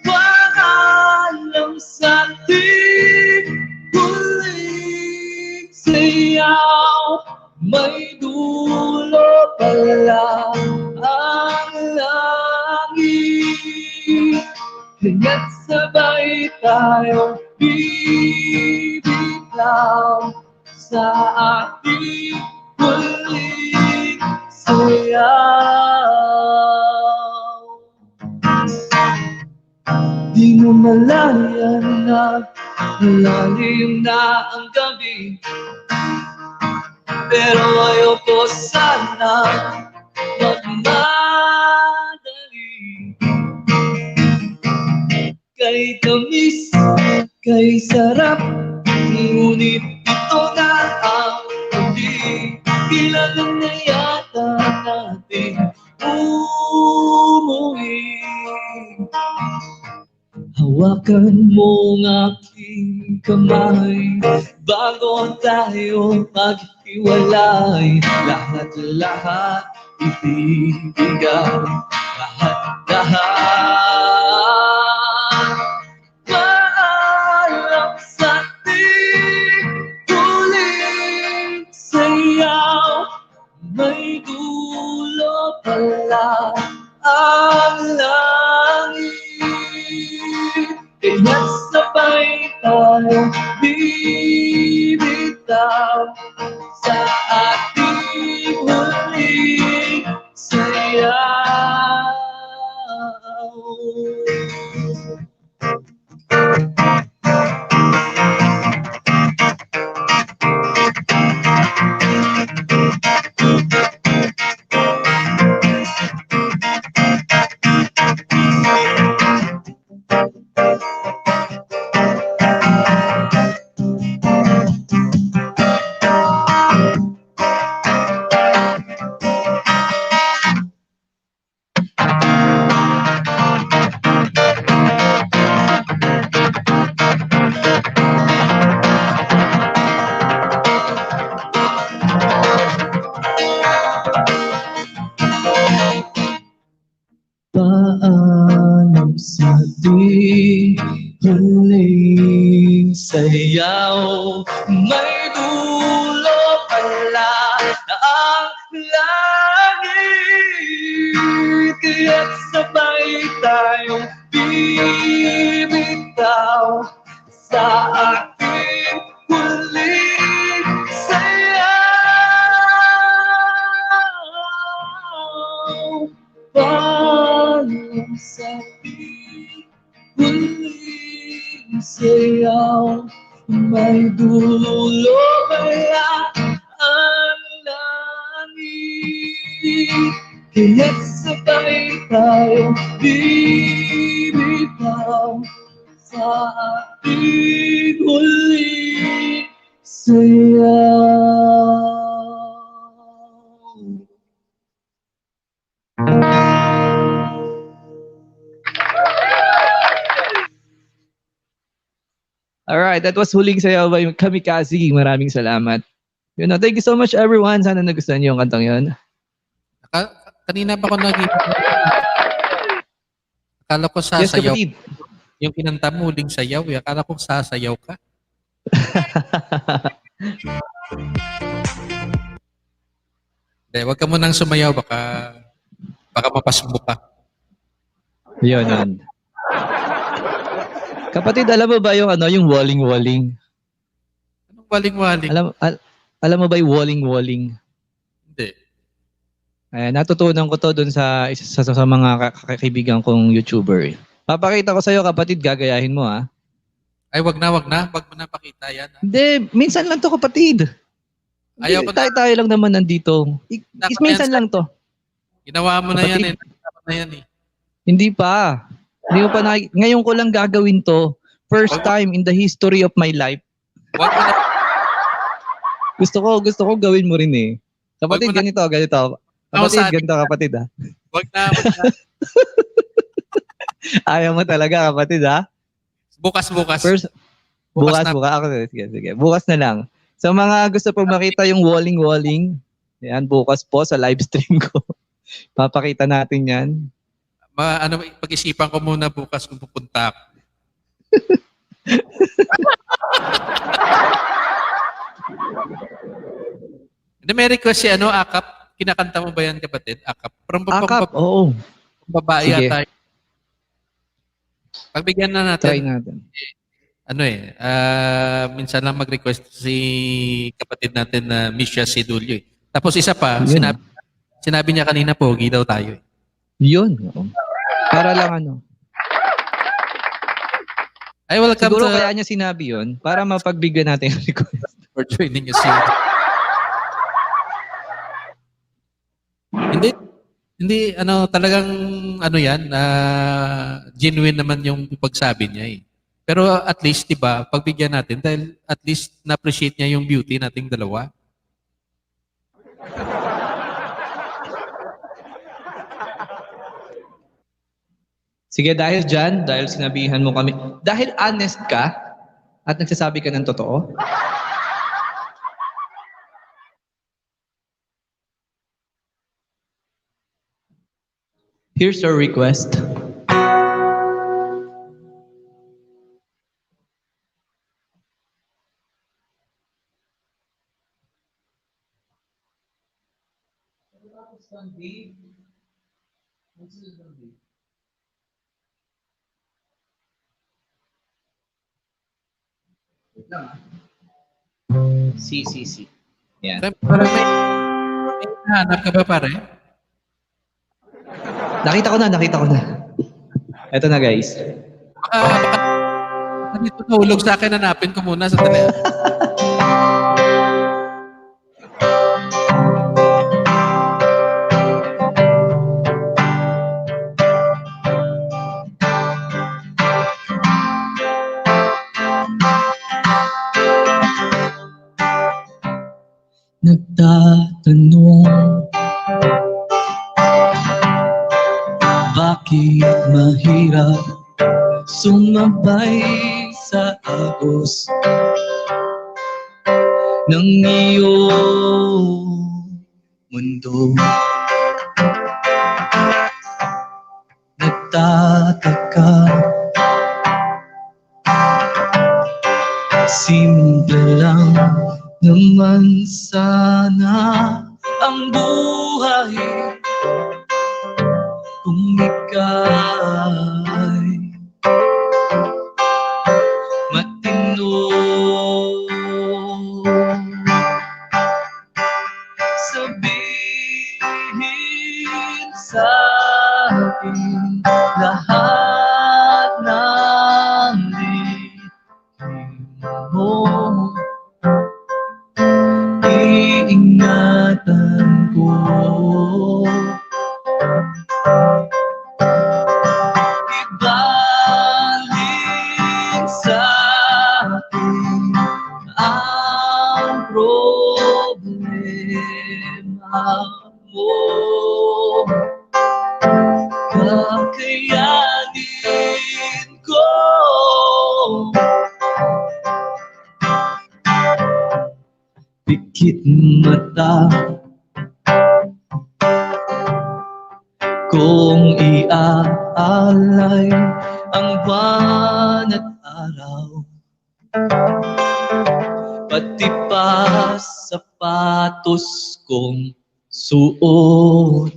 Paalam sa ating huling sayaw, may dulo pala ang langit. Kaya't sabay tayo bibiglaw sa ating huling sayaw. Di mo malayan na malalim na ang gabi, pero ayoko sana magmadali. kay tamis, kay sarap, ngunit ito na ang huli. Kailangan na yata natin umuwi. Hawakan mo ang aking kamay bago tayo maghiwalay. Lahat-lahat ibibigay, lahat-lahat. Paalam sa ating huling sayaw, may dulo pala ang langit. Kaya sabay tayo bibitaw sa ating huling sayaw. Paalam sa di huling sayaw, may dulo pala ang langit. Kaya't sabay tayong bibitaw sa ating huling sayaw. Paalam sa huling sayaw, may dulo pala ang langit. Kaya't sabay tayo bibitaw sa ating huling sayaw. Alright, that was Huling Sayaw by Kamikaze. Maraming salamat. Yun na, thank you so much everyone. Sana nagustuhan niyo yung kantang yun. Kanina pa ako akala ko sasayaw. Yes, yung kinanta mo, Huling Sayaw. Akala ko sasayaw ka. Hindi, wag ka munang sumayaw. Baka mapasbo ka. Yun. Kapatid, alam mo ba yung yung walling-walling? Anong walling-walling? Alam mo ba yung walling-walling? Hindi. Natutunan ko to dun sa isa sa mga kaibigan kong YouTuber. Papakita ko sa'yo, kapatid, gagayahin mo ha. Ay, wag na. Wag mo na pakita yan. Hindi, minsan lang to, kapatid. Ayaw ko na. Tayo lang naman nandito. Minsan lang to. Ginawa mo na yan eh. Hindi pa. Hindi ko pa ngayon ko lang gagawin to. First time in the history of my life. Wag mo na. Gusto ko gawin mo rin eh. Kapatid, ganito. Kapatid, ganito kapatid ha. Wag na. Ayaw mo talaga kapatid ha. Bukas. Bukas. Sige. Bukas na lang. Sa mga gusto pong makita yung walling-walling, yan, bukas po sa live stream ko. Papakita natin yan. Pag-isipan ko muna bukas kung pupunta ako. Hindi, may request si Akap. Kinakanta mo ba yan, kapatid? Akap. Akap, oo. Babae Sige. yata. Pagbigyan na natin. Try natin. Minsan lang mag-request si kapatid natin na Misha Sidulyo. Tapos isa pa, Yun. sinabi niya kanina, pogi daw tayo. Yun. Para lang Ay, welcome siguro to... kaya niya sinabi yun para mapagbigyan natin yung request. For joining us here. Hindi, talagang ano yan, genuine naman yung pagsabi niya eh. Pero at least, di ba, pagbigyan natin dahil at least na-appreciate niya yung beauty nating dalawa. Sige, dahil dyan, dahil sinabihan mo kami, dahil honest ka at nagsasabi ka ng totoo, here's your request. Si. Yan. Parang may hanap ka ba pare? Nakita ko na. Eto na guys. Baka dito nahulog sa akin, hanapin ko muna sa tali. Nagtatanong, bakit mahirap sumabay sa agos ng iyong mundo? Nagtataka, simple lang naman sana ang buhay kung ika'y matino. Sabihin sa akin lahat ng lihim mo, iingatan ko. Ibalik sa akin ang problema mo. Kakayanin ko. Pikit mata kung iaalay ang buwan at araw, pati pa sapatos kong suot.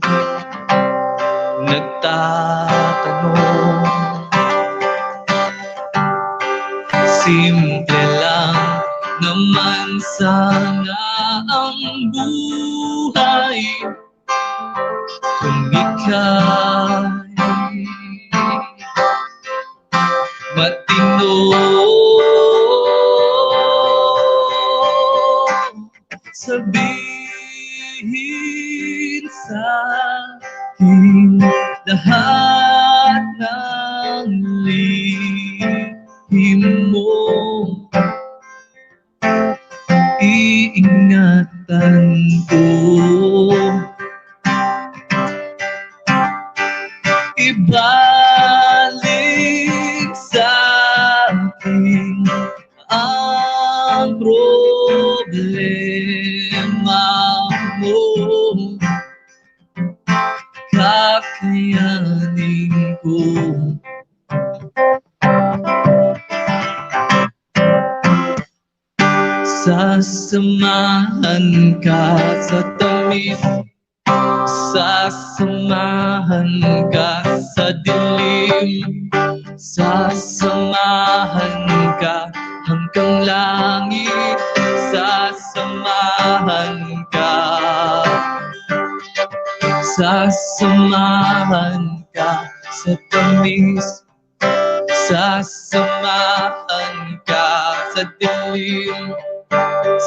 Nagtatanong, simple lang naman sana ang buhay kung ika'y matino. Sabihin sa akin lahat ng lihim mo, iingatan ko. Ibalik sa akin ang problema mo. Kakayanin ko. Sasamahan ka sa tamis, sasamahan ka sa dilim, sasamahan ka hanggang langit, sasamahan ka, sasamahan ka sa tamis, sasamahan ka sa dilim,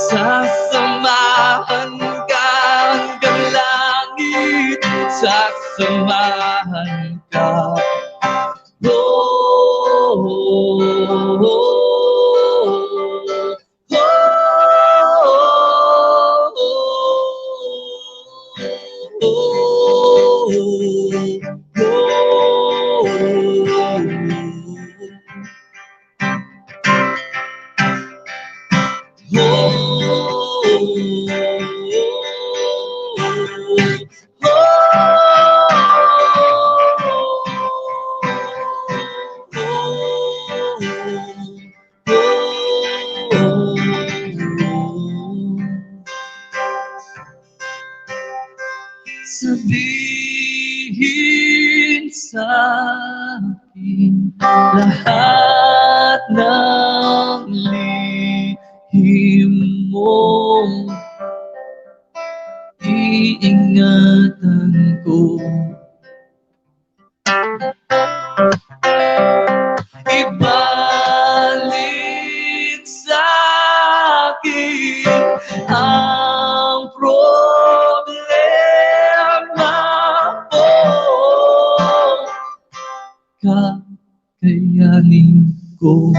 sasamahan ka hanggang langit, sasamahan sa akin lahat ng lihim mo. Iingatan ko. Ibalik sa akin ang problema ko. Kakayanin ko.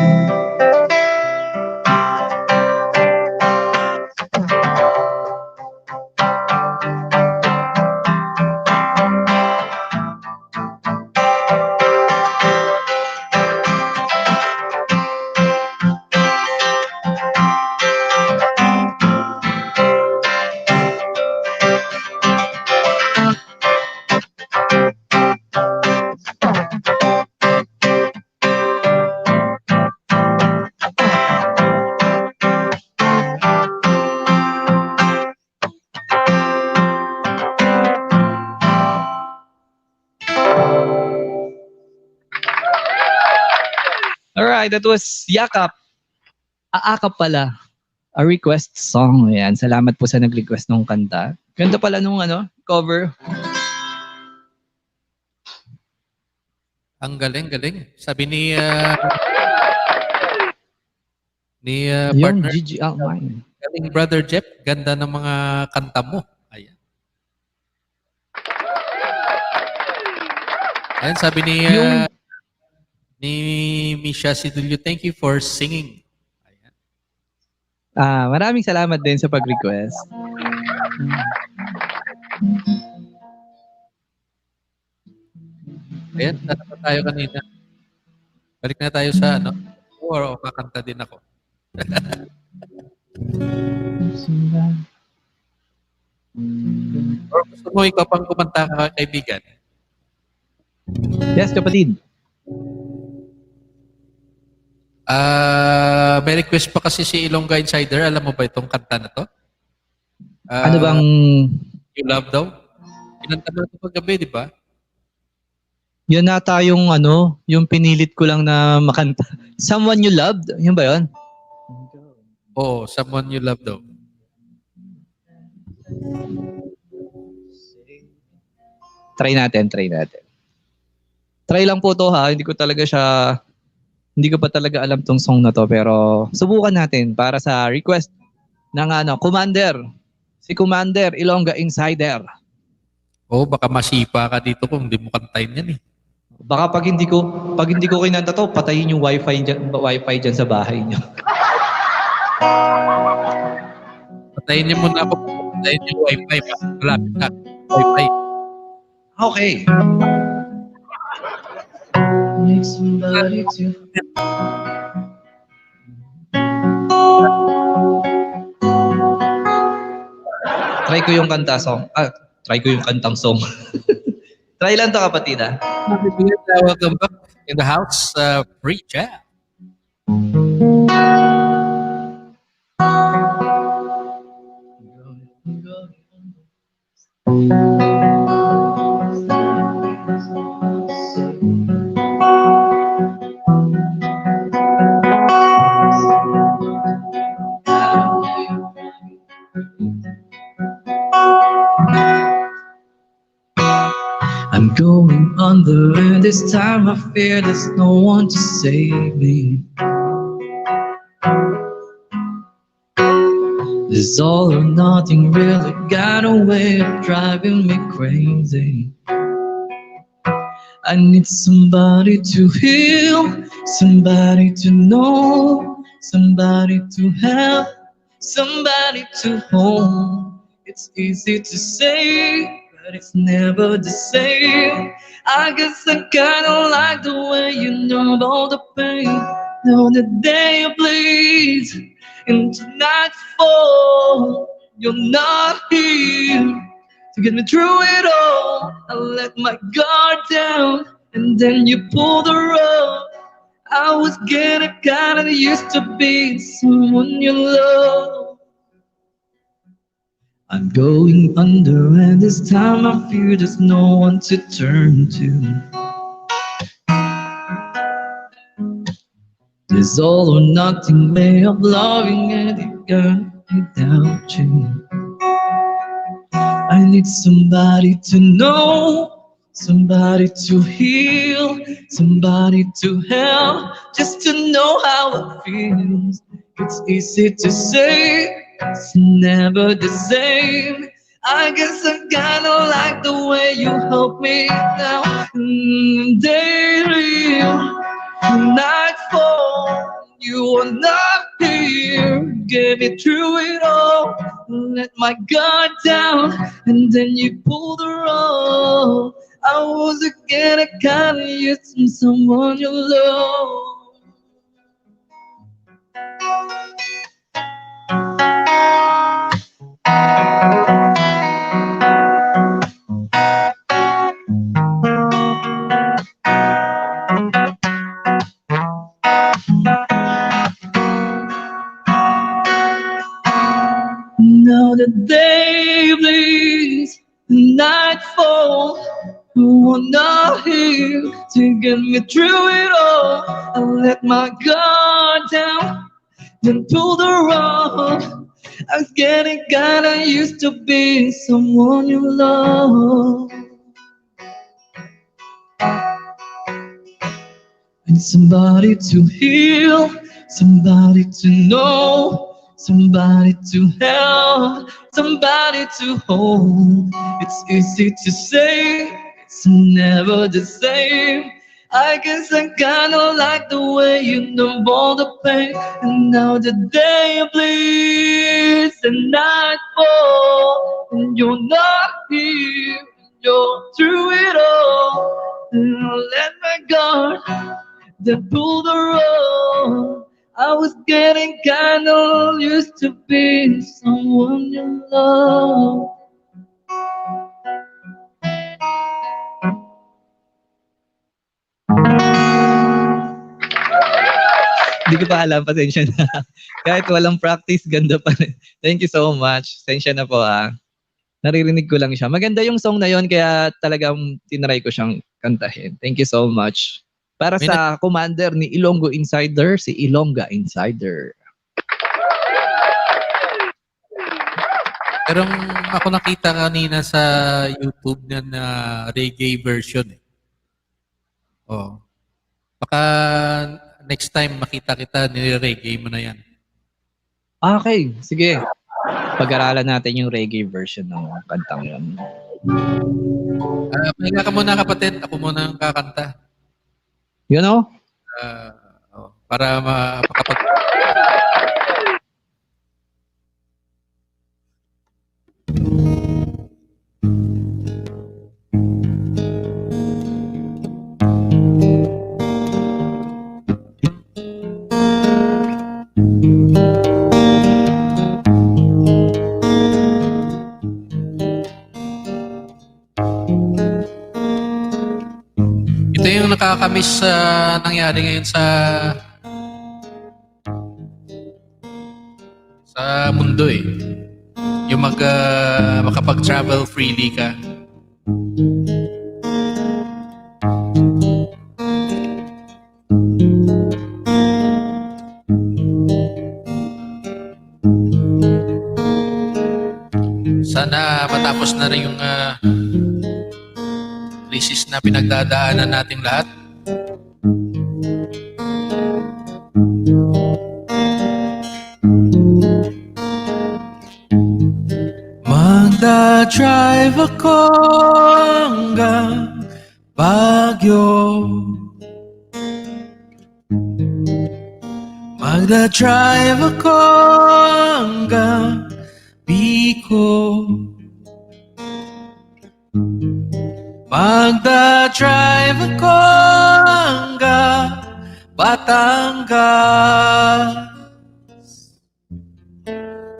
Alright, that was Yakap. Aakap pala. A request song. Ayan, salamat po sa nag-request ng kanta. Ganda pala nung cover. Ang galing. Sabi ni Yung partner, Gigi Almine. galing Brother Jeff, ganda ng mga kanta mo. Ayan, sabi ni Misha Sidulio, thank you for singing. Maraming salamat din sa pag-request. Ayan, saan pa tayo kanina? Balik na tayo sa or kakanta din ako. Or gusto mo ikaw pang kumanta ka, kaibigan? Yes, kapatid. May request pa kasi si Ilongga Insider. Alam mo ba itong kanta na to? Ano bang... You Love daw? Pinanta mo ito paggabi, di ba? Yun nata yung yung pinilit ko lang na makanta. Someone You Loved? Yun ba yun? Oo, Someone You Love daw. Try natin. Try lang po to ha. Hindi ko pa talaga alam tong song na to. Pero subukan natin para sa request ng Commander. Si Commander Ilongga Insider. Baka masipa ka dito kung hindi mo kantayin yan eh. Baka pag hindi ko kinanta to, patayin yung wifi dyan sa bahay niyo. Patayin niyo muna ako. Patayin yung wifi. Malapit na. Wifi. Okay. Make somebody to... Try ko yung kanta song. Try ko yung kantang song. Try lang to kapatid ha. Welcome back in the house. Free chat. I'm going under, and this time I fear there's no one to save me. This all or nothing really got a way of driving me crazy. I need somebody to heal, somebody to know, somebody to help, somebody to hold. It's easy to say, but it's never the same. I guess I kinda like the way you know all the pain. Know the day bleeds into nightfall. You're not here to get me through it all. I let my guard down and then you pulled the rug. I was getting kinda used to being someone you love. I'm going under, and this time I fear there's no one to turn to. This all or nothing way of loving any girl without you. I need somebody to know, somebody to heal, somebody to help, just to know how it feels. It's easy to say, it's never the same. I guess I kinda like the way you help me now. Daily, nightfall, you are not here. Get me through it all. Let my guard down, and then you pulled the rug. I was again a kind of used to someone you love. Now the day bleeds, nightfall. You are not here to get me through it all. I let my guard down, then pulled the rug. I was getting kinda used to being someone you love. And somebody to heal, somebody to know, somebody to help, somebody to hold. It's easy to say, it's never the same. I guess I kinda like the way you numb all the pain. And now the day bleeds and night falls, and you're not here, you're through it all. And I let my guard, then pull the rug. I was getting kinda used to being someone you love. Hindi ko pa alam, pasensya na. Kahit walang practice, ganda pa rin. Thank you so much. Pasensya na po Naririnig ko lang siya. Maganda yung song na yon, kaya talagang tinry ko siyang kantahin. Thank you so much. Para sa commander ni Ilonggo Insider, si Ilongga Insider. Pero ako nakita kanina sa YouTube na reggae version. Oh. Baka next time makita kita, nire-reggae mo na yan. Okay, sige. Pag-aralan natin yung reggae version ng kantang yun. Pahinga ka muna kapatid, ako muna ang kakanta. You know? Para makapag... Ito yung nakakamiss nangyari ngayon sa mundo eh. Yung makapag-travel freely ka. Sana matapos na rin yung crisis na pinagdadaanan nating lahat. Magdadrive ako hanggang Baguio. Magdadrive ako hanggang Bicol. Magdadrive ako hanggang Batangas.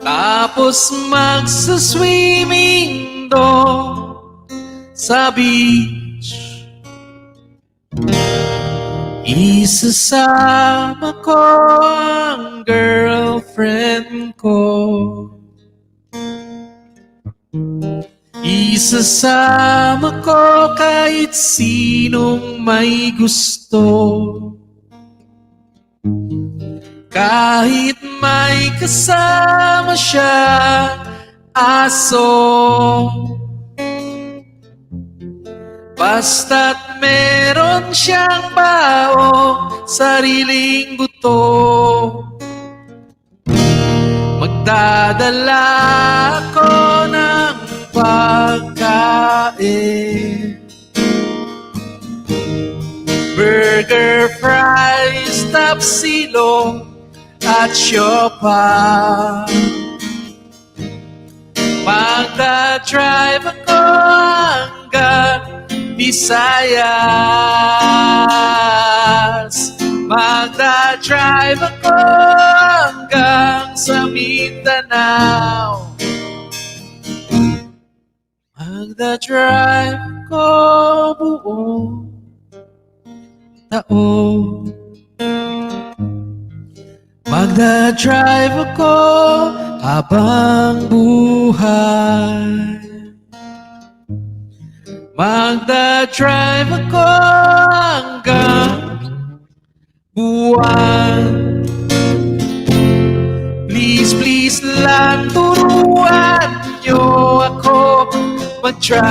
Tapos magsaswimming doon sa beach. Isasama ko ang girlfriend ko. Isasama ko kahit sinong may gusto. Kahit may kasama siya, aso, basta't meron siyang bao, sariling buto, magdadala ako ng pagkain. Burger, fries, tapsilog at siopa. Magdadrive ako hanggang Visayas. Magdadrive ako hanggang sa Mindanao. Magdadrive ako buong taon. Magdadrive ako habang buhay. Magdadrive ako hanggang buwan. Please, please lang turuan niyo ako mag-drive.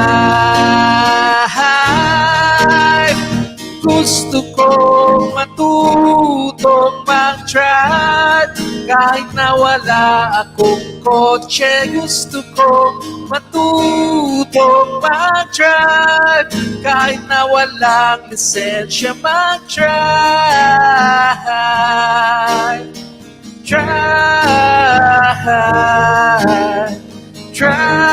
Gusto kong matutong mag-drive. Kahit na wala akong kotse, gusto kong matutong mag-drive. Kahit na walang lisensya, mag-drive. Drive. Drive.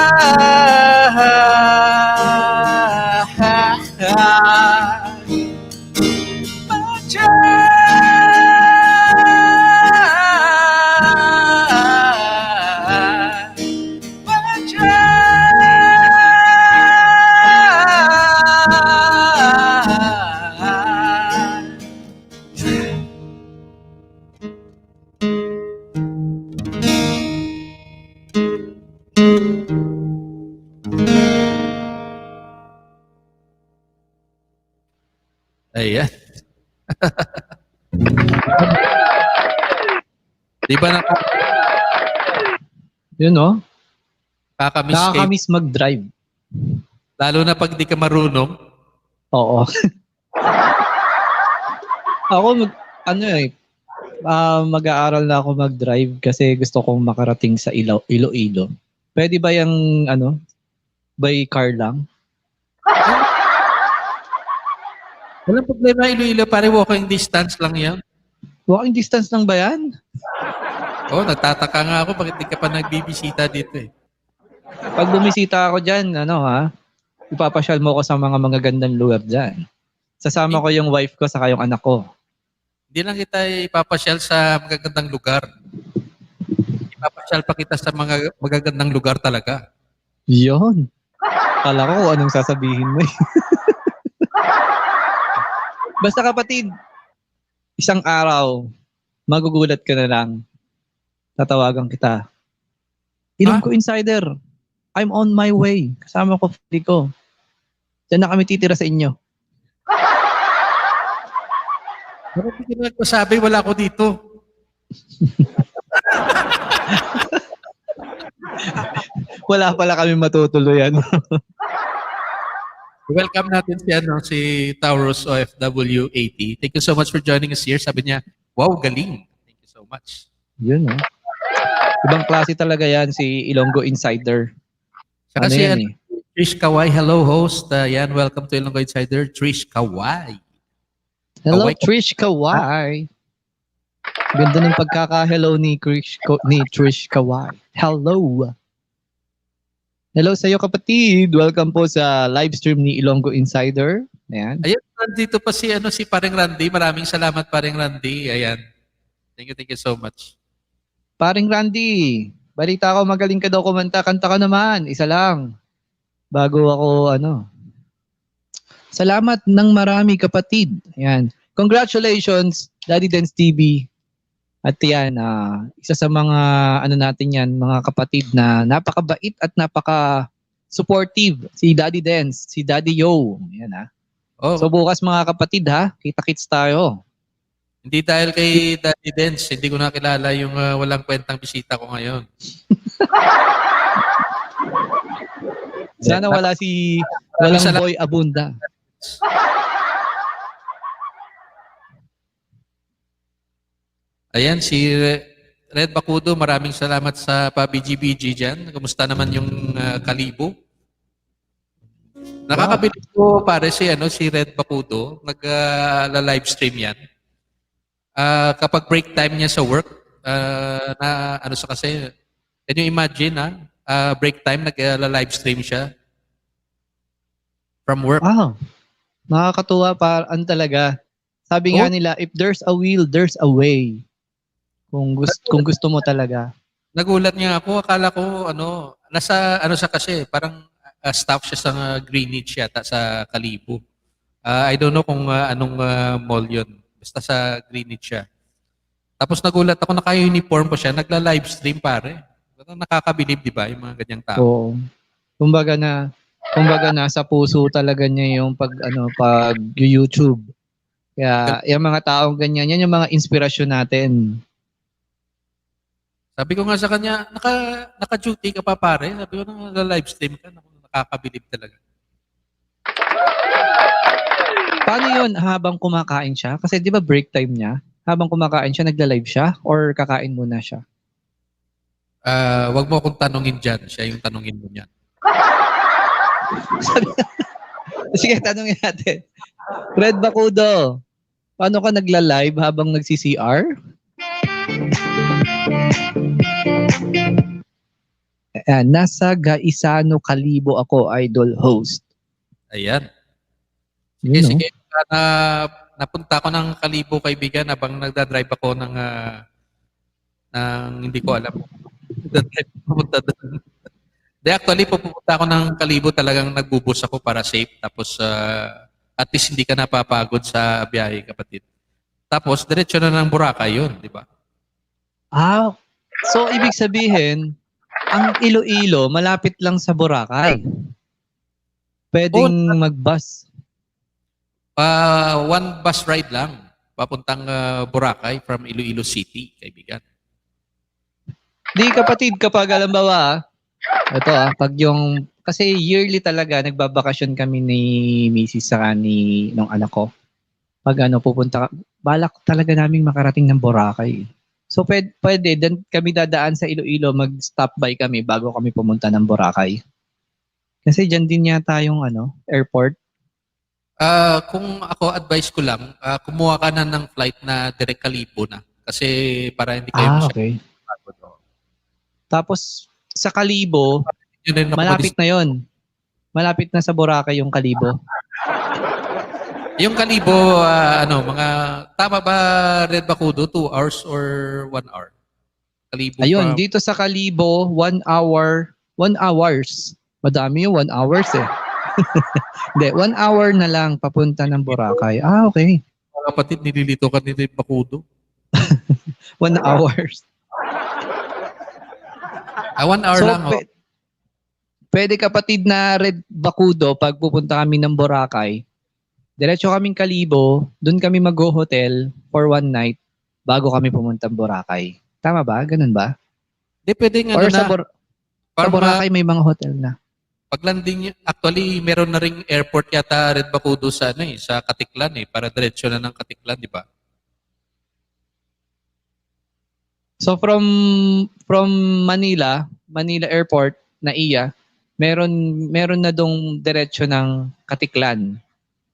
Ayan. Di ba Yun, no? Nakakamiss mag-drive. Lalo na pag di ka marunong. Oo. Ako, mag-aaral na ako mag-drive kasi gusto kong makarating sa Iloilo. Pwede ba yung, by car lang? Walang problema, Iloilo. Pare, walking distance lang yan. Walking distance lang ba yan? Oo, nagtataka nga ako bakit di ka pa nagbibisita dito eh. Pag bumisita ako dyan, ipapasyal mo ko sa mga magagandang lugar dyan. Sasama ko yung wife ko saka yung anak ko. Hindi lang kita ipapasyal sa magagandang lugar. Ipapasyal pa kita sa mga magagandang lugar talaga. Yun. Kala ko kung anong sasabihin mo eh. Basta kapatid, isang araw, magugulat ka na lang. Tatawagan kita. Ilonggo Insider, I'm on my way. Kasama ko, family ko. Diyan na kami titira sa inyo. Bakit hindi ko nagpasabi, wala ko dito. Wala pala kami matutuluyan. Welcome natin si Taurus OFW 80. Thank you so much for joining us here. Sabi niya, wow, galing. Thank you so much. Yun, no? Ibang klase talaga yan, si Ilonggo Insider. Saka Trish Kawai, hello host. Yan, welcome to Ilonggo Insider, Trish Kawai. Hello, Trish Kawai. Ganda ng pagkaka-hello ni Trish Kawai. Hello. Hello sa iyo kapatid. Welcome po sa live stream ni Ilonggo Insider. Ayan. Ayan, nandito pa si Paring Randy. Maraming salamat Paring Randy. Ayan. Thank you so much. Paring Randy, balita ko magaling ka daw kumanta. Kanta ka naman, isa lang. Bago ako Salamat ng marami kapatid. Ayan. Congratulations, Daddy Dance TV. At yan, isa sa mga natin yan, mga kapatid na napakabait at napaka-supportive. Si Daddy Dance, si Daddy Yo. Yan Oh. So bukas mga kapatid kita-kits tayo. Hindi dahil kay Daddy Dance, hindi ko nakilala yung walang kwentang bisita ko ngayon. Sana wala walang Boy Abunda. Ayan, si Red Bakudo, maraming salamat sa pa-BGBG dyan. Kumusta naman yung Kalibo? Nakakabilib ko pare si Red Bakudo, nag-live stream yan. Kapag break time niya sa work, kasi, can you imagine break time, nag-live stream siya from work. Wow. Nakakatuwa talaga. Sabi nga nila, if there's a will, there's a way. Kung gusto mo talaga. Nagulat niya ako, akala ko nasa siya kasi, parang staff siya sa Greenwich yata sa Kalibo. I don't know kung anong mall yun. Basta sa Greenwich siya. Tapos nagulat ako, naka-uniform pa siya, nagla-live stream pare. Nakakabilib, di ba, yung mga ganyang tao. Oo. Kumbaga nasa puso talaga niya yung pag YouTube. Kaya yung mga taong ganyan, yan yung mga inspirasyon natin. Sabi ko nga sa kanya, naka-duty ka pa pare. Sabi ko, naka-live stream ka. Nakakabilib talaga. Paano yun habang kumakain siya? Kasi di ba break time niya? Habang kumakain siya, nagla-live siya? Or kakain muna siya? Wag mo akong tanungin dyan. Siya yung tanungin mo niyan. Sige, tanungin natin. Red Bakudo, paano ka nagla-live habang nagsi-CR? Nasa Gaisano, Kalibo ako, idol host. Ayan. Sige. Napunta ako ng Kalibo, kaibigan, habang nagdadrive ako ng hindi ko alam. Pupunta doon. Actually, pupunta ako ng Kalibo, talagang nagbubus ako para safe. Tapos, at least hindi ka napapagod sa biyahe, kapatid. Tapos, diretso na ng Boracay yun, di ba? So ibig sabihin, ang Iloilo, malapit lang sa Boracay. Pwedeng mag-bus. One bus ride lang. Papuntang Boracay from Iloilo City, kaibigan. Di kapatid, kapag halimbawa, kasi yearly talaga, nagbabakasyon kami ni Mrs. saka nung anak ko. Pag pupunta, balak talaga naming makarating ng Boracay. So pwede, then kami dadaan sa Iloilo, mag-stop by kami bago kami pumunta ng Boracay. Kasi dyan din yata yung airport. Kung ako, advice ko lang, kumuha ka na ng flight na direct Kalibo na. Kasi para hindi kayo okay. Tapos sa Kalibo, malapit na yon. Malapit na sa Boracay yung Kalibo. Yung Kalibo, tama ba, Red Bakudo, 2 hours or 1 hour? Kalibo Ayun, dito sa Kalibo, 1 hours. Madami yung 1 hours eh. Hindi, 1 hour na lang papunta ng Boracay. Okay. Kapatid, nililito ka ni Red Bakudo. 1 hours. 1 hour lang. Pwede kapatid na Red Bakudo, pag pupunta kami ng Boracay, diretso kaming Kalibo, doon kami mag-hotel for 1 night bago kami pumunta ng Boracay. Tama ba? Ganun ba? Hindi, pwedeng Or sa Boracay may mga hotel na. Pag landing, actually, meron na ring airport yata Red Bakudo sa sa Katiklan para diretso na ng Katiklan, di ba? So from Manila Airport na meron na dong diretso ng Katiklan.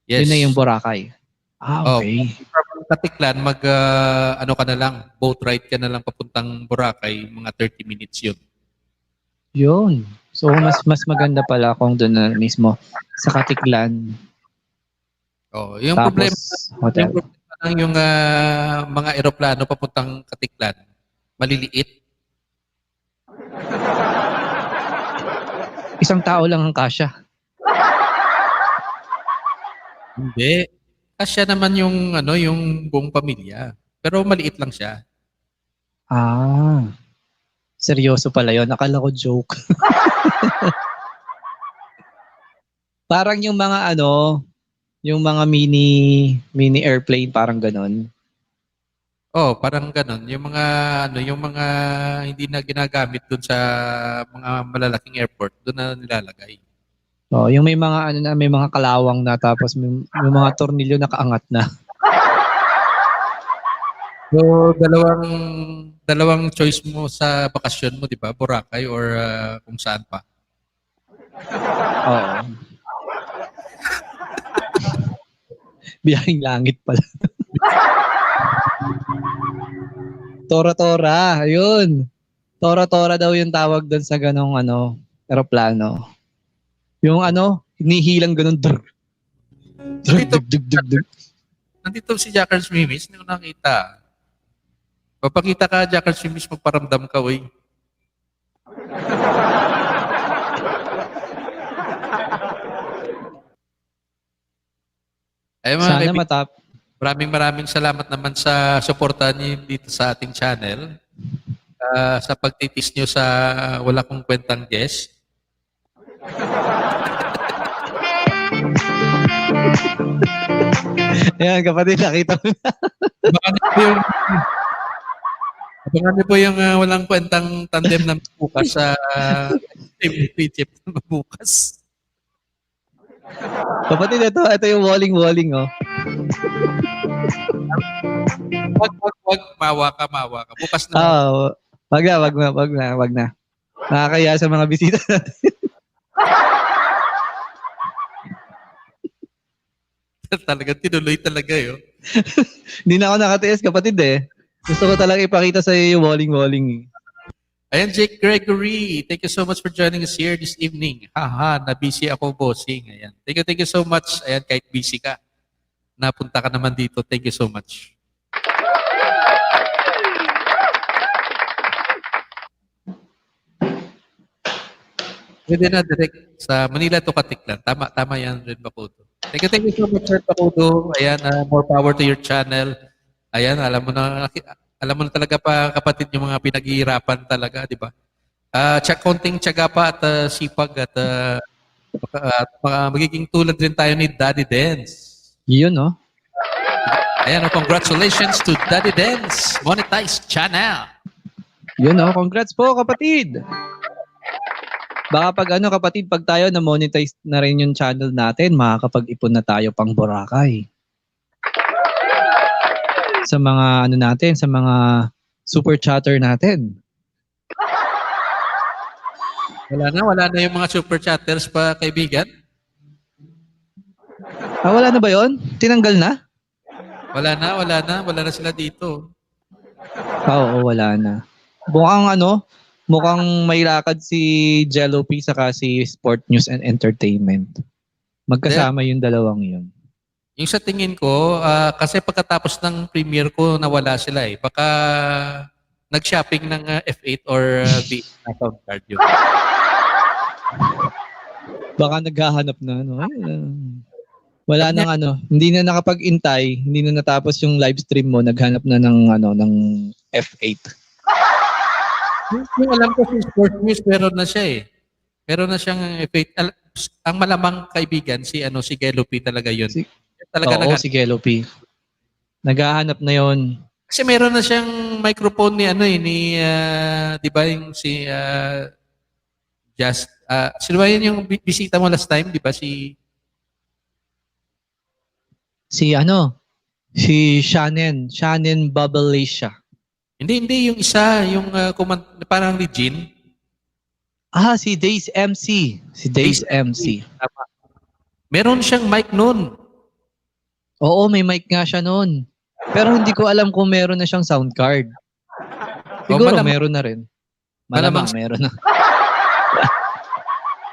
Yes. Yun na yung Boracay. Okay. From Katiklan, ka na lang, boat ride ka na lang papuntang Boracay, mga 30 minutes yun. Yun. So mas maganda pala kung doon na mismo sa Katiklan. Yung Tapos, problema lang yung mga eroplano papuntang Katiklan, maliliit. Isang tao lang ang kasya. Hindi. Kasya naman yung buong pamilya. Pero maliit lang siya. Seryoso pala yun. Akala ko joke. Parang yung mga yung mga mini airplane, parang ganon. Oh, parang ganun. Yung mga yung mga hindi na ginagamit doon sa mga malalaking airport, doon na nilalagay. Oh, yung may mga ano na, may mga kalawang na tapos may mga tornilyo nakaangat na. So, dalawang choice mo sa bakasyon mo, 'di ba? Boracay or kung saan pa. Oo. Biyahing langit pala. Tora-tora, ayun. Tora-tora daw yung tawag doon sa ganong eroplano. Yung hinihilang ganon. Nandito si Jackers Mimis, hindi ko nakita. Papakita ka, Jackers Mimis, magparamdam ka, wey. Ay, mga Sana kaibigan, maraming salamat naman sa suporta niyo dito sa ating channel. Sa pagtitis niyo sa wala kong kwentang guest. Ayan, kapatid, nakita mo na. Abangan niyo po yung walang kwentang tandem ng bukas sa Egypt bukas. Kapatid, ito yung walling-walling, oh. Wag, mawa ka. Bukas na. Wag na. Nakakaya sa mga bisita natin. Talaga, tinuloy talaga yun. Hindi na ako nakatiis, kapatid eh. Gusto ko talaga ipakita sa iyo yung walling-walling eh. Ayan, Jake Gregory. Thank you so much for joining us here this evening. Haha, na-busy ako, bossing. Ayan. Thank you so much. Ayan, kahit busy ka. Napunta ka naman dito. Thank you so much. Pwede na direct sa Manila to Katiklan. Tama yan, Red Bakudo. Thank you so much, Red Bakudo. Ayan, more power to your channel. Ayan, alam mo na talaga pa, kapatid, yung mga pinaghihirapan talaga, di ba? Konting tiyaga pa at sipag at magiging tulad rin tayo ni Daddy Dance. Yun, no? Ayan, congratulations to Daddy Dance Monetized Channel. Yun, no? Congrats po, kapatid. Baka kapatid, pag tayo na monetize na rin yung channel natin, makakapag-ipon na tayo pang Boracay. Sa mga sa mga super chatter natin. Wala na yung mga super chatters pa, kaibigan. Wala na ba yon? Tinanggal na? Wala na sila dito. Oo, wala na. Mukhang may lakad si Jello P saka si Sport News and Entertainment. Magkasama yung dalawang yun. Yung sa tingin ko, kasi pagkatapos ng premiere ko, nawala sila eh. Baka nag-shopping ng F8 or account card yun. Baka naghahanap na. Wala nang hindi na nakapag-intay, hindi na natapos yung live stream mo, naghanap na ng F8. Yung alam ko si Sport News, meron na siya eh. Meron na siyang F8. Ang malamang kaibigan, si Gello P talaga yun. Oo, si Gello P. Naghahanap na yon. Kasi meron na siyang microphone ni di ba yung si sino ba yun yung bisita mo last time, di ba si Shannon Babalacia. Hindi yung isa, yung parang Regine. Si Days MC. Tama. Meron siyang mic noon. Oo, may mic nga siya noon. Pero hindi ko alam kung meron na siyang sound card. Siguro meron na rin. Malamang meron na.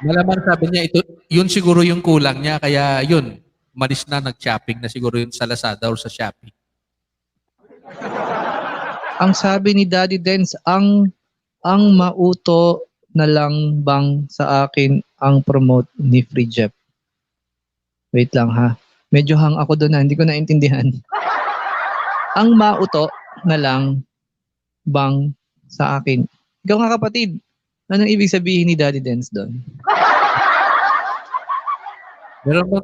Malamang sabi niya, yun siguro yung kulang niya. Kaya yun, umalis na, nag-shopping na siguro yun sa Lazada or sa Shopee. Ang sabi ni Daddy Dance, ang mauto na lang bang sa akin ang promote ni Free Jeff? Wait lang ha. Medyo hang ako doon hindi ko naintindihan. Ang mauto na lang bang sa akin? Ikaw nga kapatid, anong ibig sabihin ni Daddy Dance doon? Meron ba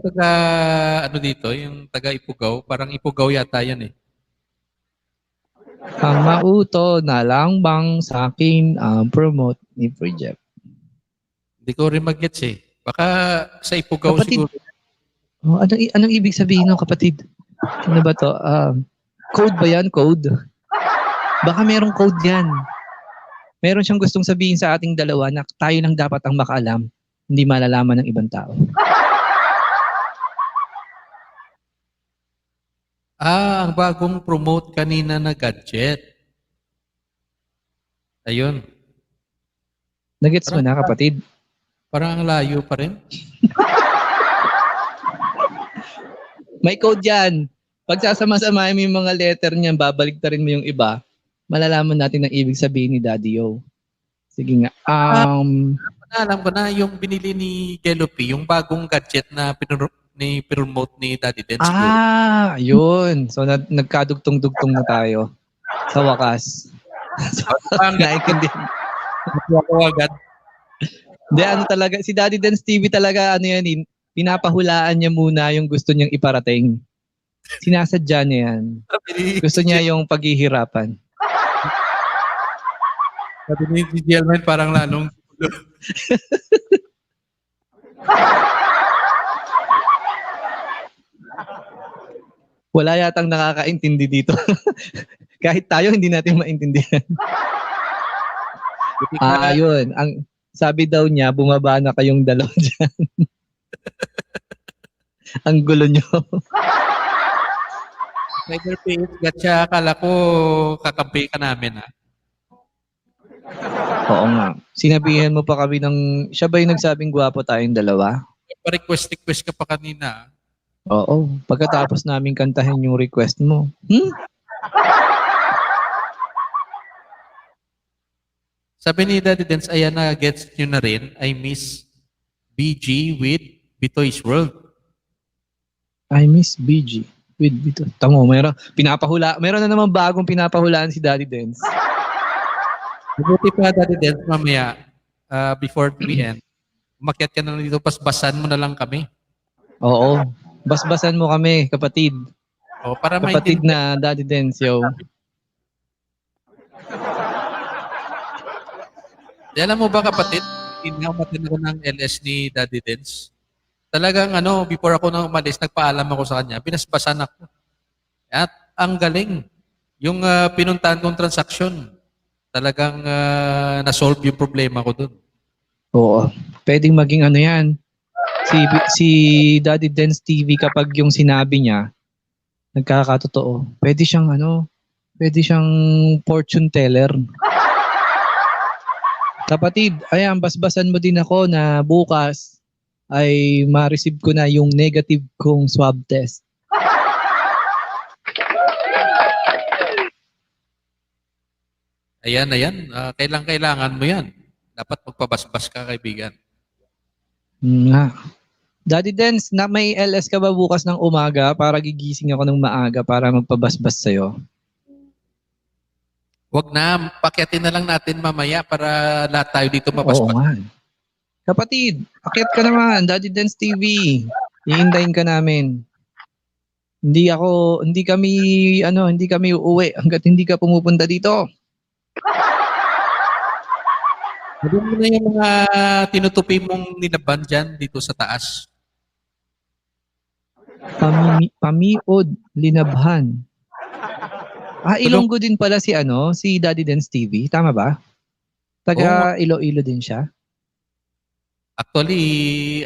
dito, yung taga Ipugaw? Parang Ipugaw yata yan eh. Ang mauto na lang bang sa akin ang promote ni Project? Hindi ko rin mag-gets eh. Baka sa Ipugaw Kapatid. siguro. Oh, anong ibig sabihin ng kapatid? Ano ba to? Code ba yan? Code? Baka merong code yan. Meron siyang gustong sabihin sa ating dalawa na tayo lang dapat ang makaalam, hindi malalaman ng ibang tao. Ang bagong promote kanina na gadget. Ayun. Nagets mo na, kapatid? Parang ang layo pa rin. May code yan. Pag sasama-samahin mo yung mga letter niyan, babaliktarin mo yung iba, malalaman natin ang ibig sabihin ni Daddy O. Sige nga. Alam ko na yung binili ni Gelopi, yung bagong gadget na promote ni Daddy Dance. Yun. So, nagkadugtong-dugtong na tayo. Sa wakas. Naiintindihan. Ako agad. Hindi, ano talaga, si Daddy Dance TV talaga, ano yan, pinapahulaan niya muna yung gusto niyang iparating. Sinasadya niya yan. Gusto niya yung paghihirapan. Sabi ni Gelman, parang lalong Wala yatang nakakaintindi dito. Kahit tayo, hindi natin maintindihan. Yun. Ang sabi daw niya, bumaba na kayong dalawa dyan. Ang gulo nyo. Tiger Page, gatsa, akala ko kakampi ka namin ha. Oo nga. Sinabihan mo pa kami ng, siya ba yung nagsabing gwapo tayong dalawa? Pa-request ka pa kanina. Oo. Pagkatapos namin kantahin yung request mo. Sabi ni Daddy Dance, ayan na, gets nyo na rin, I miss BG with Bitoy's World. I miss BG with Bito. Tango, meron na naman bagong pinapahulaan si Daddy Dance. Mabuti pa, Daddy Dance, mamaya, before we end, umakyat ka na lang dito, pasbasan mo na lang kami. Oo. Basbasan mo kami, kapatid. Para kapatid na Daddy Dance, yo. Alam mo ba, kapatid, inamatid ako ng LS ni Daddy Dance. Talagang before ako nang umalis, nagpaalam ako sa kanya, binasbasan ako. At ang galing. Yung pinuntahan kong transaksyon, talagang na-solve yung problema ko dun. Oo. Pwedeng maging yan. Si Daddy Dance TV, kapag yung sinabi niya, nagkakatotoo. Pwede siyang fortune teller. Kapatid, ayan, basbasan mo din ako na bukas ay ma-receive ko na yung negative kong swab test. Ayan. Kailangan mo yan. Dapat magpabasbas ka, kaibigan. Nga. Daddy Dance, may LS ka ba bukas ng umaga para gigising ako ng maaga para magpabasbas sa'yo? Wag na, pakyatin na lang natin mamaya para lahat tayo dito mapaspas. Oo nga. Kapatid, akyat ka naman, Daddy Dance TV. Iindayin ka namin. Hindi kami uuwi hanggat hindi ka pumupunta dito. Sabi mo na yung mga tinutupi mong nilaban dyan dito sa taas. Pamiod, linabhan. Ilonggo din pala si Daddy Dance TV. Tama ba? Taga Iloilo din siya. Actually,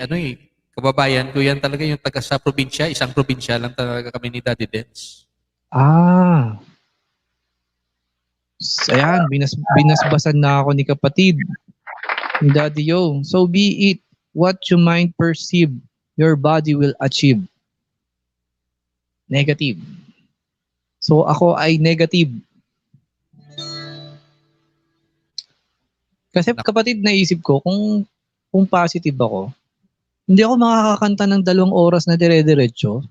kababayan ko yan talaga yung taga sa probinsya. Isang probinsya lang talaga kami ni Daddy Dance. Ayan, binasbasan na ako ni kapatid. Ni Daddy Yo. So be it. What you mind perceive, your body will achieve. Negative. So ako ay negative. Kasi kapatid, naisip ko, kung positive ako, hindi ako makakakanta ng 2 oras na dire-diretso.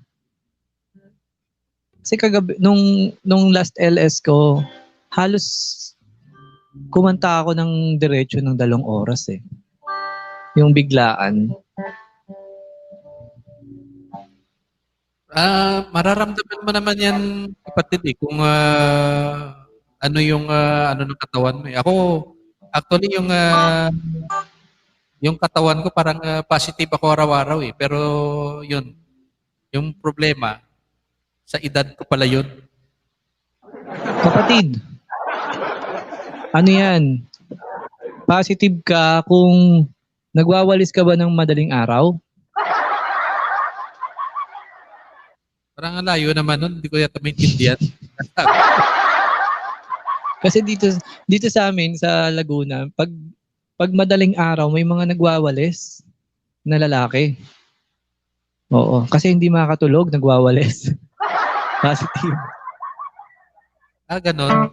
Kasi kagabi, nung last LS ko, halos kumanta ako ng diretso ng 2 oras eh. Yung biglaan. Mararamdaman mo naman yan, kapatid, kung ano yung ano ng katawan mo. Ako, actually, yung katawan ko parang positive ako araw-araw eh. Pero yun, yung problema, sa edad ko pala yun. Kapatid, ano yan? Positive ka kung nagwawalis ka ba ng madaling araw? Parang ang layo naman nun, hindi ko yata maintindihan. Kasi dito sa amin sa Laguna, pag madaling araw may mga nagwawalis na lalaki. Oo, kasi hindi makakatulog, nagwawalis. Positive. Ganon.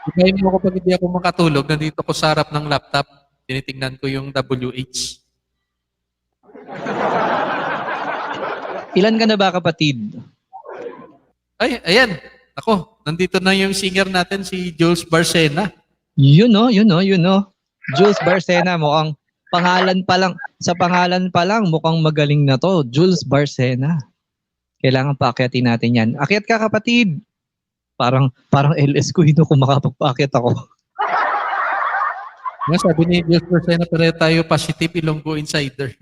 Ibigay mo ako pag hindi ako makatulog, nandito ko sa harap ng laptop, tinitingnan ko yung WH. Ilan ka na ba, kapatid? Ay, ayan. Ako, nandito na yung singer natin, si Jules Barcena. Yun no. Jules Barcena, mukhang pangalan pa lang, sa pangalan pa lang, mukhang magaling na to. Jules Barcena. Kailangan paakyatin natin yan. Akyat ka, kapatid. Parang LS ko, hindi ko makapagpaakyat ako. Sabi ni Jules Barcena, pero tayo positive Ilonggo Insider.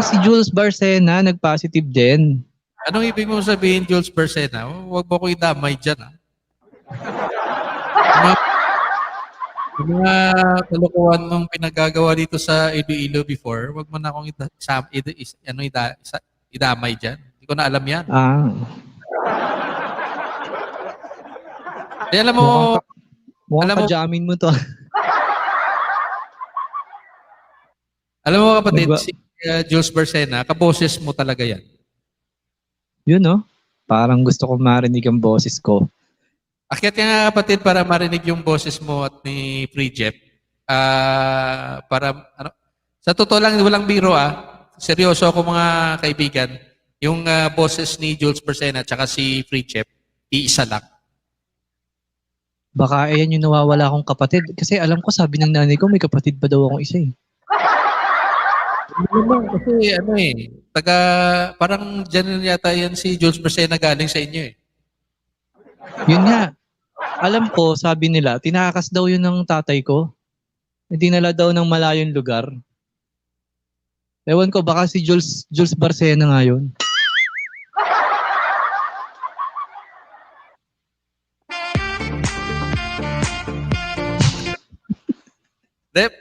Si Jules Barcena, nag-positive din. Anong ibig mo sabihin, Jules Barcena? Huwag mo ko idamay dyan, ha? Yung mga kalokohan mong pinagagawa dito sa Iloilo before, huwag mo na akong idamay dyan. Hindi ko na alam yan. Alam mo, mukhang ka-jamin mo to. Alam mo kapatid, si Jules Barcena, kaboses mo talaga yan. Yun no? Parang gusto ko marinig ang boses ko. Akyat ka nga kapatid para marinig yung boses mo at ni Free Jeff. Sa totoo lang, walang biro Seryoso ako mga kaibigan. Yung boses ni Jules Barcena at saka si Free Jeff, iisa lang. Baka ayan yung nawawala akong kapatid. Kasi alam ko, sabi ng nanay ko, may kapatid pa daw akong isa eh. Kasi parang dyan yata yan si Jules Barcena galing sa inyo eh. Yun nga. Alam ko, sabi nila, tinakas daw yun ng tatay ko. Dinala daw ng malayong lugar. Ewan ko, baka si Jules Barcena nga yun. Dep,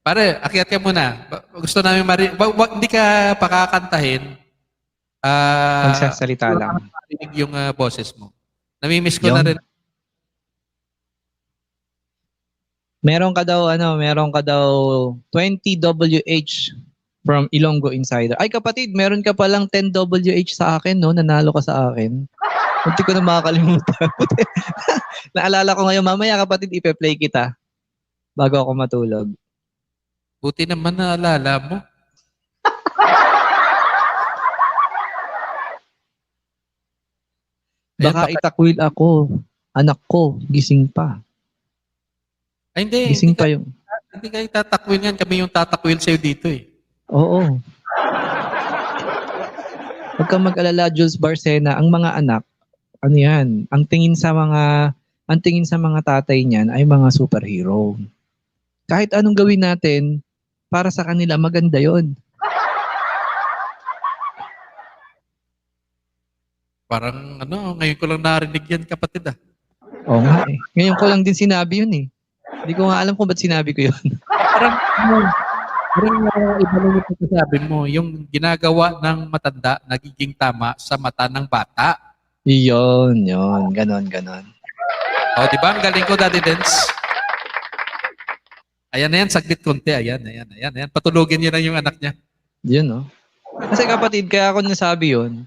pare, akyat ka muna. Gusto namin hindi ka pakakantahin. Magsasalita lang. Marinig yung boses mo. Namimiss ko na rin. Meron ka daw 20 WH from Ilonggo Insider. Ay kapatid, meron ka palang 10 WH sa akin, no? Nanalo ka sa akin. Hindi ko na makakalimutan. Naalala ko ngayon, mamaya kapatid, ipe-play kita bago ako matulog. Buti naman naalala mo. Baka itakwil ako. Anak ko, gising pa. Ay, hindi. Gising pa yung... Hindi kayo tatakwil yan. Kami yung tatakwil sa'yo dito eh. Oo. Huwag kang mag-alala, Jules Barcena. Ang mga anak, ano yan, ang tingin sa mga tatay niyan ay mga superhero. Kahit anong gawin natin, para sa kanila, maganda yon. Parang ngayon ko lang narinig yan kapatid Oo nga eh. Ngayon ko lang din sinabi yun eh. Hindi ko nga alam kung ba't sinabi ko yun. Parang iba lang yung pagkasabi mo. Yung ginagawa ng matanda, nagiging tama sa mata ng bata. Yun. Ganon. O, di ba? Ang galing ko, Daddy Dance. Ayan na yan, saglit konti. Ayan. Patulogin niya na yung anak niya. Yun, no? Kasi kapatid, kaya ako nasabi yun.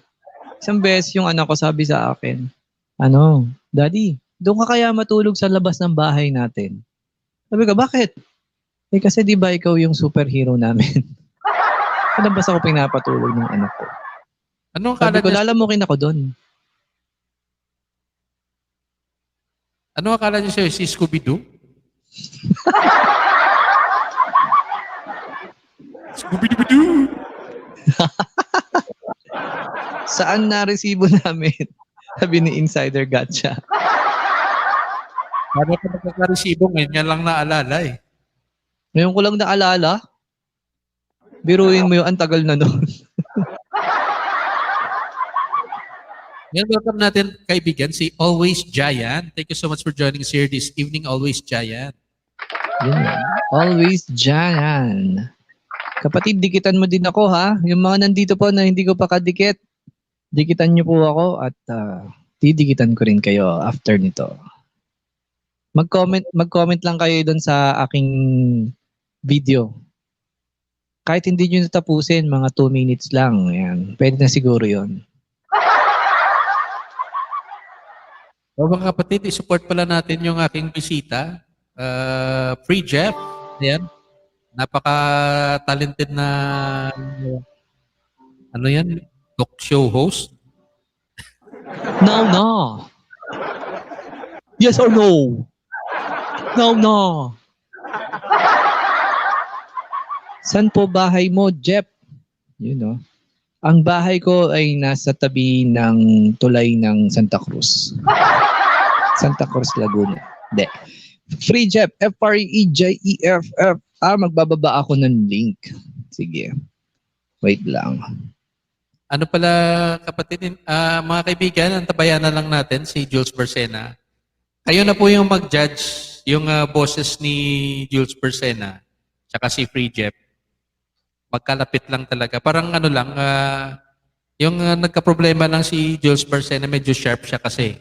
Isang beses yung anak ko sabi sa akin, Daddy, doon ka kaya matulog sa labas ng bahay natin? Sabi ko, bakit? Kasi di ba ikaw yung superhero namin? Sa labas ako pinapatulog ng anak ko. Sabi ko, lalamukin ako doon. Ano akala niyo sa'yo? Si Scooby-Doo? Scooby-Doo! Saan na-resibo namin? Sabi ni Insider Gotcha. Paano ka magkakareceive ngayon? Yan lang naalala eh. Ngayon ko lang naalala. Biruin mo yung antagal na noon. Ngayon, welcome natin kaibigan si Always Giant. Thank you so much for joining us here this evening, Always Giant. Always Giant. Kapatid, dikitan mo din ako ha. Yung mga nandito po na hindi ko pa kadikit, dikitan niyo po ako at didikitan ko rin kayo after nito. Mag-comment lang kayo doon sa aking video. Kahit hindi nyo natapusin, mga 2 minutes lang. Ayan. Pwede na siguro yon. So, mga kapatid, isupport pala natin yung aking bisita. Free Jeff. Ayan. Napaka-talented na ano yan? Talk show host. No. Yes or no? No. San po bahay mo, Jeff? You know. Ang bahay ko ay nasa tabi ng tulay ng Santa Cruz. Santa Cruz, Laguna. Hindi. Free Jeff, F-R-E-J-E-F-F. Magbababa ako ng link. Sige. Wait lang. Ano pala kapatid, mga kaibigan, antabayan na lang natin si Jules Bersena. Kayo na po yung mag-judge yung boses ni Jules Bersena tsaka si Free Jeff. Magkalapit lang talaga. Parang ano lang, yung nagka-problema lang si Jules Bersena, medyo sharp siya kasi.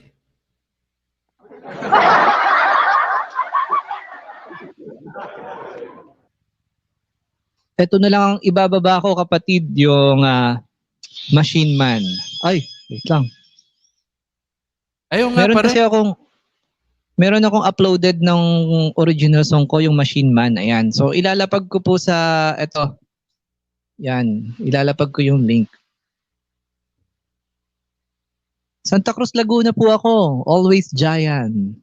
Ito na lang ang ibababa ko kapatid, yung Machine Man. Ay, wait lang. Ayaw nga Meron akong uploaded ng original song ko, yung Machine Man. Ayan. So, ilalapag ko po sa, eto. Yan. Ilalapag ko yung link. Santa Cruz, Laguna po ako. Always Giant.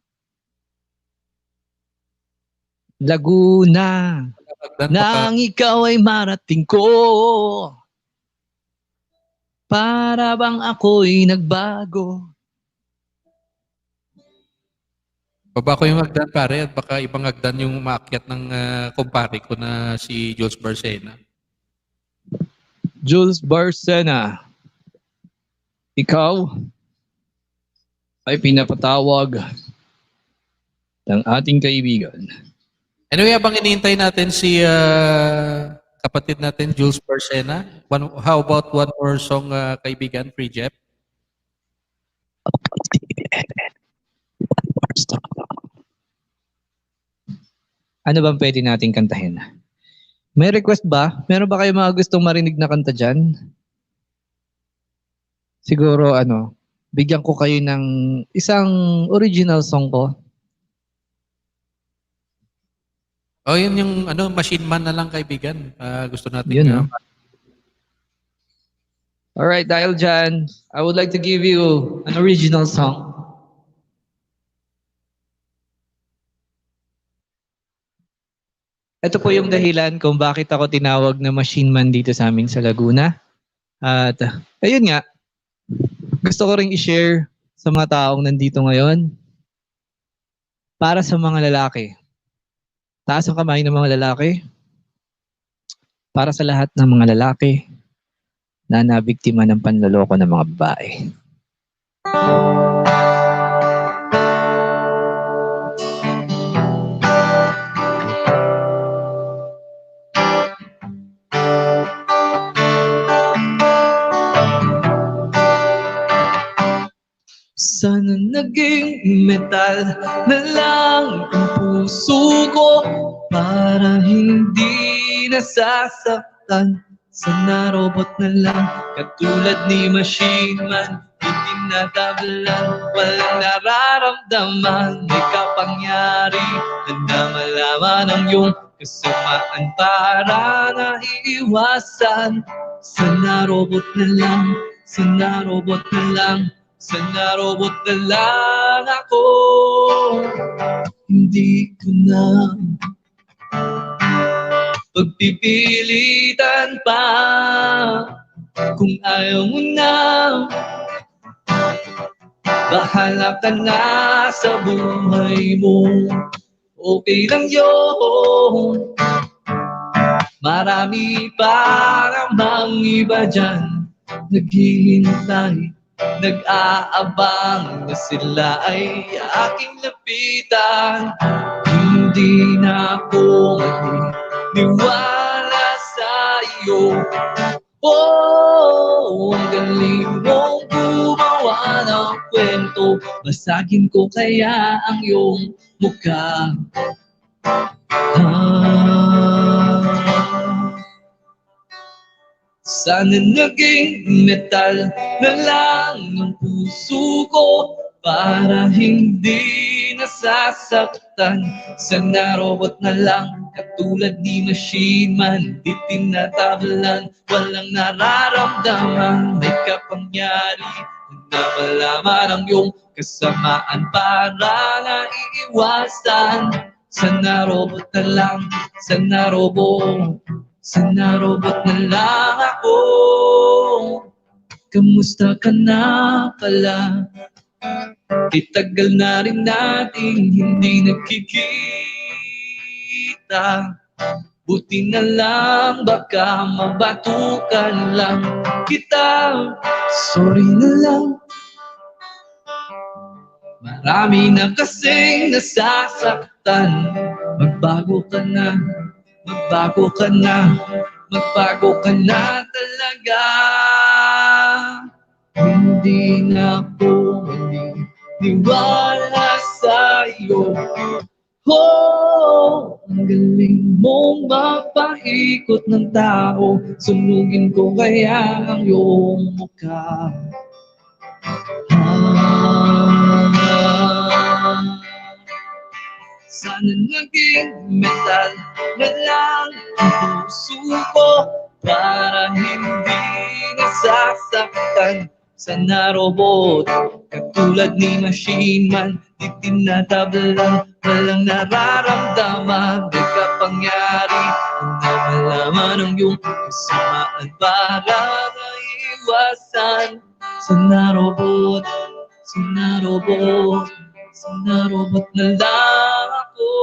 Laguna. Nang ikaw ay marating ko. Para bang ako'y nagbago. Baba ko yung hagdan pare at baka ibang hagdan yung umaakyat ng kumpare ko na si Jules Bersena. Jules Bersena, ikaw ay pinapatawag ng ating kaibigan. Anyway, habang iniintay natin si kapatid natin Jules Bersena, how about one more song, kaibigan, Free Jeff? Ano bang pwede nating kantahin? May request ba? Meron ba kayo mga gustong marinig na kanta dyan? Siguro bigyan ko kayo ng isang original song ko. Oh, yun yung Machine Man na lang kaibigan. Gusto natin. Yun, Alright, dahil dyan, I would like to give you an original song. Ito po yung dahilan kung bakit ako tinawag na Machine Man dito sa amin sa Laguna. At ayun nga, gusto ko ring i-share sa mga taong nandito ngayon para sa mga lalaki. Taas ang kamay ng mga lalaki. Para sa lahat ng mga lalaki na nabiktima ng panloloko ng mga babae. Sana naging metal na lang ang puso ko para hindi nasasaktan. Sana robot na lang katulad ni Machine Man, hindi natabalan, walang nararamdaman. May kapangyari na malaman ang iyong kasamaan para naiiwasan. Sana robot na lang, sana robot na lang, sana robot na lang ako. Hindi ko na pagpipilitan pa Kung ayaw mo na, bahala ka na sa buhay mo. Okay lang yun. Marami pa namang iba dyan naghihintay, nag-aabang na sila ay aking lapitan. Hindi na ako maniniwala sa iyo. Oh, ang galing mong gumawa ng kwento. Basagin ko kaya ang iyong mukha. Sana naging metal na lang ang puso ko para hindi nasasaktan. Sana robot na lang katulad ni Machine Man, di tinatablan, walang nararamdaman. May kapangyari na malaman ang iyong kasamaan para naiiwasan. Sana robot na lang, sana robot na lang ako. Kamusta ka na pala? Itagal na rin nating hindi nagkikita. Buti na lang, baka mabatukan lang kita. Sorry na lang, marami na kasing nasasaktan. Magbago ka na, magbago ka na, magbago ka na talaga. Hindi na ako maniniwala sa iyo. Oh, ang galing mong mapaikot ng tao. Sunugin ko kaya ang iyong mukha. Sana naging metal na lang ang puso ko para hindi nasasaktan. Sana robot katulad ni Machine Man, di tinatablan, walang nararamdaman. May kapangyari na malaman ang iyong kasamaan para maiwasan. Sana robot na lang ako.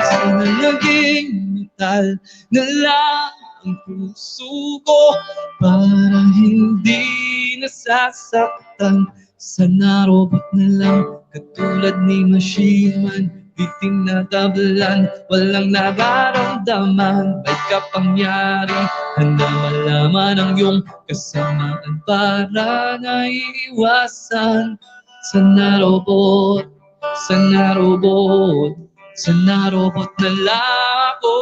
Sana naging metal na lang ang puso ko para hindi nasasaktan. Sana robot na lang katulad ni Machine Man, di tinatablan, walang nararamdaman. May kapangyari na malaman ang iyong kasamaan para naiiwasan. Sana robot na lang ako.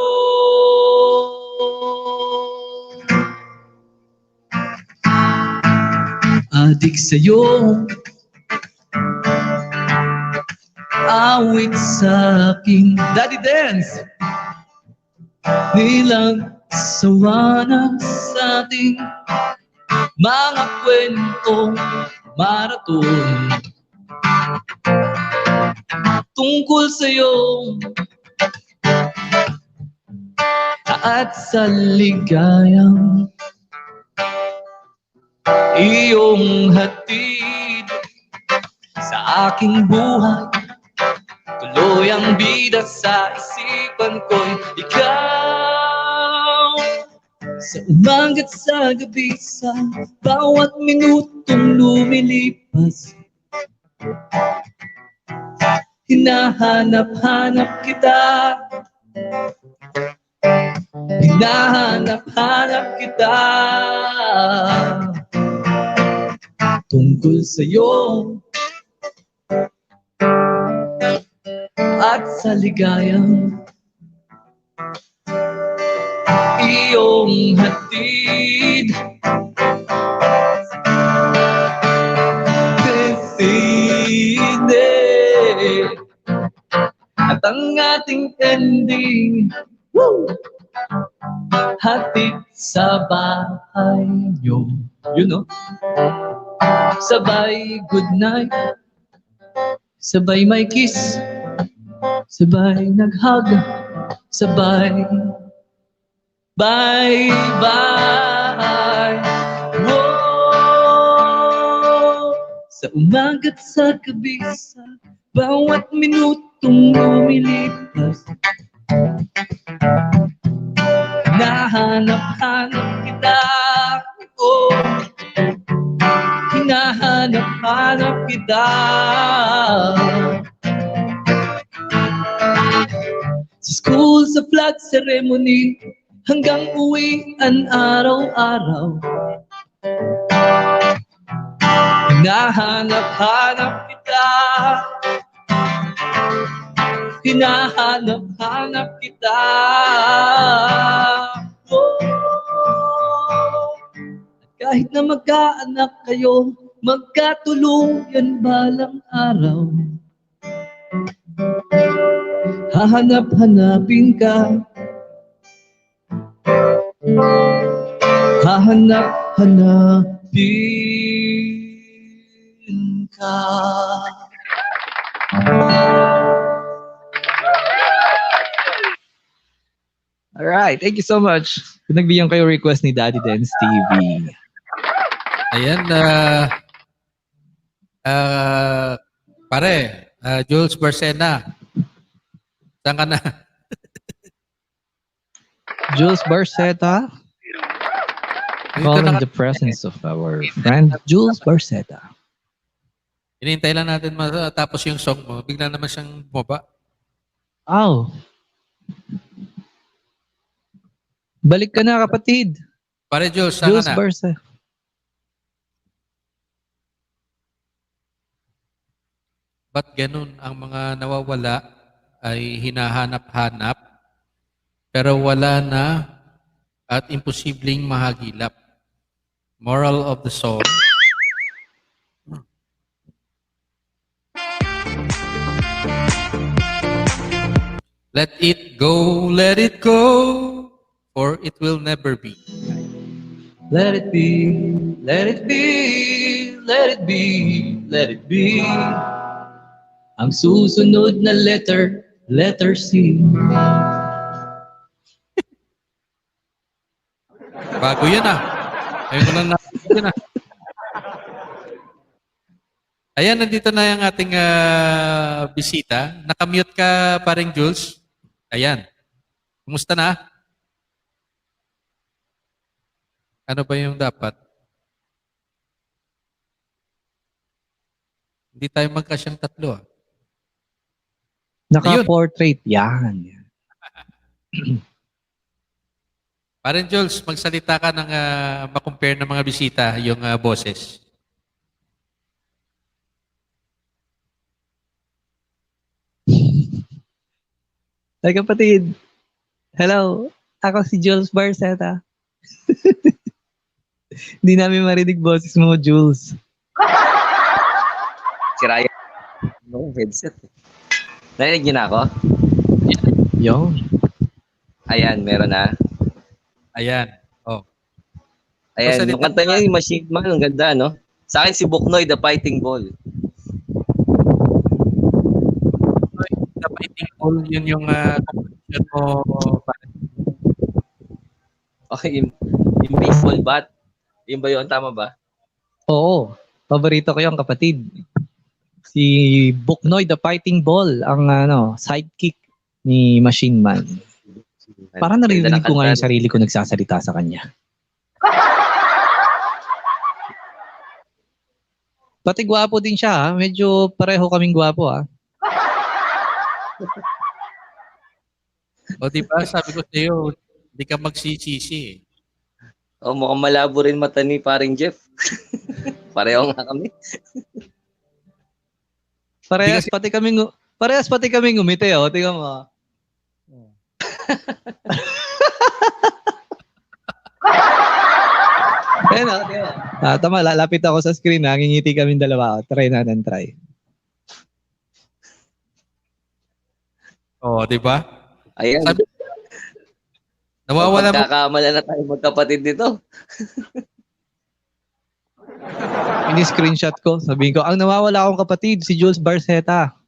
Adik sa'yo, awit sa aking Daddy Dance. Nilang sawa na sa ating mga kwentong maraton tungkol sa'yo at sa ligayang iyong hatid sa aking buhay. Tuloy ang bida sa isipan ko'y ikaw. Sa umagat sa gabi, sa bawat minutong lumilipas, hinahanap-hanap kita. Hinahanap-hanap kita. tungkol sa'yo at sa ligayang iyong hatid. Define at ang ating ending, hatid sa bahay nyo. You know? Sabay good night, sabay may kiss, sabay nag-hug, sabay bye-bye. Whoa! Sa umaga't sa gabi, sa bawat minutong lumilipas, hinahanap-hanap kita. Oh, hinahanap-hanap kita. Sa school, sa flag ceremony, hanggang uwian araw-araw, hinahanap-hanap kita. Hinahanap-hanap kita. Oh. Kahit na magkaanak kayo, magkatuluyan balang araw, hahanap-hanapin ka. Hahanap-hanapin ka. Alright, thank you so much. Nagbigyan kayo request ni Daddy Dance TV. Ayan, pare, Jules Barcena. Saan ka na? Jules Barceta. Calling the presence of our friend Jules Barceta. Hinihintay lang natin matapos yung song mo. Bigla naman siyang bumaba. Oh. Balik ka na, kapatid. Pare Jules, saan Jules ka na? Barceta. Ba't ganun ang mga nawawala ay hinahanap-hanap pero wala na at imposibleng mahagilap? Moral of the song. Let it go, for it will never be. Let it be, let it be, let it be, let it be. Ang susunod na letter, letter C. Bago yan ah. Ayun ko lang nakikita na. Ayan, nandito na yung ating bisita. Nakamute ka, paring Jules. Ayan. Kumusta na? Ano ba yung dapat? Hindi tayo magkasyang tatlo ah. Naka-portrait. Yan. Paring Jules, magsalita ka ng makompare ng mga bisita, yung boses. Ay kapatid, hello, ako si Jules Barceta. Hindi namin marinig boses mo, Jules. Si Ryan. No, headset. Narinig niyo na ako? Yo. Ayan, meron na. Ayan. Oh. Ayan, yung kanta niya yung Machine Man, ang ganda, no? Sa akin si Buknoy, The Fighting Ball. The Fighting Ball, yun yung competition mo. Okay, yung baseball bat. Yun ba yun? Tama ba? Oo, paborito ko yung kapatid. Si Buknoy, The Fighting Ball, ang sidekick ni Machine Man. Parang narinig ko nga yung sarili ko nagsasalita sa kanya. Pati gwapo din siya, ha? Medyo pareho kaming gwapo, ha? O diba, sabi ko sa'yo, hindi ka magsisisi eh. Oh, mukhang malabo rin mata ni paring Jeff. Pareho nga kami. Parehas pati kaming ngumiti, oh. Tingnan mo. Ayan, oh, tingnan mo. Tama, lalapit ako sa screen, ngingiti kaming dalawa. Try natin, try. Oh, di ba? Ayan. Nawawala mo. Magkakamala na tayo magkapatid dito. Ini-screenshot ko. Sabihin ko, ang nawawala akong kapatid, si Jules Barceta.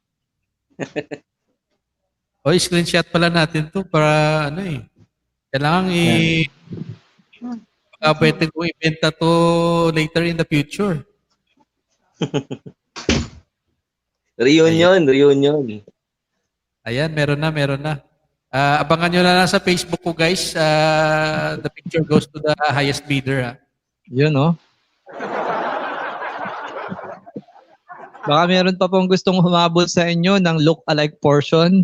O, screenshot pala natin to para ano eh. Kailangan pwede ko ibenta to later in the future. Reunion. Ayan, meron na. Abangan nyo na lang sa Facebook ko, guys. The picture goes to the highest bidder. Yun, oh. Baka meron pa pong gustong humabol sa inyo ng look-alike portion.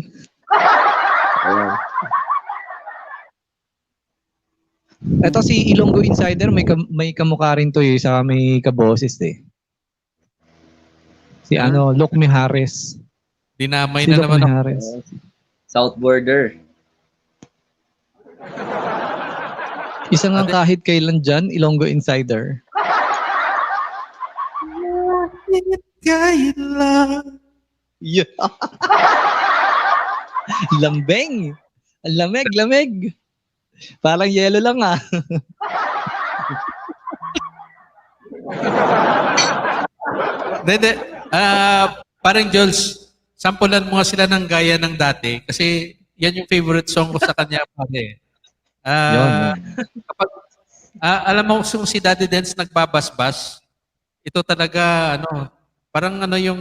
Ito si Ilonggo Insider, may kamukha rin to sa may kaboses eh. Si Look Me Harris. Dinamay Si na Look naman Me ako. Harris. South Border. Isa nga kahit kailan dyan, Ilonggo Insider. Kahit lang. Yeah. Lambeng. Ang lamig. Parang yelo lang ah. Hindi. Parang Jules, sampulan mo nga sila ng gaya ng dati kasi yan yung favorite song ko sa kanya. Alam mo kung si Daddy Dance nagbabasbas, ito talaga parang yung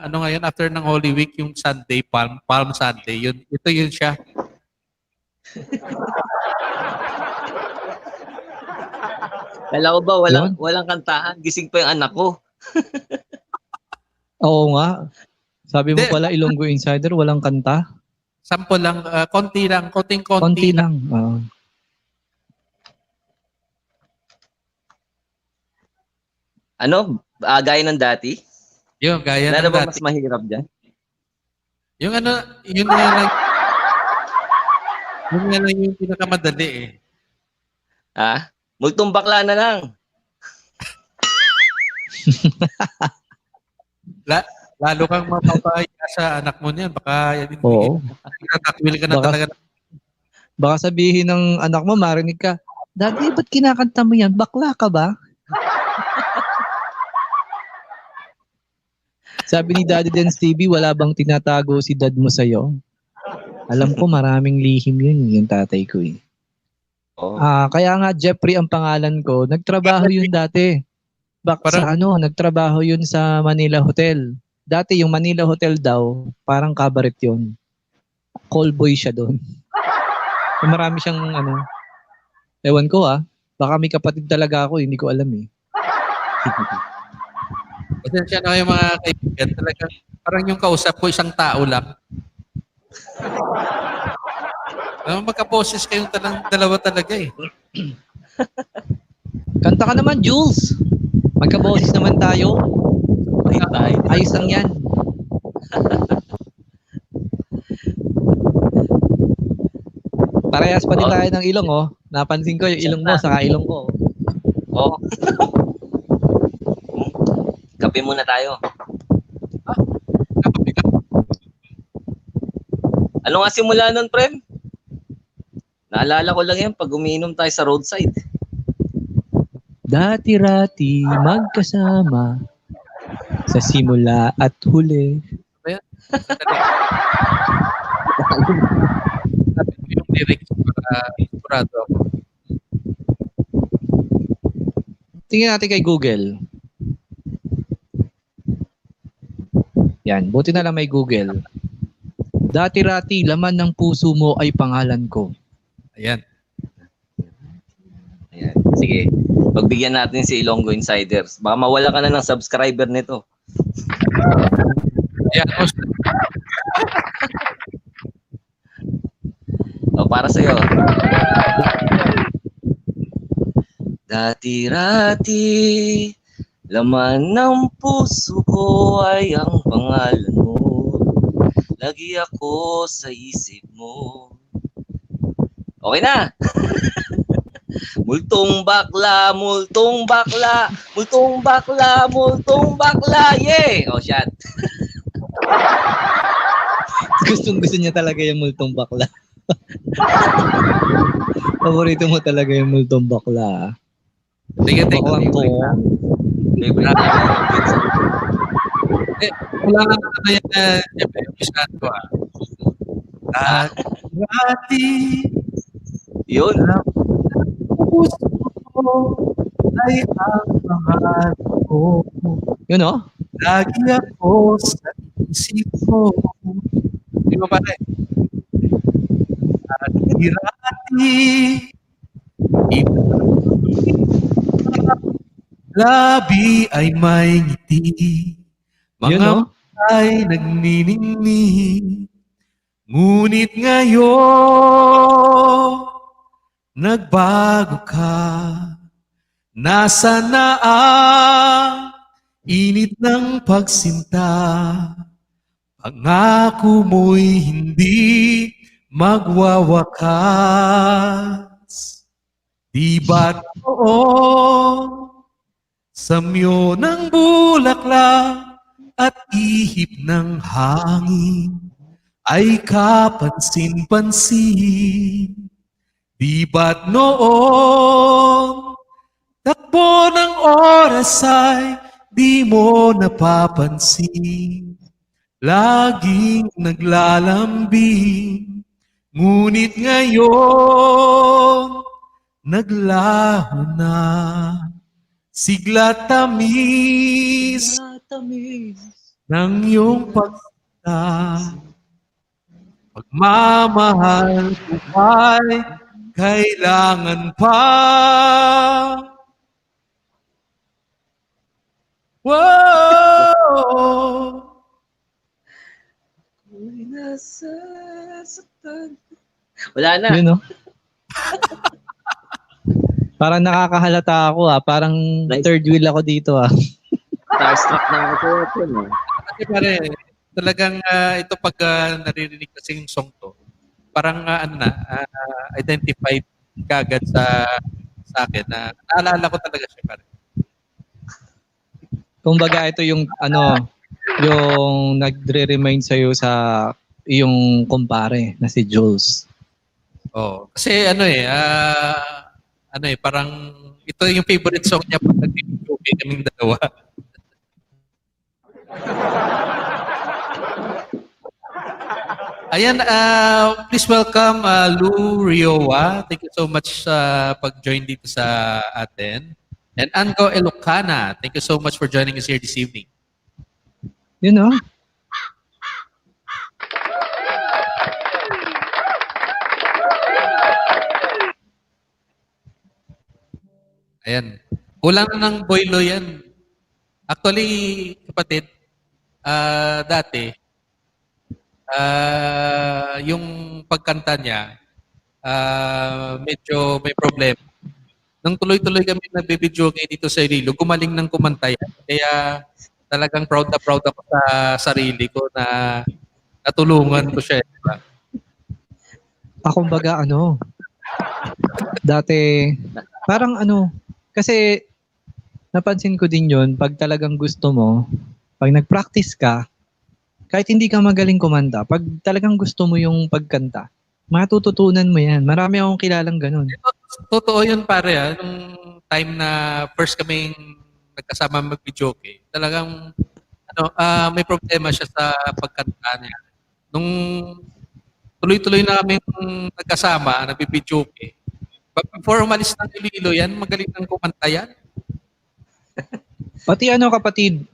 ngayon after ng Holy Week, yung Sunday, Palm Sunday, ito yun siya. Kala ko ba walang kantahan? Gising pa yung anak ko. Oo nga. Sabi mo pala Ilonggo Insider, walang kanta? Sample lang, konti lang, konti lang. Gaya ng dati? Yung gaya ng dati. Ba mas dati. mahirap dyan? Yung yun nga lang. Yun nga lang yung pinakamadali eh. Multong bakla na lang. Lalo kang mapapaya sa anak mo niyan. Baka takwil ka na talaga. Baka sabihin ng anak mo, marinig ka, Daddy, ba't kinakanta mo yan? Bakla ka ba? Sabi ni Daddy Dance TV, wala bang tinatago si dad mo sa'yo? Alam ko maraming lihim yun, yung tatay ko eh. Kaya nga Jeffrey ang pangalan ko, nagtrabaho yun dati. Nagtrabaho yun sa Manila Hotel. Dati yung Manila Hotel daw, parang cabaret yun. Call boy siya doon. Marami siyang ewan ko baka may kapatid talaga ako, hindi ko alam eh. Pasensya na kayo mga kaibigan. Talagang parang yung kausap ko, isang tao lang. Magka-poses kayong dalawa talaga eh. Kanta ka naman, Jules. Magka-boses naman tayo. Ayos lang yan. Parehas pa din tayo ng ilong, oh. Napansin ko yung ilong mo, saka ilong ko. Oo. Kape muna tayo. Ano nga simula nun, Prem? Naalala ko lang yan pag umiinom tayo sa roadside. Dati-rati magkasama sa simula at huli. Sabi ko yung lyrics para sigurado ako. Tingnan natin kay Google. Yan, buti na lang may Google. Dati-rati, laman ng puso mo ay pangalan ko. Ayan. Sige, pagbigyan natin si Ilonggo Insiders. Baka mawala ka na ng subscriber nito. Ayan. Para sa'yo. Dati-rati, Laman ng puso ko ay ang pangalan mo. Lagi ako sa isip mo. Okay na. Multong bakla, multong bakla, multong bakla, multong bakla. Yeah! Oh, shot. Gusto niya talaga yung multong bakla. Paborito mo talaga yung multong bakla. Sige, Baklang to. Favorite namin. Wala na ano yan na umisan ko Dati. Yun. Puso ko ay ang pangalan ko. Yun oh. Lagi ako sa isip mo. Di ba pare? Dati. Labi ay may ngiti. Yun, Mga oh. ay nagniningning. Ngunit ngayon, nagbago ka. Nasa na ang init ng pagsinta. Pangako mo'y hindi magwawakas. Di ba noon, samyo ng bulaklak at ihip ng hangin ay kapansin-pansin. Di ba't noon, takbo ng oras ay di mo napapansin. Laging naglalambing, ngunit ngayon, naglaho na. Sigla tamis ng iyong pagkita. Pagmamahal ko ay kailangan pa. Whoa! Wala na. Yun oh. Parang nakakahalata ako Parang third wheel ako dito Starstruck na ako ito, no? Kasi pare, talagang ito pag naririnig kasi yung song to, parang identified kagad sa akin na naalala ko talaga siya pare. Kumbaga ito yung yung nagre-remind sa'yo sa iyong kumpare na si Jules. Oh, kasi parang ito yung favorite song niya pag nag-video kaming dalawa. Ayan, please welcome Lou Riowa. Thank you so much pag-join dito sa atin. And Ango Elocana, thank you so much for joining us here this evening. You know? Ayan. Kulang ng boylo yan. Actually, kapatid, dati, yung pagkanta niya, medyo may problema. Nung tuloy-tuloy kami nagbibidyo dito sa Iloilo, gumaling ng kumanta yan. Kaya talagang proud ako sa sarili ko na natulungan ko siya. Diba? Kumbaga dati, parang kasi napansin ko din yun, pag talagang gusto mo, pag nag-practice ka, kahit hindi ka magaling kumanta, pag talagang gusto mo yung pagkanta, matututunan mo yan. Marami akong kilalang ganun. Totoo yun pare nung time na first kaming nagkasama mag-videoke, talagang may problema siya sa pagkanta niya. Nung tuloy-tuloy na kaming nagkasama, nag-videoke, before umalis ng Iloilo yan, magaling ng kumanta yan. Pati kapatid,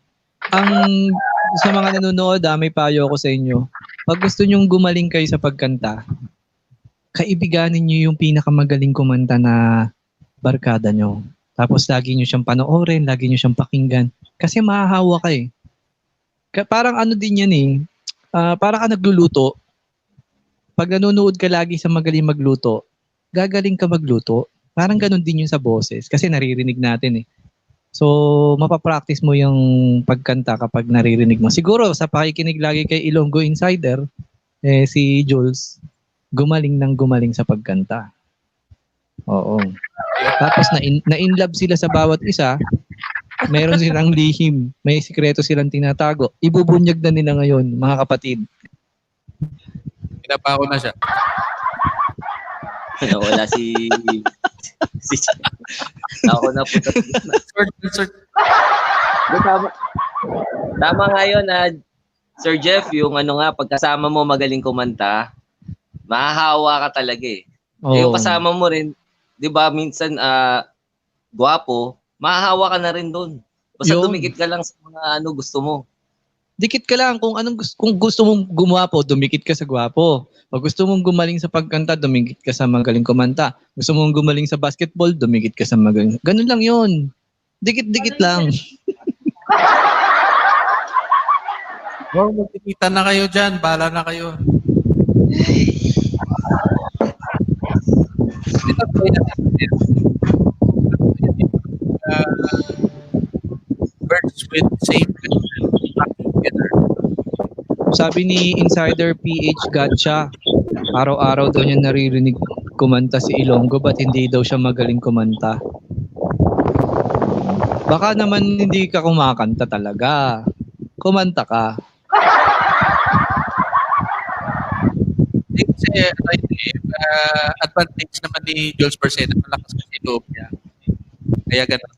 ang sa mga nanonood, may payo ako sa inyo. Pag gusto nyong gumaling kayo sa pagkanta, kaibiganin nyo yung pinakamagaling kumanta na barkada nyo. Tapos lagi nyo siyang panoorin, lagi nyo siyang pakinggan. Kasi mahahawa ka Parang din yan parang ka nagluluto. Pag nanonood ka lagi sa magaling magluto, gagaling ka magluto. Parang ganun din yun sa boses. Kasi naririnig natin So, mapapractice mo yung pagkanta kapag naririnig mo. Siguro, sa pakikinig lagi kay Ilonggo Insider, si Jules, gumaling sa pagkanta. Oo. Tapos, na-inlove sila sa bawat isa. Meron silang lihim. May sikreto silang tinatago. Ibubunyag na nila ngayon, mga kapatid. Pinapako na siya. Wala si ako na po. Tama nga yun, Sir Jeff, yung pagkasama mo magaling kumanta, mahahawa ka talaga eh. Yung kasama mo rin, di ba, minsan gwapo, mahahawa ka na rin doon. Basta dumikit ka lang sa mga gusto mo. Dikit ka lang kung gusto mong gumwapo, dumikit ka sa gwapo. O gusto mong gumaling sa pagkanta, dumikit ka sa magaling kumanta. Gusto mong gumaling sa basketball, dumikit ka sa magaling. Ganun lang 'yon. Dikit-dikit lang. Wow, magkikita na kayo dyan. Bahala na kayo. Birds with same together. Sabi ni Insider PH Gacha, araw-araw daw niya naririnig kumanta si Ilonggo, ba't hindi daw siya magaling kumanta? Baka naman hindi ka kumakanta talaga. Kumanta ka. Kasi advantage naman ni Jules Persena, malakas kasi loob niya. Kaya ganun.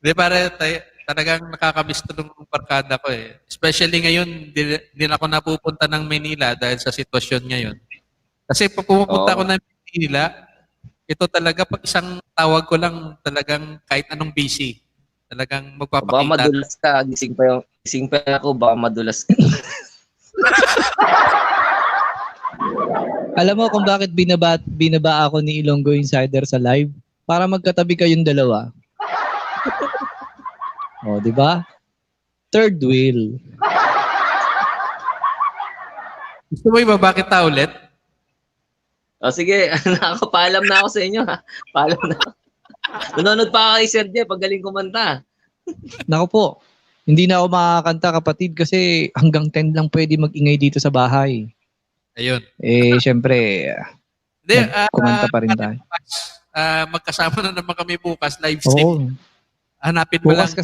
Di pare, talagang nakakamiss to ng barkada ko eh. Especially ngayon, di na ako napupunta ng Manila dahil sa sitwasyon ngayon. Kasi pag pumupunta ako ng Manila, ito talaga, pag isang tawag ko lang, talagang kahit anong busy. Talagang magpapakita. Baka madulas ka, gising pa ako, baka madulas ka. Alam mo kung bakit binaba ako ni Ilonggo Insider sa live? Para magkatabi kayong dalawa. Oh, di ba? Third wheel. Gusto mo ibaba kita ulit? O sige, nakapaalam na ako sa inyo ha. Paalam na. Nanonood pa ako kay Sir Jeff, pag galing kumanta. Naku po, hindi na ako makakanta kapatid kasi hanggang 10 lang pwede mag-ingay dito sa bahay. Ayun. Syempre, kumanta pa rin tayo. Magkasama na naman kami bukas, live stream. Hanapin mo bukas lang.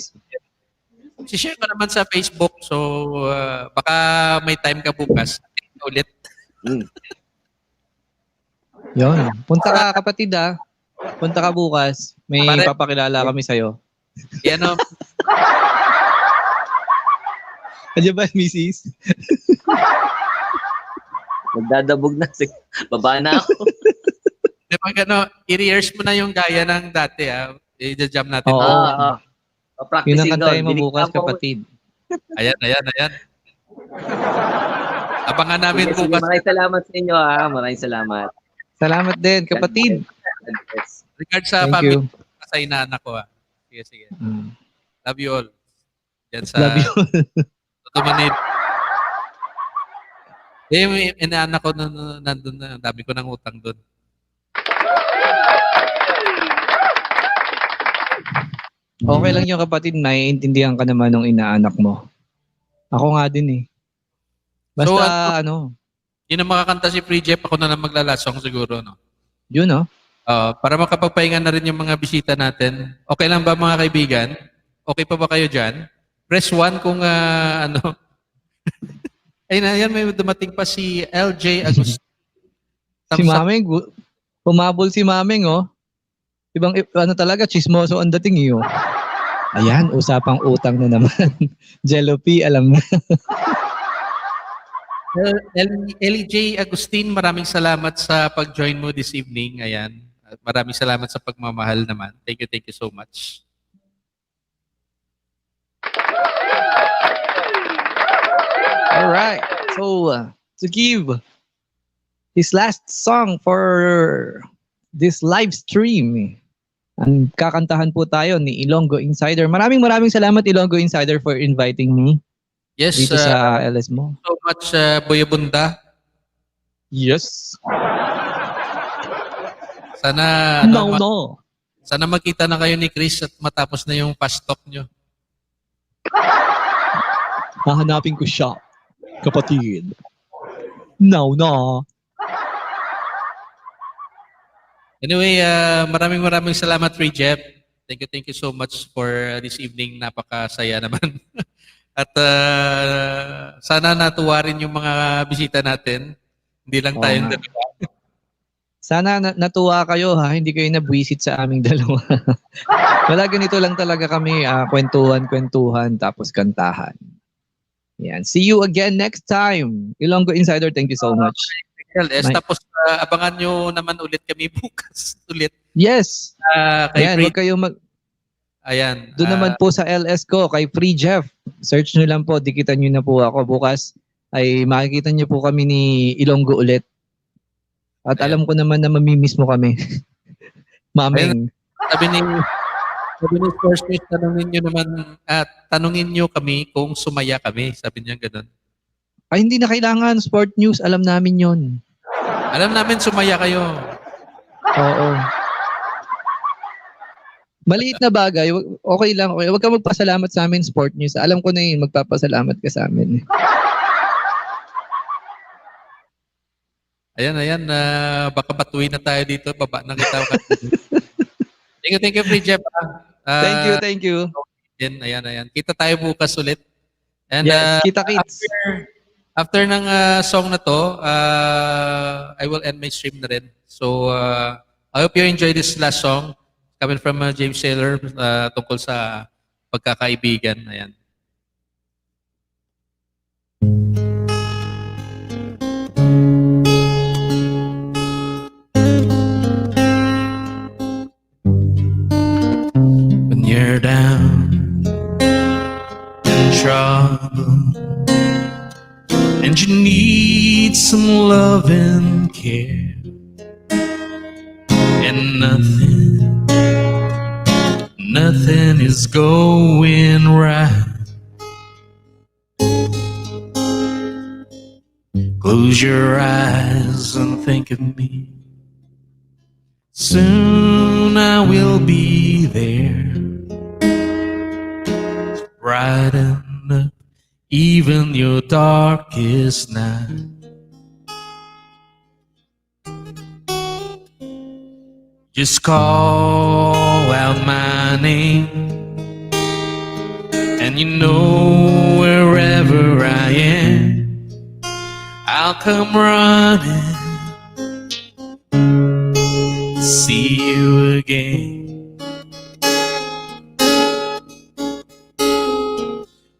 Si-share ko naman sa Facebook, so baka may time ka bukas. Ulit. Yun. Punta ka kapatid Punta ka bukas. May papakilala kami sa'yo. Yan o. Andiyan ba, Mrs.? Magdadabog na. Baba na ako. Pag i-rehearse mo na yung gaya ng dati i-jam natin. Yun ang kantahin mo bukas, kapatid. Ayan. Abangan namin bukas. Maraming salamat sa inyo Maraming salamat. Salamat din, kapatid. Regard sa family, sa inaanak ko Sige. Love you all. Yan sa... Love you all. Tutumanid. May inaanak ko nandun na. Dami ko ng utang doon. Okay lang yung kapatid, naiintindihan ka naman ng inaanak mo. Ako nga din Basta Yun ang makakanta si Free Jeff, ako na lang maglalasong siguro, no? Yun, para makapagpahinga na rin yung mga bisita natin. Okay lang ba mga kaibigan? Okay pa ba kayo dyan? Press 1 kung Ayun, may dumating pa si LJ Agustin. Si Mameng, humabol si Mameng, Ibang talaga, chismoso ang dating Ayan, usapang utang na naman. Jello P, alam na. LJ Agustin, maraming salamat sa pag-join mo this evening. Ayan. Maraming salamat sa pagmamahal naman. Thank you so much. Alright. So, to give his last song for this live stream, ang kakantahan po tayo ni Ilonggo Insider. Maraming salamat, Ilonggo Insider, for inviting me. Yes, dito sa LS mo. So much, Boyabunda. Yes. Sana, sana magkita na kayo ni Chris at matapos na yung fast talk nyo. Hahanapin ko siya, kapatid. No. Anyway, maraming salamat, Free Jeff. Thank you so much for this evening. Napakasaya naman. At sana natuwa rin yung mga bisita natin. Hindi lang tayong dalawa. Sana natuwa kayo ha, hindi kayo nabwisit sa aming dalawa. Wala, ganito lang talaga kami, kwentuhan, tapos kantahan. Yan. See you again next time. Ilonggo Insider, thank you so much. Tapos abangan nyo naman ulit kami bukas ulit. Yes. Ayan, huwag kayo Ayan. Doon naman po sa LS ko, kay Free Jeff. Search nyo lang po, dikitan nyo na po ako. Bukas ay makikita nyo po kami ni Ilonggo ulit. At alam ko naman na mamimiss mo kami. Maming. Sabi ni First Mate, tanungin nyo kami kung sumaya kami. Sabi niya ganun. Ay, hindi na kailangan. Sport news, alam namin yon. Alam namin sumaya kayo. Oo. Maliit na bagay, okay lang. Okay. Huwag ka magpasalamat sa amin, sport news. Alam ko na yun, magpapasalamat ka sa amin. Ayan. Baka batuin na tayo dito. Baba na kita. Thank you, Free Jeff. Thank you. Ayan. Kita tayo bukas ulit. And, yes, kita-kits. After ng song na to, I will end my stream na rin. So, I hope you enjoy this last song coming from James Saylor tungkol sa pagkakaibigan. Ayan. When you're down in trouble and you need some love and care, and nothing is going right. Close your eyes and think of me. Soon I will be there, brighten up even your darkest night. Just call out my name, and you know wherever I am, I'll come running to see you again.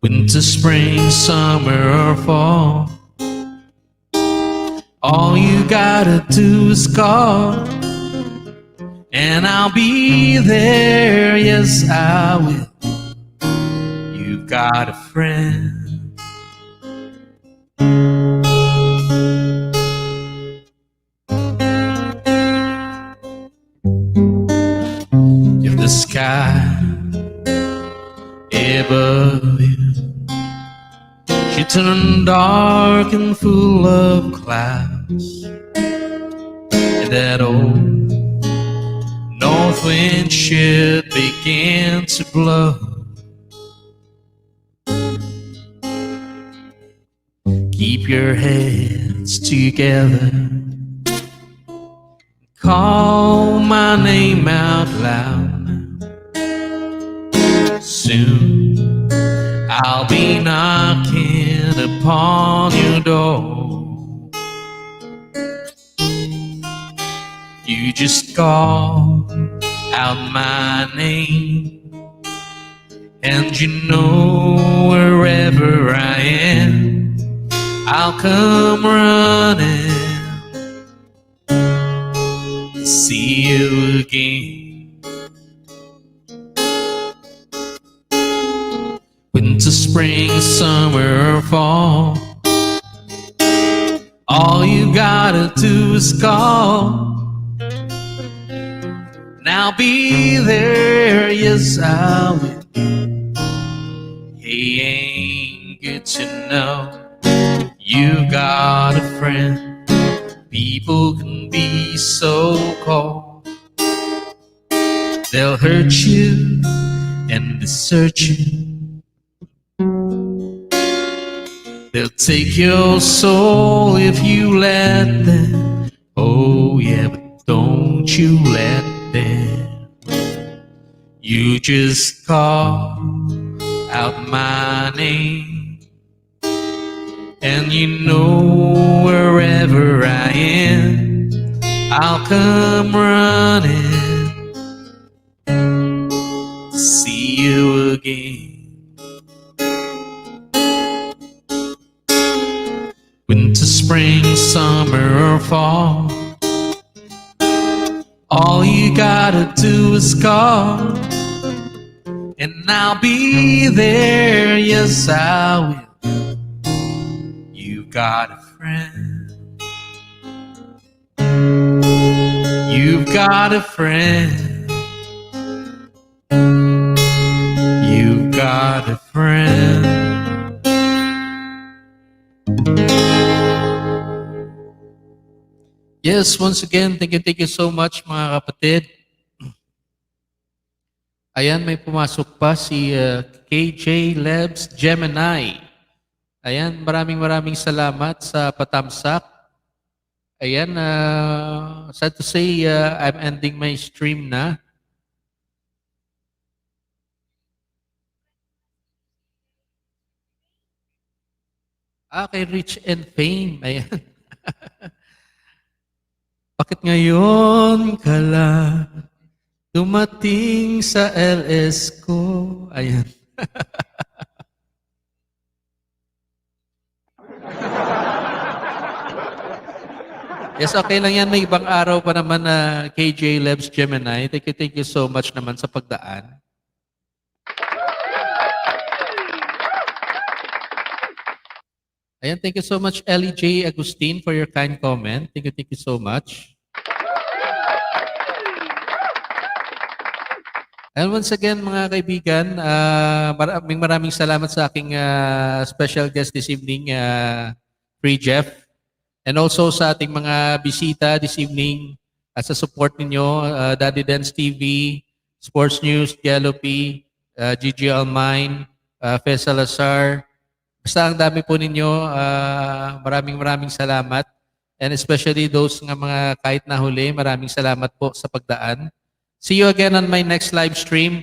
Winter, spring, summer, or fall, all you gotta do is call, and I'll be there, yes I will. You've got a friend. If the sky above you should turn dark and full of clouds, and that old north wind should begin to blow, keep your heads together, call my name out loud. Soon I'll be knocking upon your door. You just call out my name, and you know wherever I am, I'll come running to see you again. Winter, spring, summer, or fall, all you gotta do is call, and I'll be there, yes I will. Hey, ain't good to know you got a friend. People can be so cold. They'll hurt you and desert you. They'll take your soul if you let them. Oh yeah, but don't you let them. You just call out my name, and you know wherever I am, I'll come running to see you again. Winter, spring, summer, or fall, all you gotta do is call, and I'll be there. Yes, I will. You got a friend. You've got a friend. You've got a friend. Yes, once again, thank you so much mga kapatid. Ayan, may pumasok pa si KJ Lebs Gemini. Ayan, maraming salamat sa patamsak. Ayan, sad to say, I'm ending my stream na. Kay Rich and Fame. Ayan. Bakit ngayon ka lang dumating sa LS ko? Ayan. Yes, okay lang yan. May ibang araw pa naman na KJ Lebs Gemini. Thank you so much naman sa pagdaan. Ayan, thank you so much, Ellie J. Agustin, for your kind comment. Thank you so much. And once again, mga kaibigan, maraming salamat sa aking special guest this evening, Free Jeff. And also sa ating mga bisita this evening, sa support ninyo, Daddy Dance TV, Sports News, Yellow P, Gigi Almine, Fez Salazar. Basta ang dami po ninyo, maraming salamat. And especially those nga mga kahit na huli, maraming salamat po sa pagdaan. See you again on my next live stream.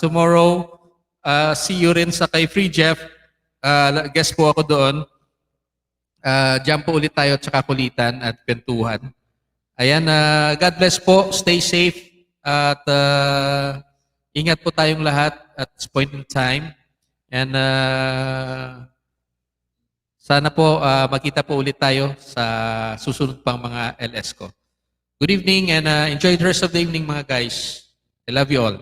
Tomorrow, see you rin sa kay Free Jeff. Guest po ako doon. Diyan po ulit tayo at saka kulitan at kwentuhan. Ayan, God bless po. Stay safe. At ingat po tayong lahat at this point in time. And sana po magkita po ulit tayo sa susunod pang mga LS ko. Good evening and enjoy the rest of the evening mga guys. I love you all.